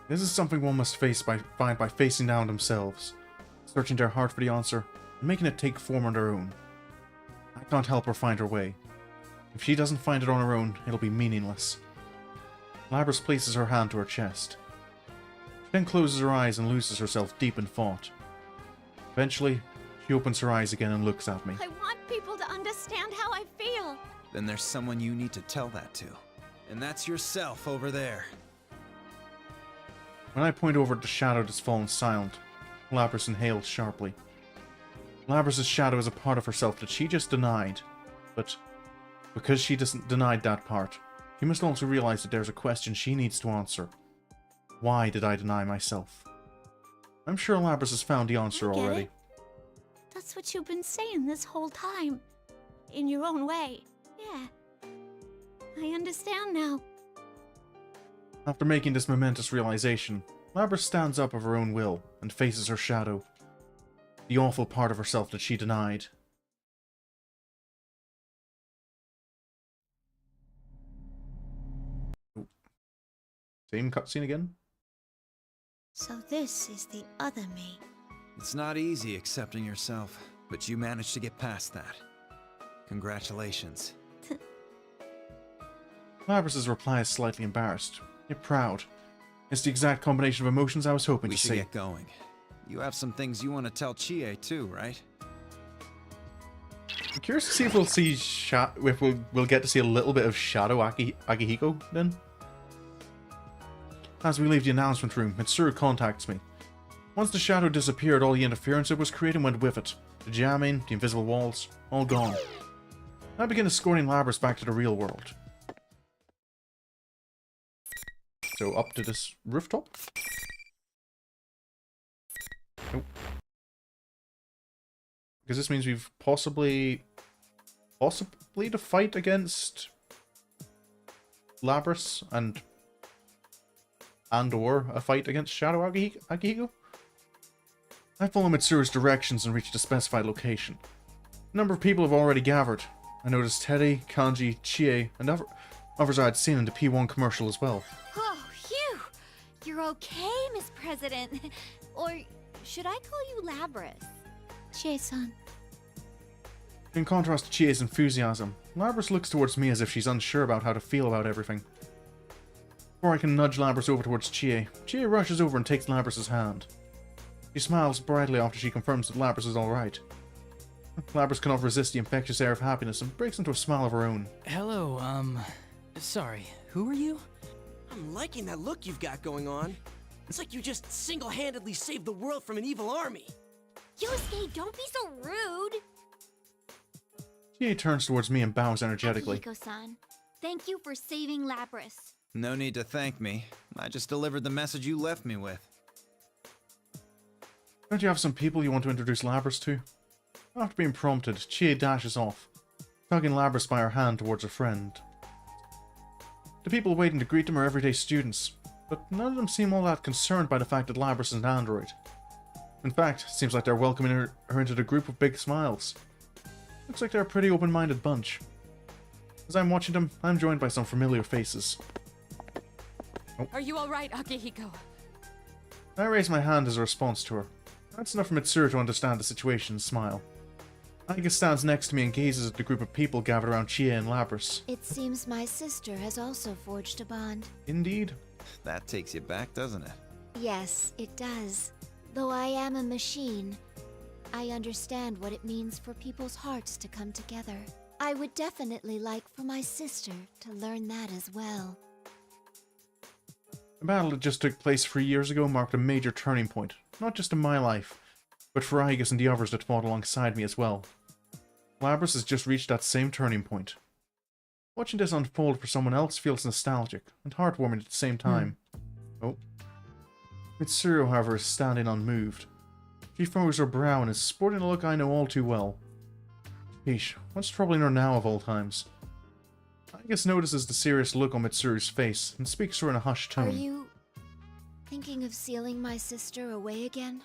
This is something one must find by facing down themselves, searching their heart for the answer, and making it take form on their own. I can't help her find her way. If she doesn't find it on her own, it'll be meaningless. Lapras places her hand to her chest. She then closes her eyes and loses herself deep in thought. Eventually, she opens her eyes again and looks at me. I want people to understand how I feel. Then there's someone you need to tell that to. And that's yourself over there. When I point over at the shadow that's fallen silent, Lapras inhales sharply. Lapras' shadow is a part of herself that she just denied. But because she denied that part, she must also realize that there's a question she needs to answer. Why did I deny myself? I'm sure Lapras has found the answer already. It. That's what you've been saying this whole time. In your own way. Yeah. I understand now. After making this momentous realization, Lapras stands up of her own will and faces her shadow. The awful part of herself that she denied. Same cutscene again? So this is the other me. It's not easy accepting yourself, but you managed to get past that. Congratulations. Lapras' reply is slightly embarrassed, yet proud. It's the exact combination of emotions I was hoping to see. We should get going. You have some things you want to tell Chie too, right? I'm curious to see if we'll see if we'll get to see a little bit of Shadow Akihiko then. As we leave the announcement room, Mitsuru contacts me. Once the shadow disappeared, all the interference it was creating went with it. The jamming, the invisible walls, all gone. I begin escorting Lapras back to the real world. So up to this rooftop? Nope. Because this means we've possibly to fight against Lapras and or a fight against Shadow Akihiko? I follow Mitsuru's directions and reach the specified location. A number of people have already gathered. I noticed Teddy, Kanji, Chie, and others I had seen in the P1 commercial as well. Oh, phew! You're okay, Miss President. Or should I call you Lapras? Chie-san. In contrast to Chie's enthusiasm, Lapras looks towards me as if she's unsure about how to feel about everything. Before I can nudge Lapras over towards Chie, Chie rushes over and takes Lapras' hand. She smiles brightly after she confirms that Lapras is alright. Lapras cannot resist the infectious air of happiness and breaks into a smile of her own. Hello, sorry, who are you? I'm liking that look you've got going on. It's like you just single-handedly saved the world from an evil army. Yosuke, don't be so rude! Chie turns towards me and bows energetically. Akihiko-san, thank you for saving Lapras. No need to thank me. I just delivered the message you left me with. Don't you have some people you want to introduce Lapras to? After being prompted, Chie dashes off, tugging Lapras by her hand towards her friend. The people waiting to greet them are everyday students, but none of them seem all that concerned by the fact that Lapras is an android. In fact, it seems like they're welcoming her into the group with big smiles. Looks like they're a pretty open-minded bunch. As I'm watching them, I'm joined by some familiar faces. Oh. Are you alright, Akihiko? I raise my hand as a response to her. That's enough for Mitsuru to understand the situation and smile. Akihiko stands next to me and gazes at the group of people gathered around Chie and Lapras. It seems my sister has also forged a bond. Indeed. That takes you back, doesn't it? Yes, it does. Though I am a machine, I understand what it means for people's hearts to come together. I would definitely like for my sister to learn that as well. The battle that just took place 3 years ago marked a major turning point, not just in my life, but for Aigis and the others that fought alongside me as well. Labras has just reached that same turning point. Watching this unfold for someone else feels nostalgic and heartwarming at the same time. Oh. Mitsuru, however, is standing unmoved. She furrows her brow and is sporting a look I know all too well. Yeesh, what's troubling her now of all times? Aigis notices the serious look on Mitsuru's face and speaks to her in a hushed tone. Are you thinking of sealing my sister away again?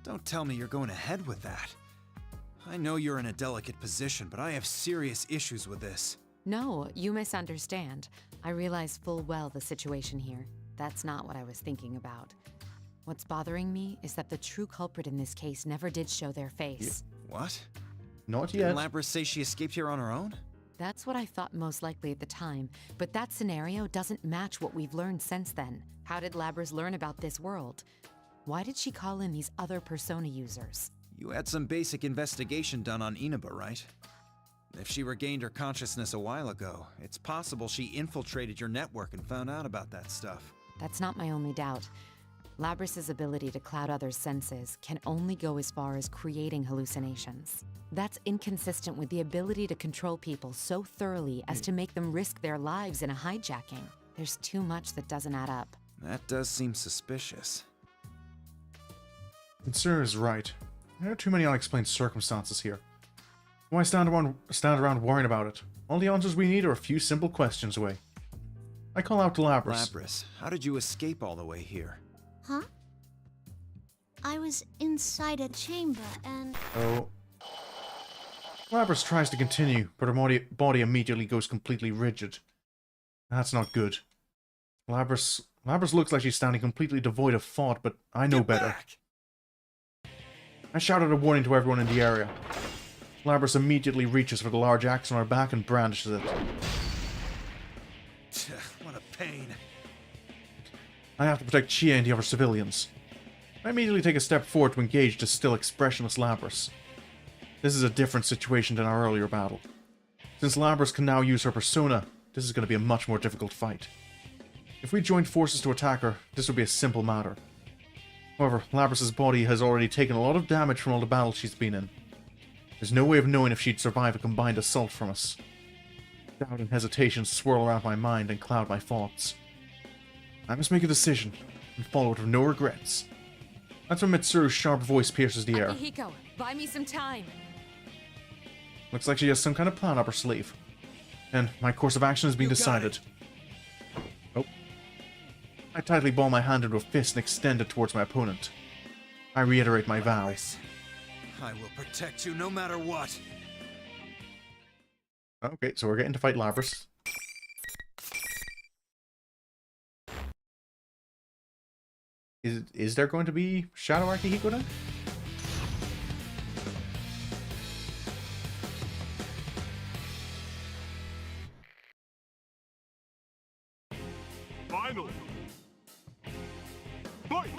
Don't tell me you're going ahead with that. I know you're in a delicate position, but I have serious issues with this. No, you misunderstand. I realize full well the situation here. That's not what I was thinking about. What's bothering me is that the true culprit in this case never did show their face. What? Not yet. Didn't Labras say she escaped here on her own? That's what I thought most likely at the time, but that scenario doesn't match what we've learned since then. How did Labras learn about this world? Why did she call in these other persona users? You had some basic investigation done on Inaba, right? If she regained her consciousness a while ago, it's possible she infiltrated your network and found out about that stuff. That's not my only doubt. Labras's ability to cloud others' senses can only go as far as creating hallucinations. That's inconsistent with the ability to control people so thoroughly as to make them risk their lives in a hijacking. There's too much that doesn't add up. That does seem suspicious. Mitsuru is right. There are too many unexplained circumstances here. Why stand around worrying about it? All the answers we need are a few simple questions away. I call out to Labras. Labras, how did you escape all the way here? Huh? I was inside a chamber and... Oh. Labras tries to continue, but her body immediately goes completely rigid. That's not good. Labras looks like she's standing completely devoid of thought, but I know better. Back! I shouted a warning to everyone in the area. Labras immediately reaches for the large axe on her back and brandishes it. What a pain. I have to protect Chia and the other civilians. I immediately take a step forward to engage the still expressionless Labras. This is a different situation than our earlier battle. Since Labras can now use her persona, this is going to be a much more difficult fight. If we joined forces to attack her, this would be a simple matter. However, Labras' body has already taken a lot of damage from all the battles she's been in. There's no way of knowing if she'd survive a combined assault from us. Doubt and hesitation swirl around my mind and cloud my thoughts. I must make a decision, and follow it with no regrets. That's when Mitsuru's sharp voice pierces the air. Akihiko, buy me some time. Looks like she has some kind of plan up her sleeve. And my course of action has been decided. Oh. I tightly ball my hand into a fist and extend it towards my opponent. I reiterate my vow. I will protect you no matter what. Okay, so we're getting to fight Labras. Is there going to be Shadow Akihiko then? Finally! Fight!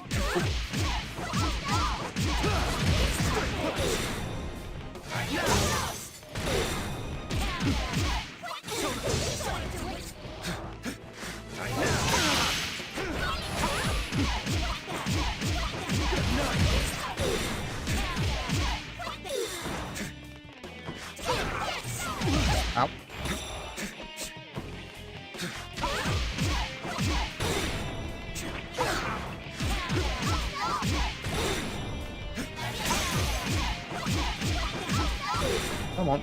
Ow. Come on.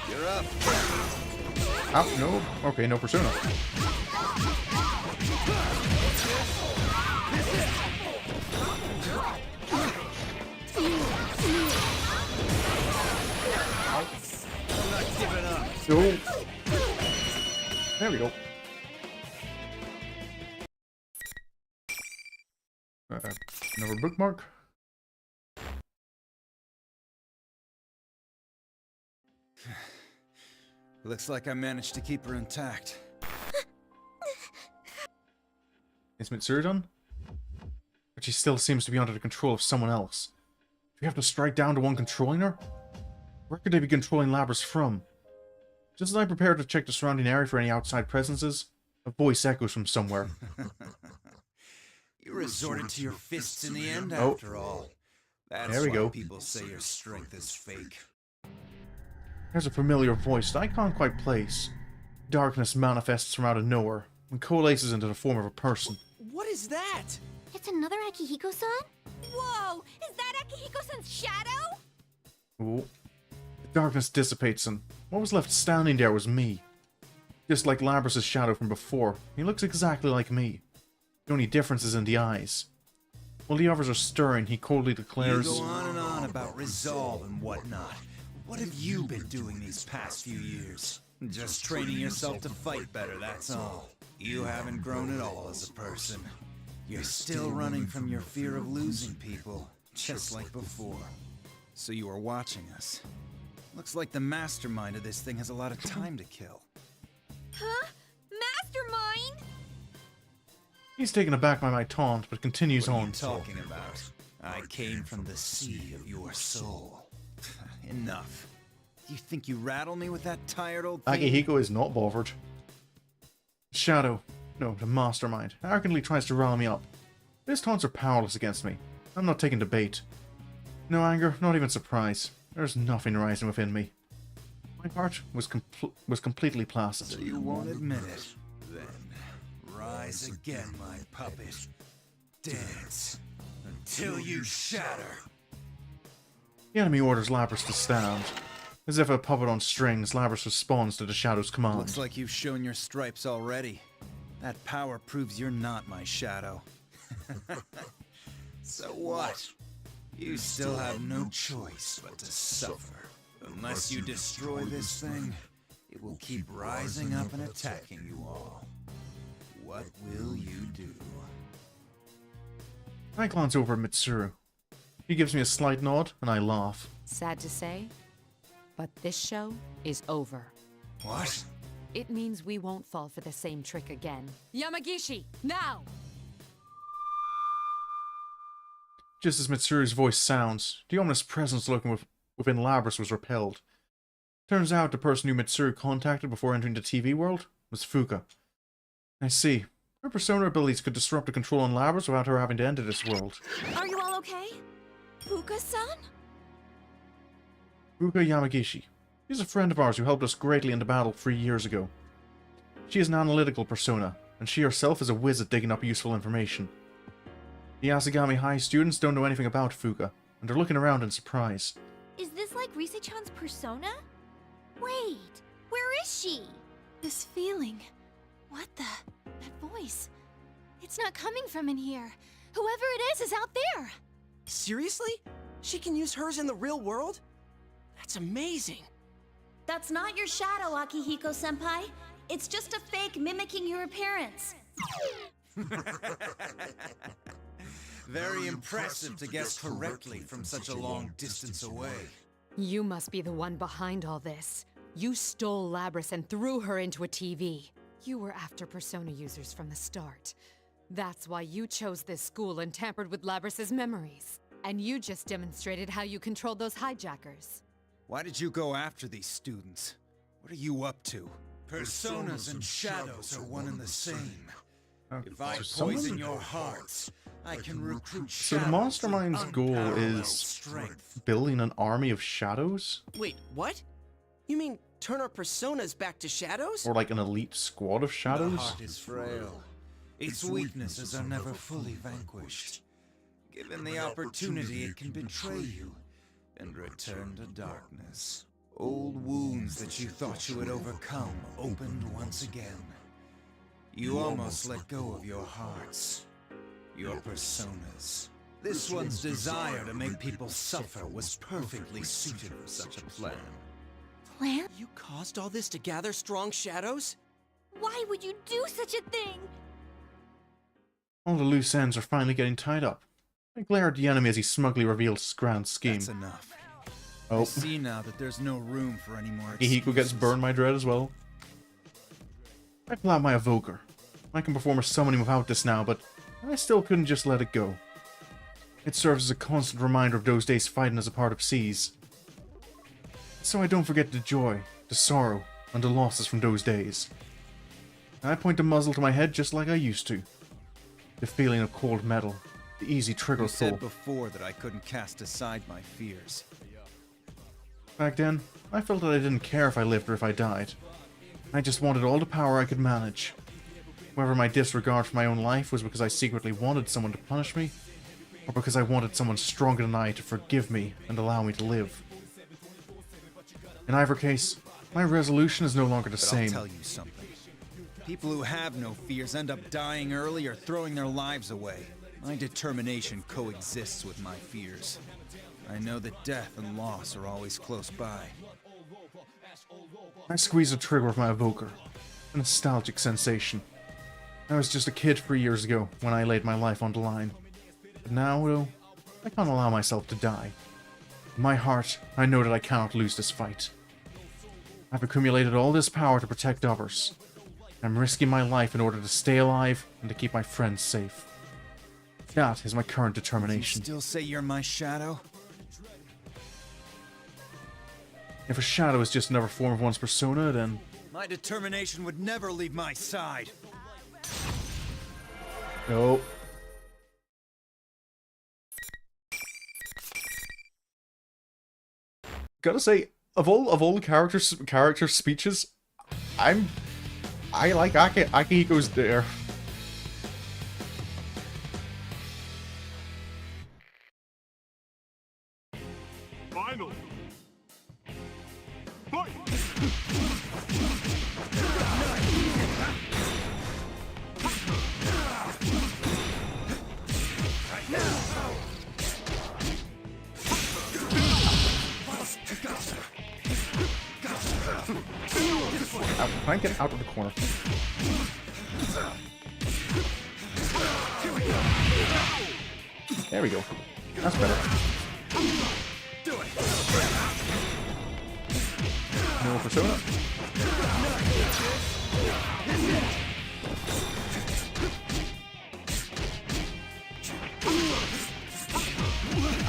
You're up. Ow, no. Okay, no persona. I'm not giving up. Go. There we go. Another bookmark. Looks like I managed to keep her intact. Is Mitsuru done? But she still seems to be under the control of someone else. Do we have to strike down the one controlling her? Where could they be controlling Labrys from? Just as I prepare to check the surrounding area for any outside presences, a voice echoes from somewhere. You resorted to your fists in the end, Oh. after all. That's There we why go. people say your strength is fake. There's a familiar voice that I can't quite place. Darkness manifests from out of nowhere and coalesces into the form of a person. What is that? It's another Akihiko-san? Whoa! Is that Akihiko-san's shadow? Ooh. The darkness dissipates and what was left standing there was me. Just like Labrys' shadow from before, he looks exactly like me. The only difference is in the eyes. While the others are stirring, he coldly declares, You go on and on about resolve and whatnot. What have you been doing these past few years? Just training yourself to fight better, that's all. You haven't grown at all as a person. You're still running from your fear of losing people, just like before. So you are watching us. Looks like the mastermind of this thing has a lot of time to kill. Huh? Mastermind? He's taken aback by my taunt, but continues What are on. you talking about? I came from the sea of your soul. Enough. You think you rattle me with that tired old thing? Akihiko is not bothered. Shadow, no, the mastermind, arrogantly tries to rile me up. His taunts are powerless against me. I'm not taking the bait. No anger, not even surprise. There's nothing rising within me. My heart was completely placid. So you won't admit it. Then, rise again, my puppet. Dance until you shatter. The enemy orders Labrys to stand. As if a puppet on strings, Labrys responds to the Shadow's command. Looks like you've shown your stripes already. That power proves you're not my shadow. So what? You still have no choice but to suffer. Unless you destroy this thing, it will keep rising up and attacking you all. What will you do? I glance over at Mitsuru. He gives me a slight nod, and I laugh. Sad to say, but this show is over. What? It means we won't fall for the same trick again. Yamagishi, now! Just as Mitsuru's voice sounds, the ominous presence lurking within Labrys was repelled. Turns out the person who Mitsuru contacted before entering the TV world was Fuka. I see. Her persona abilities could disrupt the control on Labrys without her having to enter this world. Are you all okay? Fuka-san? Fuka Yamagishi. She's a friend of ours who helped us greatly in the battle 3 years ago. She is an analytical persona, and she herself is a whiz at digging up useful information. The Asagami High students don't know anything about Fuka, and they're looking around in surprise. Is this like Rise-chan's persona? Wait, where is she? This feeling. What the? That voice. It's not coming from in here. Whoever it is out there. Seriously? She can use hers in the real world? That's amazing. That's not your shadow, Akihiko-senpai. It's just a fake mimicking your appearance. Very impressive to guess correctly from such a long distance away. You must be the one behind all this. You stole Labrys and threw her into a TV. You were after persona users from the start. That's why you chose this school and tampered with Labrys' memories. And you just demonstrated how you controlled those hijackers. Why did you go after these students? What are you up to? Personas and shadows are one and the same. If I poison your hearts, I can recruit So the shadows Mastermind's with goal unparalleled is strength. building an army of shadows? Wait, what? You mean turn our personas back to shadows? Or like an elite squad of The shadows? heart is frail. Its weaknesses are never fully vanquished. Given the opportunity, it can betray you and return to darkness. Old wounds that you thought you had overcome opened once again. You almost let go of your hearts, your personas. This one's desire to make people suffer was perfectly suited for such a plan. Plan? You caused all this to gather strong shadows? Why would you do such a thing? All the loose ends are finally getting tied up. I glare at the enemy as he smugly reveals his grand scheme. That's enough. I Oh, see now that there's no room for any more Akihiko gets excuses. burned by dread as well. I pull out my evoker. I can perform a summoning without this now, but I still couldn't just let it go. It serves as a constant reminder of those days fighting as a part of Seas. So I don't forget the joy, the sorrow, and the losses from those days. I point the muzzle to my head just like I used to. The feeling of cold metal, the easy trigger You pull. said before that I couldn't cast aside my fears. Back then, I felt that I didn't care if I lived or if I died. I just wanted all the power I could manage. Whether my disregard for my own life was because I secretly wanted someone to punish me, or because I wanted someone stronger than I to forgive me and allow me to live. In either case, my resolution is no longer the But same. I'll tell you something. People who have no fears end up dying early or throwing their lives away. My determination coexists with my fears. I know that death and loss are always close by. I squeezed the trigger with my evoker. A nostalgic sensation. I was just a kid 3 years ago when I laid my life on the line. But now, though, I can't allow myself to die. In my heart, I know that I cannot lose this fight. I've accumulated all this power to protect others. I'm risking my life in order to stay alive and to keep my friends safe. That is my current You determination. still say you're my shadow? If a shadow is just another form of one's persona, then... My determination would never leave my side. No. Gotta say, of all the character speeches, I like Akihiko's there. Final. Fight! Try and get out of the corner. There we go. That's better. No persona.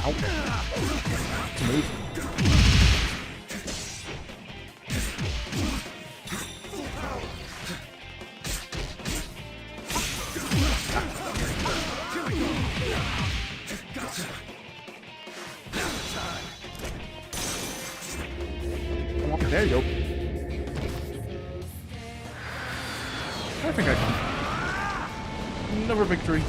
Ow. It's a move. There you go. I think I can. Another victory.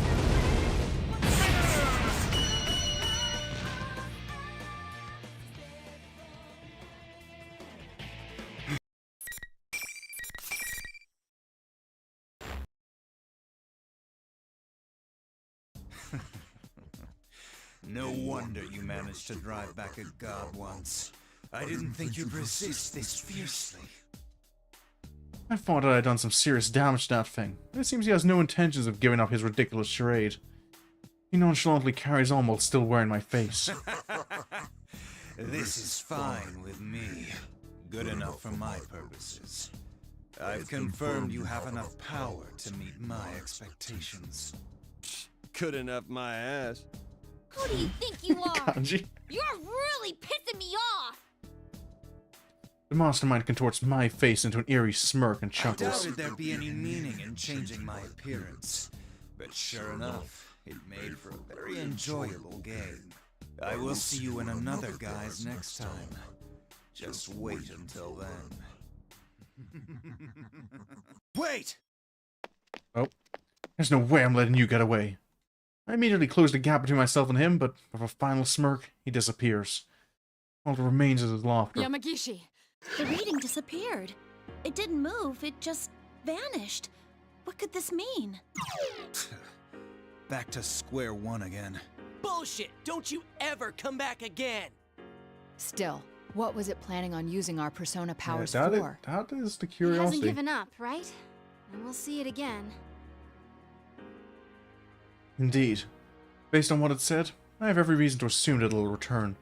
No wonder you managed to drive back a god once. I didn't think you'd resist this fiercely. I thought that I'd done some serious damage to that thing. It seems he has no intentions of giving up his ridiculous charade. He nonchalantly carries on while still wearing my face. This is fine with me. Good enough for my purposes. I've confirmed you have enough power to meet my expectations. Good enough, my ass. Who do you think you are? Kanji. You're really pissing me off! The mastermind contorts my face into an eerie smirk and I chuckles. doubted there'd be any meaning in changing my appearance. But sure enough, it made for a very enjoyable game. I will see you in another guise next time. Just wait until then. Wait! Oh. There's no way I'm letting you get away. I immediately close the gap between myself and him, but with a final smirk, he disappears. All that remains is his laughter. Yamagishi! The reading disappeared. It didn't move, it just vanished. What could this mean? Back to square one again. Bullshit! Don't you ever come back again! Still, what was it planning on using our persona powers that for? that is the He hasn't curiosity. given up, right? And we'll see it again. Indeed. Based on what it said, I have every reason to assume that it'll return.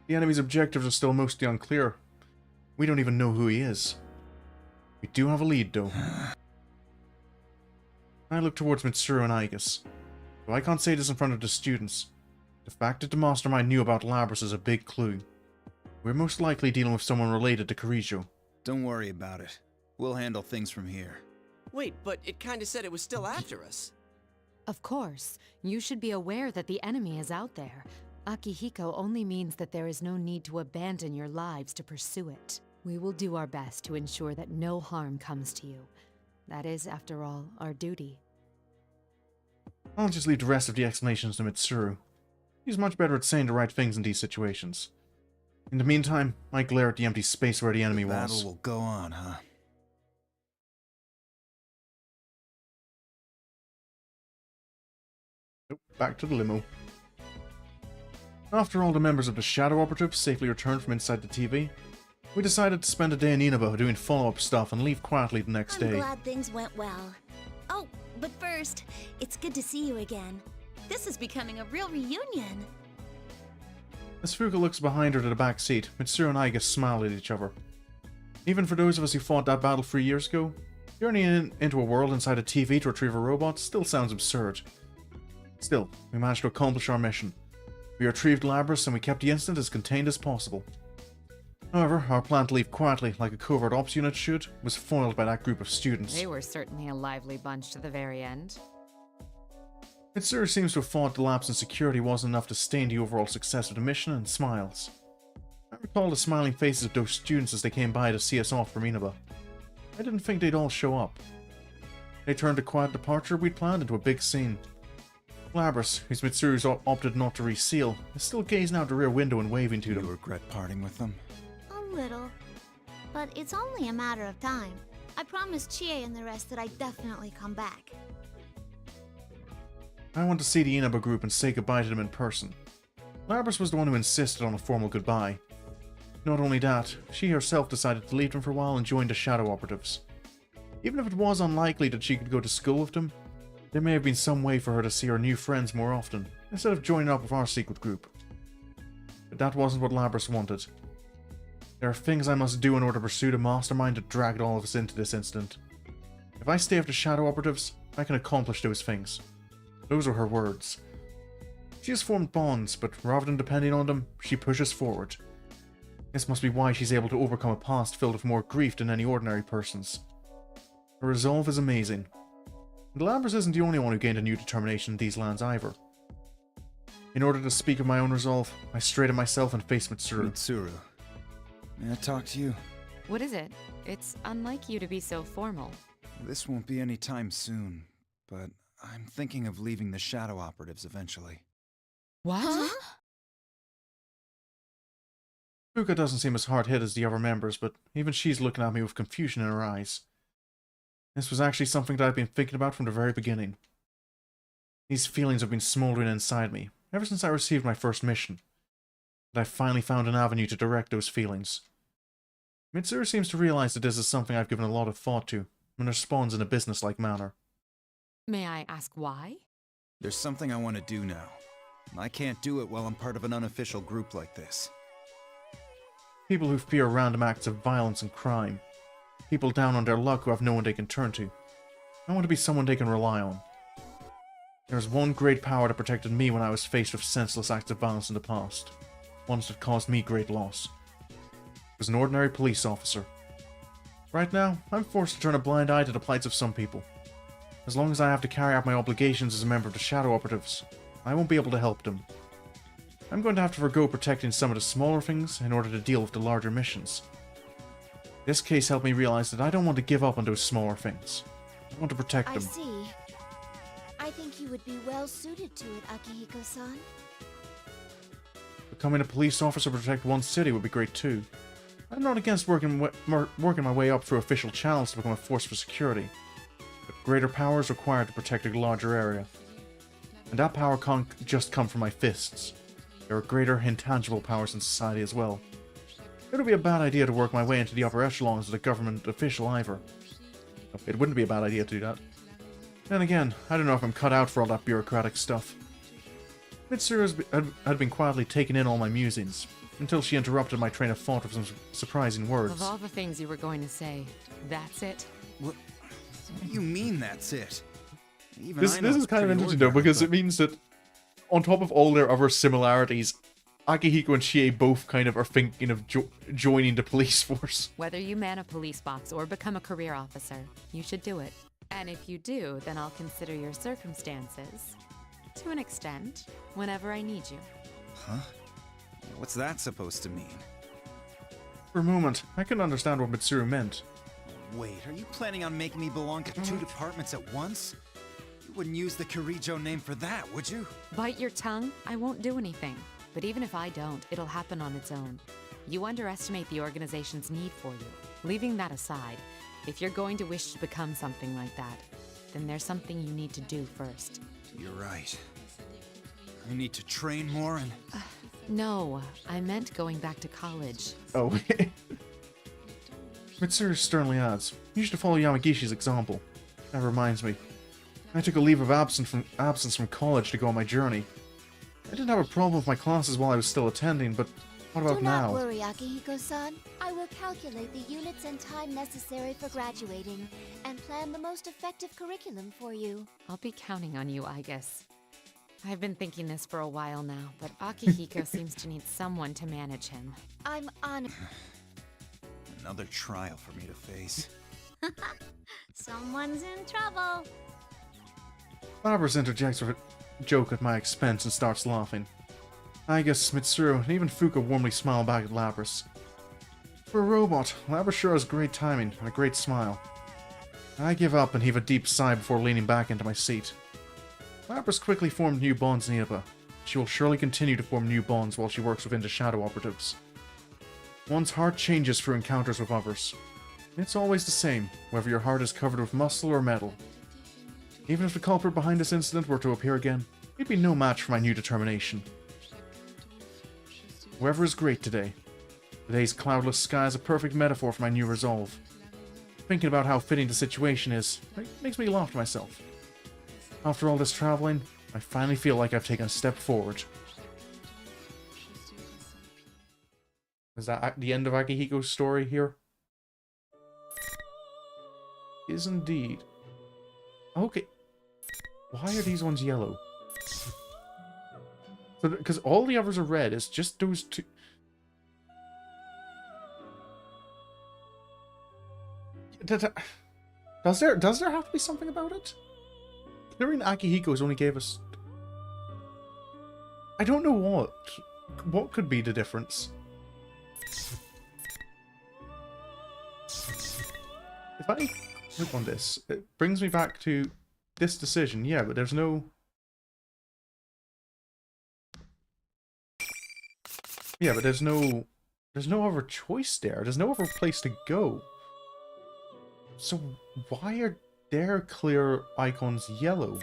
The enemy's objectives are still mostly unclear. We don't even know who he is. We do have a lead, though. I look towards Mitsuru and Aigis. Though I can't say this in front of the students, the fact that the mastermind knew about Labrys is a big clue. We're most likely dealing with someone related to Kirijo. Don't worry about it. We'll handle things from here. Wait, but it kinda said it was still after us. Of course, you should be aware that the enemy is out there. Akihiko only means that there is no need to abandon your lives to pursue it. We will do our best to ensure that no harm comes to you. That is, after all, our duty. I'll just leave the rest of the explanations to Mitsuru. He's much better at saying the right things in these situations. In the meantime, I glare at the empty space where the enemy The battle was. will go on, huh? Nope, back to the limo. After all the members of the Shadow Operatives safely returned from inside the TV, we decided to spend a day in Inaba doing follow-up stuff and leave quietly the next day. I'm glad things went well. Oh, but first, it's good to see you again. This is becoming a real reunion. As Fuka looks behind her to the back seat, Mitsuru and Aigis smile at each other. Even for those of us who fought that battle 3 years ago, journeying into a world inside a TV to retrieve a robot still sounds absurd. Still, we managed to accomplish our mission. We retrieved Labrys and we kept the incident as contained as possible. However, our plan to leave quietly, like a covert ops unit should, was foiled by that group of students. They were certainly a lively bunch to the very end. Mitsuru seems to have thought the lapse in security wasn't enough to stain the overall success of the mission and smiles. I recall the smiling faces of those students as they came by to see us off from Inaba. I didn't think they'd all show up. They turned a quiet departure we'd planned into a big scene. Labrys, whose Mitsuru's opted not to reseal, is still gazing out the rear window and waving to them. You regret parting with them? A little. But it's only a matter of time. I promised Chie and the rest that I'd definitely come back. I want to see the Inaba group and say goodbye to them in person. Labrys was the one who insisted on a formal goodbye. Not only that, she herself decided to leave them for a while and joined the Shadow Operatives. Even if it was unlikely that she could go to school with them, there may have been some way for her to see her new friends more often, instead of joining up with our secret group. But that wasn't what Labrys wanted. There are things I must do in order to pursue the mastermind that dragged all of us into this incident. If I stay with the Shadow Operatives, I can accomplish those things. Those are her words. She has formed bonds, but rather than depending on them, she pushes forward. This must be why she's able to overcome a past filled with more grief than any ordinary person's. Her resolve is amazing. And Labrys isn't the only one who gained a new determination in these lands either. In order to speak of my own resolve, I straighten myself and face Mitsuru. Mitsuru, may I talk to you? What is it? It's unlike you to be so formal. This won't be any time soon, but I'm thinking of leaving the Shadow Operatives eventually. What? Huh? Fuka doesn't seem as hard-hit as the other members, but even she's looking at me with confusion in her eyes. This was actually something that I've been thinking about from the very beginning. These feelings have been smoldering inside me, ever since I received my first mission. But I finally found an avenue to direct those feelings. Mitsuru seems to realize that this is something I've given a lot of thought to, and responds in a business-like manner. May I ask why? There's something I want to do now. I can't do it while I'm part of an unofficial group like this. People who fear random acts of violence and crime. People down on their luck who have no one they can turn to. I want to be someone they can rely on. There is one great power that protected me when I was faced with senseless acts of violence in the past. Ones that caused me great loss. It was an ordinary police officer. Right now, I'm forced to turn a blind eye to the plights of some people. As long as I have to carry out my obligations as a member of the Shadow Operatives, I won't be able to help them. I'm going to have to forgo protecting some of the smaller things in order to deal with the larger missions. This case helped me realize that I don't want to give up on those smaller things. I want to protect them. I see. I think you would be well suited to it, Akihiko-san. Becoming a police officer to protect one city would be great too. I'm not against working my way up through official channels to become a force for security. But greater power is required to protect a larger area. And that power can't just come from my fists. There are greater, intangible powers in society as well. It would be a bad idea to work my way into the upper echelons of the government official either. It wouldn't be a bad idea to do that. Then again, I don't know if I'm cut out for all that bureaucratic stuff. Mitsuru had been quietly taking in all my musings, until she interrupted my train of thought with some surprising words. Of all the things you were going to say, that's it? What do you mean that's it? Even This I know is it's kind of pretty interesting though, ordinary, because but- it means that on top of all their other similarities, Akihiko and Chie both kind of are thinking of joining the police force. Whether you man a police box or become a career officer, you should do it. And if you do, then I'll consider your circumstances, to an extent, whenever I need you. Huh? What's that supposed to mean? For a moment, I couldn't understand what Mitsuru meant. Wait, are you planning on making me belong to 2 departments at once? You wouldn't use the Kirijo name for that, would you? Bite your tongue? I won't do anything. But even if I don't, it'll happen on its own. You underestimate the organization's need for you. Leaving that aside, if you're going to wish to become something like that, then there's something you need to do first. You're right. I need to train more and... No, I meant going back to college. Oh. Mitsuru sternly adds, "You should follow Yamagishi's example." That reminds me. I took a leave of absence from college to go on my journey. I didn't have a problem with my classes while I was still attending, but what about Do not now? worry, Akihiko-san. I will calculate the units and time necessary for graduating, and plan the most effective curriculum for you. I'll be counting on you, I guess. I've been thinking this for a while now, but Akihiko seems to need someone to manage him. I'm honored. Another trial for me to face. Someone's in trouble. Labras interjects with a joke at my expense and starts laughing. I guess Mitsuru and even Fuka warmly smile back at Labras. For a robot, Labras sure has great timing and a great smile. I give up and heave a deep sigh before leaning back into my seat. Labras quickly formed new bonds in Iba. She will surely continue to form new bonds while she works within the Shadow Operatives. One's heart changes through encounters with others. It's always the same, whether your heart is covered with muscle or metal. Even if the culprit behind this incident were to appear again, he'd be no match for my new determination. Weather is great today. Today's cloudless sky is a perfect metaphor for my new resolve. Thinking about how fitting the situation is, it makes me laugh to myself. After all this traveling, I finally feel like I've taken a step forward. Is that the end of Akihiko's story here? Is indeed. Okay. Why are these ones yellow? Because all the others are red, it's just those two. Does there have to be something about it? Considering Akihiko's only gave us... I don't know what. What could be the difference? If I click on this, it brings me back to this decision. Yeah, but there's no... Yeah, but there's no other choice there. There's no other place to go. So why are their clear icons yellow?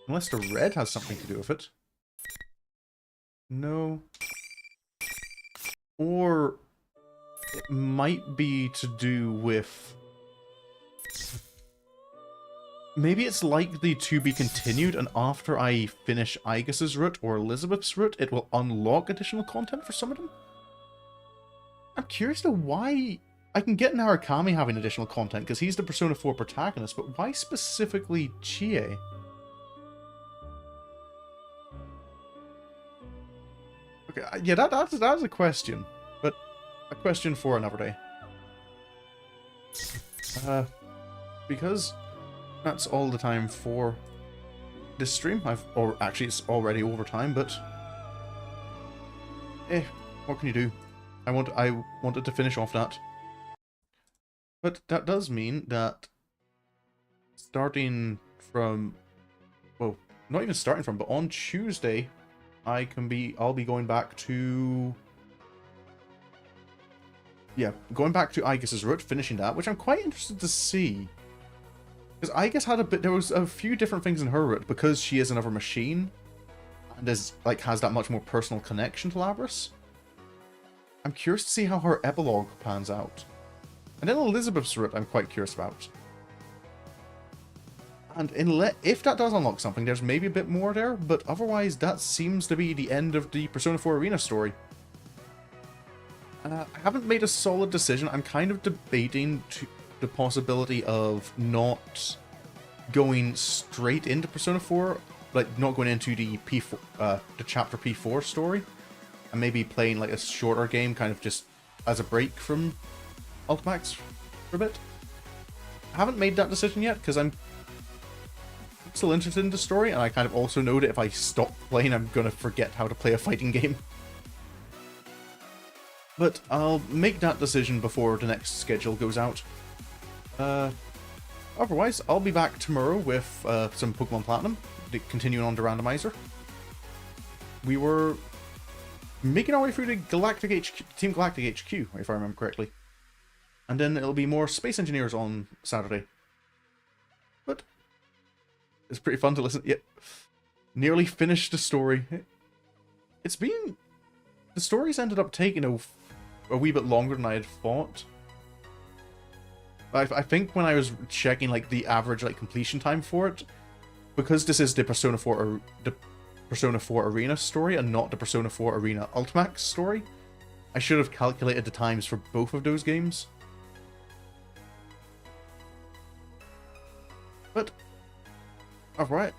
Unless the red has something to do with it. No. Or it might be to do with... Maybe it's likely to be continued, and after I finish Aigus's route or Elizabeth's route, it will unlock additional content for some of them? I'm curious to why... I can get Narukami having additional content, because he's the Persona 4 protagonist, but why specifically Chie? Okay, yeah, that's a question, but a question for another day. Because that's all the time for this stream. Or actually, it's already overtime, but what can you do? I wanted to finish off that. But that does mean that starting from, well, not even starting from, but on Tuesday, I'll be going back to, yeah, going back to Aigus's route, finishing that, which I'm quite interested to see. Because Aigus had there was a few different things in her route, because she is another machine, and has that much more personal connection to Labras. I'm curious to see how her epilogue pans out. And then Elizabeth's route I'm quite curious about. And if that does unlock something, there's maybe a bit more there, but otherwise that seems to be the end of the Persona 4 Arena story. I haven't made a solid decision. I'm kind of debating the possibility of not going straight into Persona 4, like not going into the P4, the Chapter P4 story, and maybe playing like a shorter game, kind of just as a break from Ultimax for a bit. I haven't made that decision yet because I'm still interested in the story, and I kind of also know that if I stop playing, I'm gonna forget how to play a fighting game. But I'll make that decision before the next schedule goes out. Otherwise, I'll be back tomorrow with some Pokemon Platinum, continuing on the randomizer. We were making our way through the Team Galactic HQ, if I remember correctly. And then it'll be more Space Engineers on Saturday. But it's pretty fun to listen. Yeah, nearly finished the story. It's been... The story's ended up taking a wee bit longer than I had thought. I think when I was checking like the average like completion time for it, because this is the Persona 4 Arena story and not the Persona 4 Arena Ultimax story, I should have calculated the times for both of those games. But alright,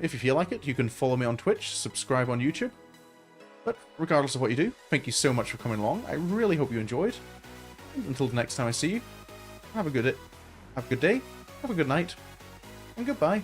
if you feel like it, you can follow me on Twitch, subscribe on YouTube. But regardless of what you do, thank you so much for coming along. I really hope you enjoyed. Until the next time I see you, have a good day, have a good night, and goodbye.